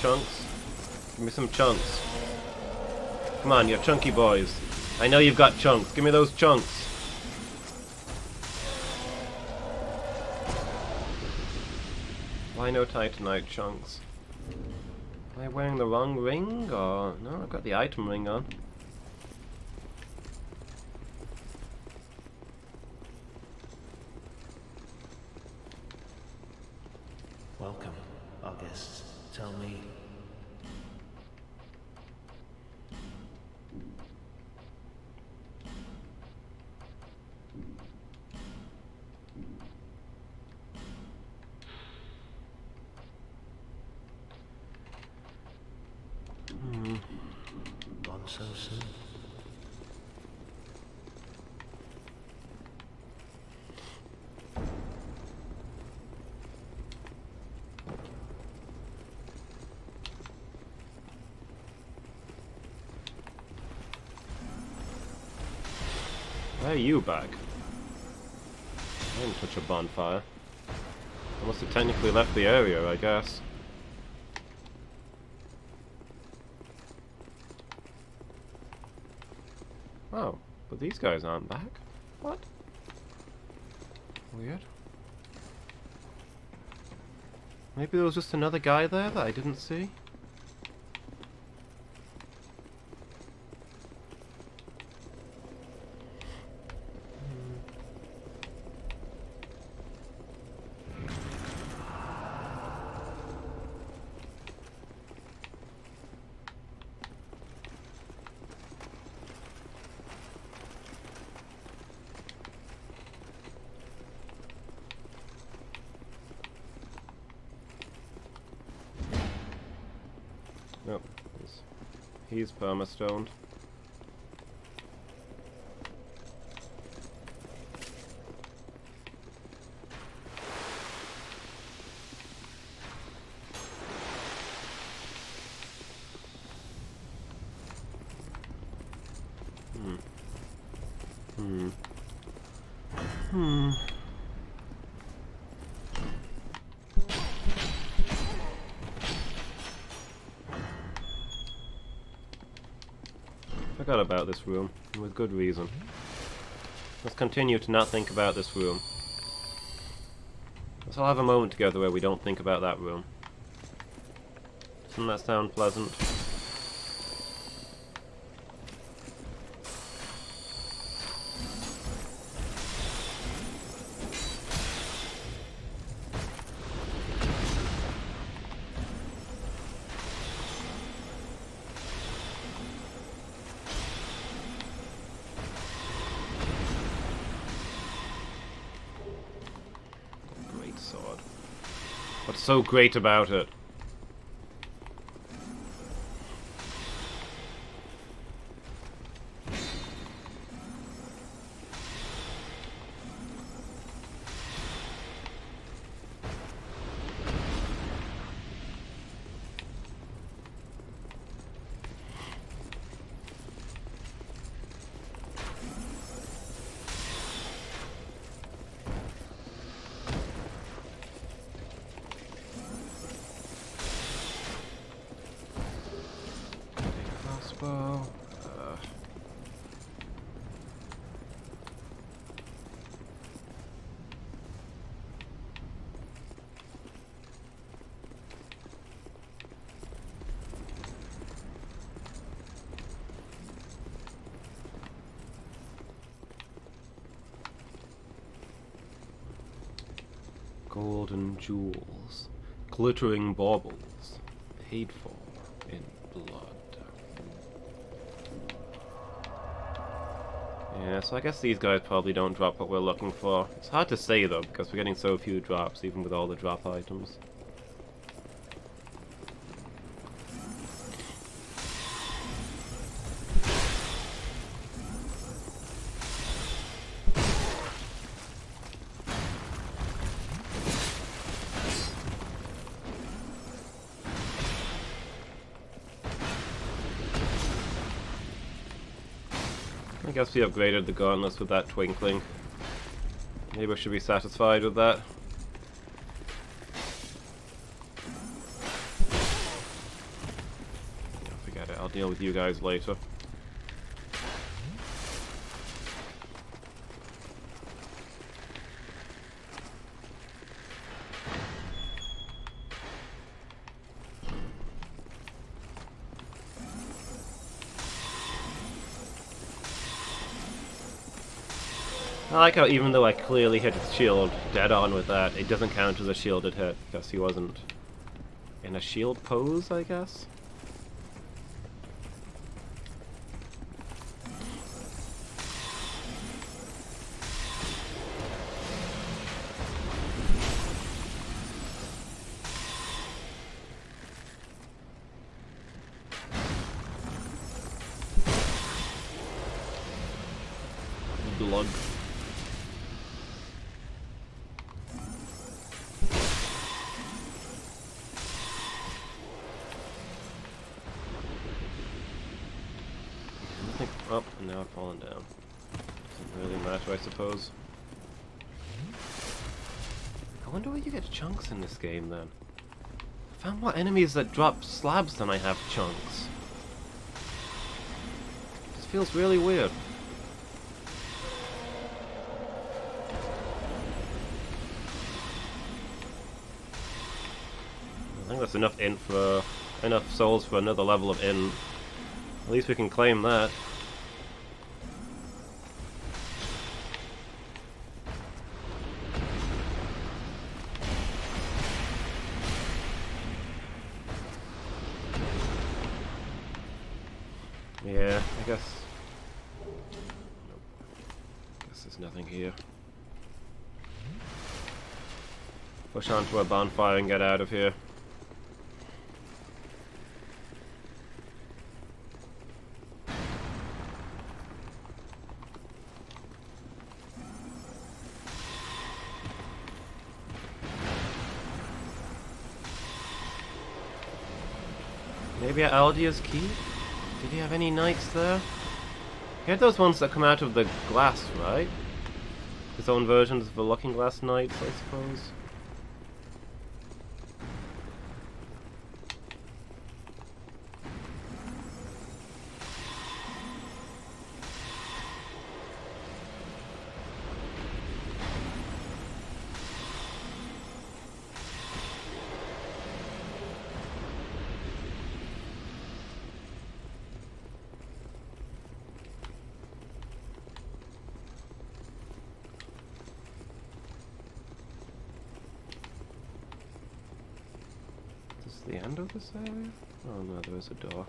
chunks? Give me some chunks. Come on, you're chunky boys. I know you've got chunks. Give me those chunks. Why no Titanite chunks? Am I wearing the wrong ring? Or no, I've got the item ring on. Welcome, August. Tell me. Gone so soon. Why are you back? I didn't touch a bonfire. I must have technically left the area, I guess. Oh, but these guys aren't back? What? Weird. Maybe there was just another guy there that I didn't see? Nope, he's perma-stoned. Forgot about this room, and with good reason. Let's continue to not think about this room. Let's all have a moment together where we don't think about that room. Doesn't that sound pleasant? Great sword. What's so great about it? Crossbow. Golden jewels, glittering baubles, paid for in blood. Yeah, so I guess these guys probably don't drop what we're looking for. It's hard to say though, because we're getting so few drops, even with all the drop items. I guess we upgraded the gauntlets with that twinkling. Maybe we should be satisfied with that. Yeah, forget it, I'll deal with you guys later. I like how even though I clearly hit his shield dead on with that, it doesn't count as a shielded hit, because he wasn't in a shield pose, I guess? Blood. Oh, and now I've fallen down. Doesn't really matter, I suppose. I wonder where you get chunks in this game, then. I found more enemies that drop slabs than I have chunks. This feels really weird. I think that's enough souls for another level of inn. At least we can claim that. Yeah, I guess. Nope. Guess there's nothing here. Push onto a bonfire and get out of here. Maybe at Aldia's Keep? Did he have any knights there? He had those ones that come out of the glass, right? His own versions of the Looking Glass Knights, I suppose. the end of this area? Oh no, there is a door.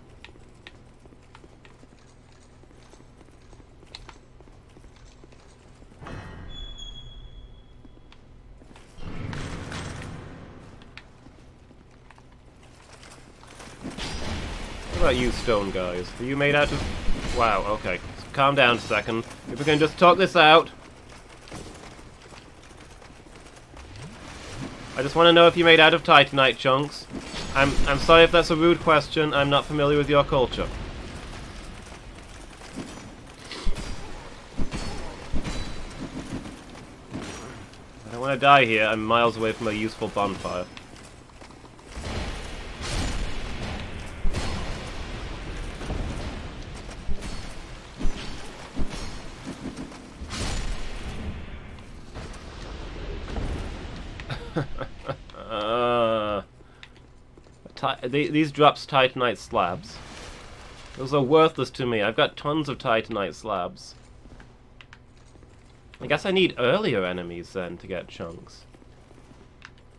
What about you stone guys? Are you made out of... Wow, okay. Calm down a second. If we can just talk this out. I just want to know if you're made out of titanite chunks. I'm sorry if that's a rude question. I'm not familiar with your culture. I don't want to die here. I'm miles away from a useful bonfire. These drops titanite slabs. Those are worthless to me. I've got tons of titanite slabs. I guess I need earlier enemies then to get chunks.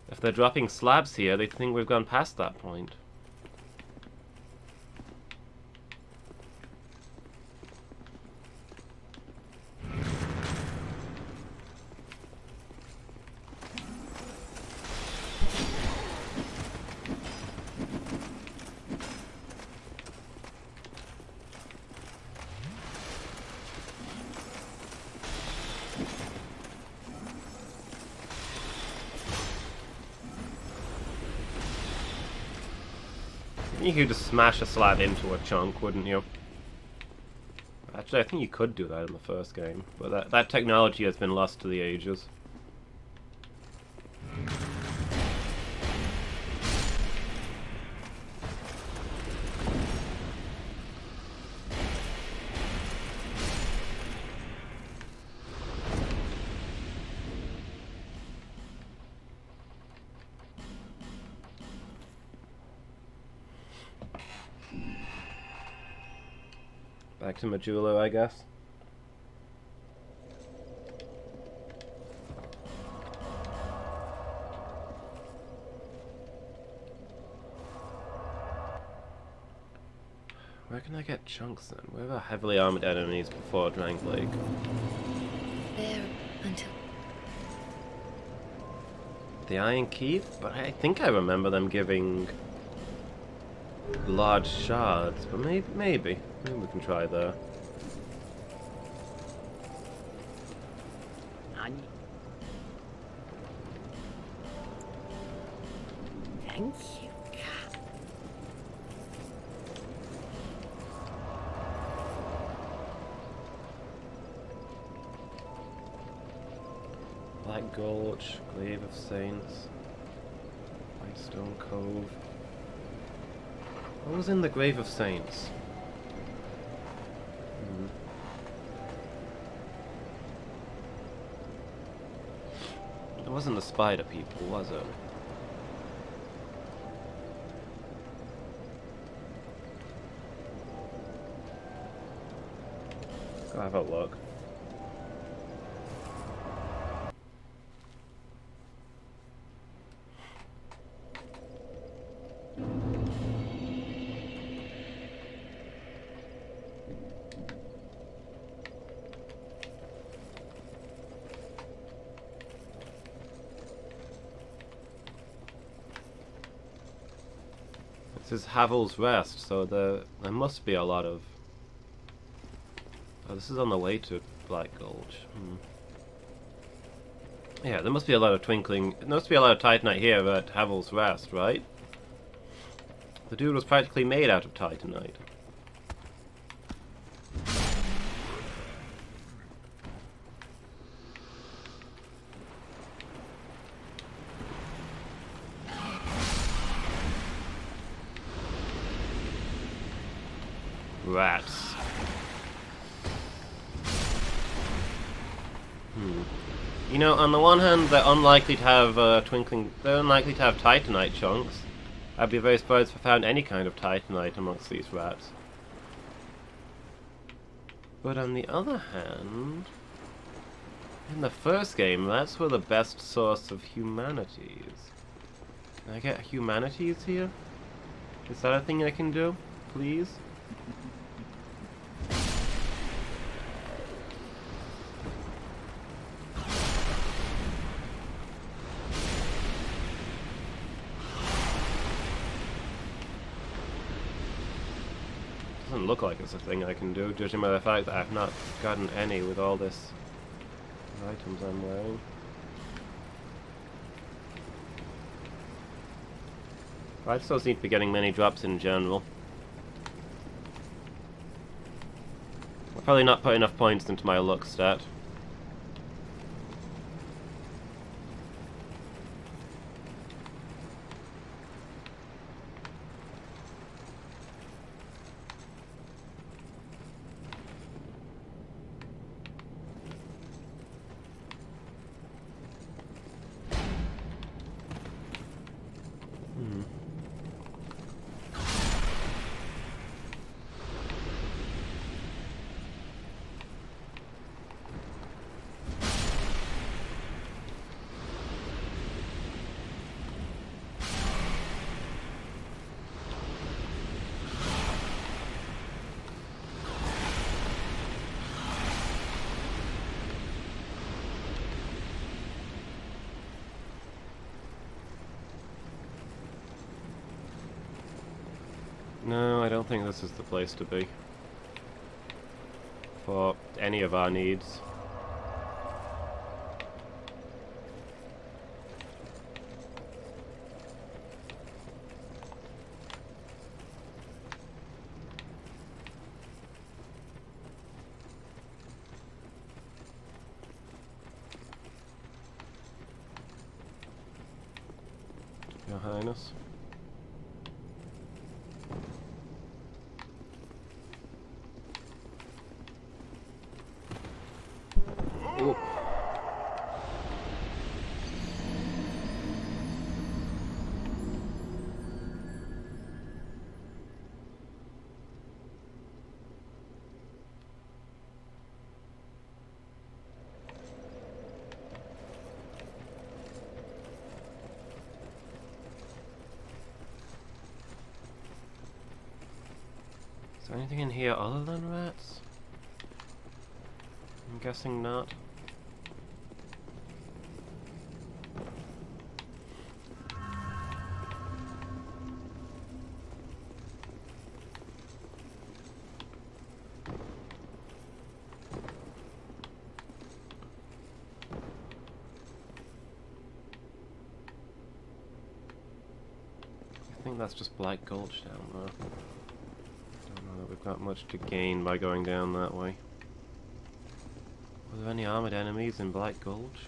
If they're dropping slabs here, they think we've gone past that point. You could just smash a slab into a chunk, wouldn't you? Actually, I think you could do that in the first game, but that technology has been lost to the ages. Back to Majula, I guess. Where can I get chunks then? Where are heavily armored enemies before Drank Lake? There until... The Iron Keep? But I think I remember them giving large shards, but maybe we can try there. Thank you. Black Gulch, Grave of Saints, Whitestone Cove. What was in the Grave of Saints? It wasn't the spider people, was it? Go have a look. This is Havel's Rest, so there must be a lot of... Oh, this is on the way to Black Gulch. Yeah, there must be a lot of twinkling... There must be a lot of titanite here at Havel's Rest, right? The dude was practically made out of titanite. Rats. You know, on the one hand, they're unlikely to have they're unlikely to have titanite chunks. I'd be very surprised if I found any kind of titanite amongst these rats. But on the other hand, in the first game, that's where the best source of humanity is. Can I get humanities here? Is that a thing I can do? Please? Doesn't look like it's a thing I can do, judging by the fact that I've not gotten any with all this items I'm wearing. I just don't seem to be getting many drops in general. I've probably not put enough points into my luck stat. No, I don't think this is the place to be. For any of our needs. Your Highness. Ooh. Is there anything in here other than rats? I'm guessing not. I think that's just Black Gulch down there. Don't know that we've got much to gain by going down that way. Were there any armored enemies in Black Gulch?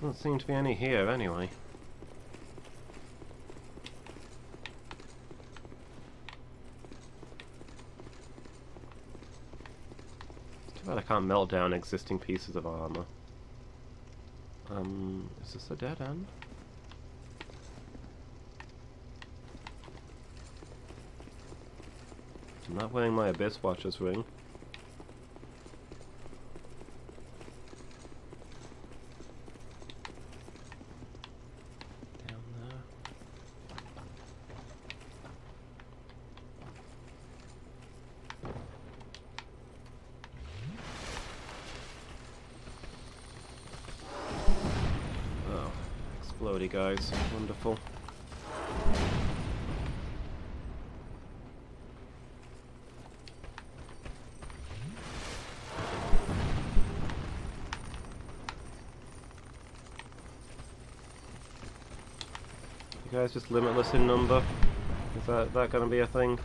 Doesn't seem to be any here anyway. Too bad I can't melt down existing pieces of armor. Is this a dead end? I'm not wearing my Abyss Watcher's ring. Down there. Oh, explodey guys, wonderful. You guys just limitless in number? Is that gonna be a thing?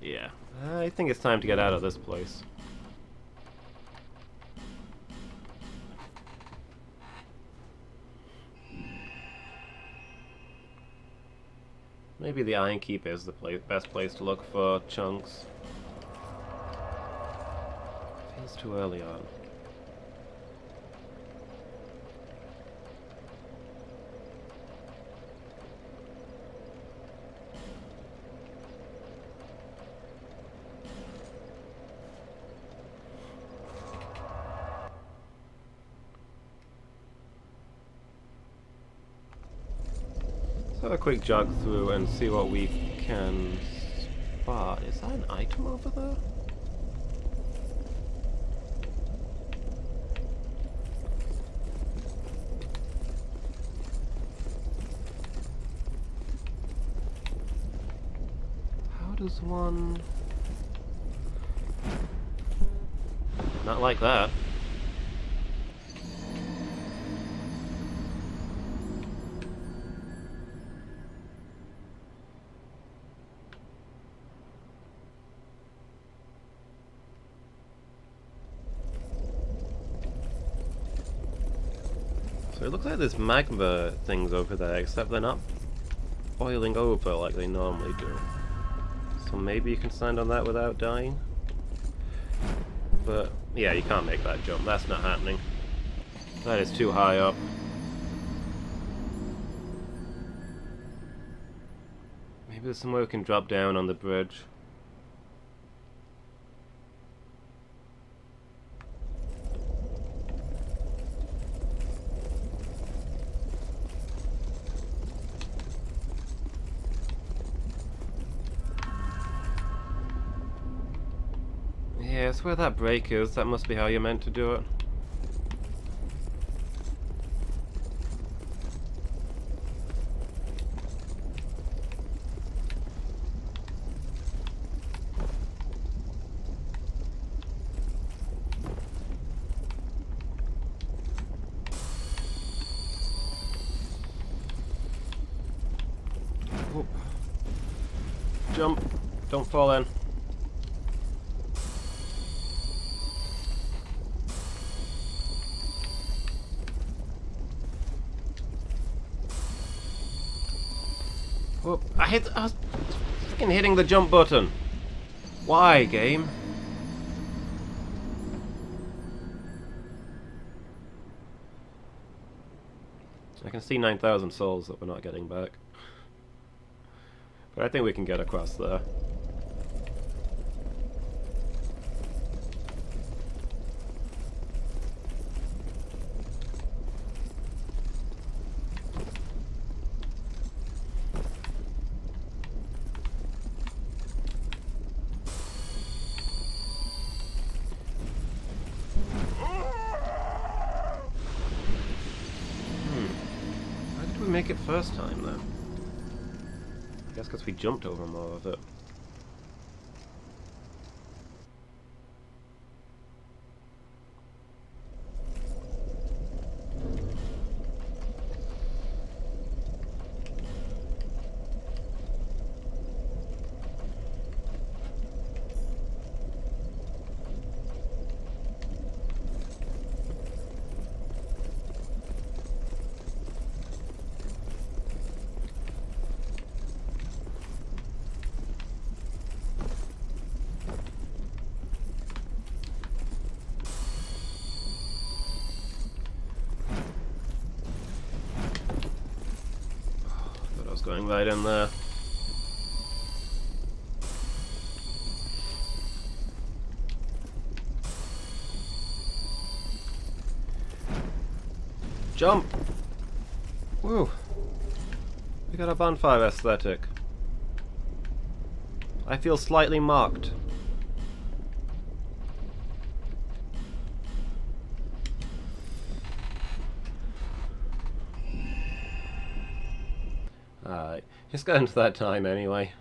Yeah, I think it's time to get out of this place. Maybe the Iron Keep is the best place to look for chunks. Feels too early on. Let's have a quick jog through and see what we can spot. Is that an item over there? How does one... Not like that. So it looks like there's magma things over there, except they're not boiling over like they normally do. So maybe you can stand on that without dying? But, yeah, you can't make that jump. That's not happening. That is too high up. Maybe there's somewhere we can drop down on the bridge. Yeah, it's where that break is. That must be how you're meant to do it. Whoop. Jump. Don't fall in. Whoop. I was freaking hitting the jump button. Why, game? I can see 9,000 souls that we're not getting back. But I think we can get across there. Make it first time then? I guess because we jumped over more of it. Going right in there. Jump! Woo! We got a bonfire aesthetic. I feel slightly mocked. Alright, just got into that time anyway.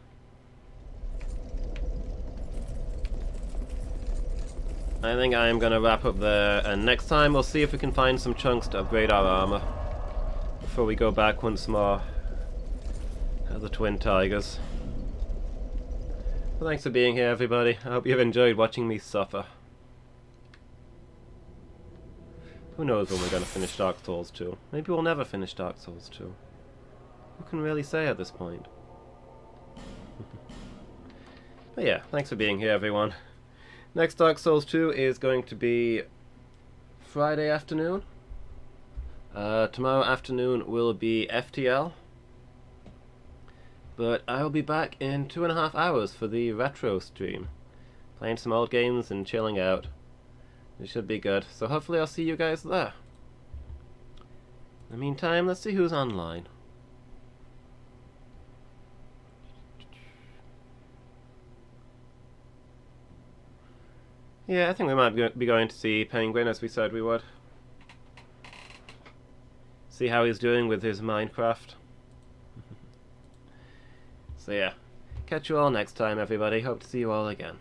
I think I am going to wrap up there, and next time we'll see if we can find some chunks to upgrade our armor before we go back once more at the Twin Tigers. Well, thanks for being here, everybody. I hope you've enjoyed watching me suffer. Who knows when we're going to finish Dark Souls 2? Maybe we'll never finish Dark Souls 2. Who can really say at this point? But yeah, thanks for being here, everyone. Next Dark Souls 2 is going to be Friday afternoon. Tomorrow afternoon will be FTL. But I'll be back in 2.5 hours for the retro stream. Playing some old games and chilling out. It should be good. So hopefully I'll see you guys there. In the meantime, let's see who's online. Yeah, I think we might be going to see Penguin as we said we would. See how he's doing with his Minecraft. So yeah, catch you all next time, everybody. Hope to see you all again.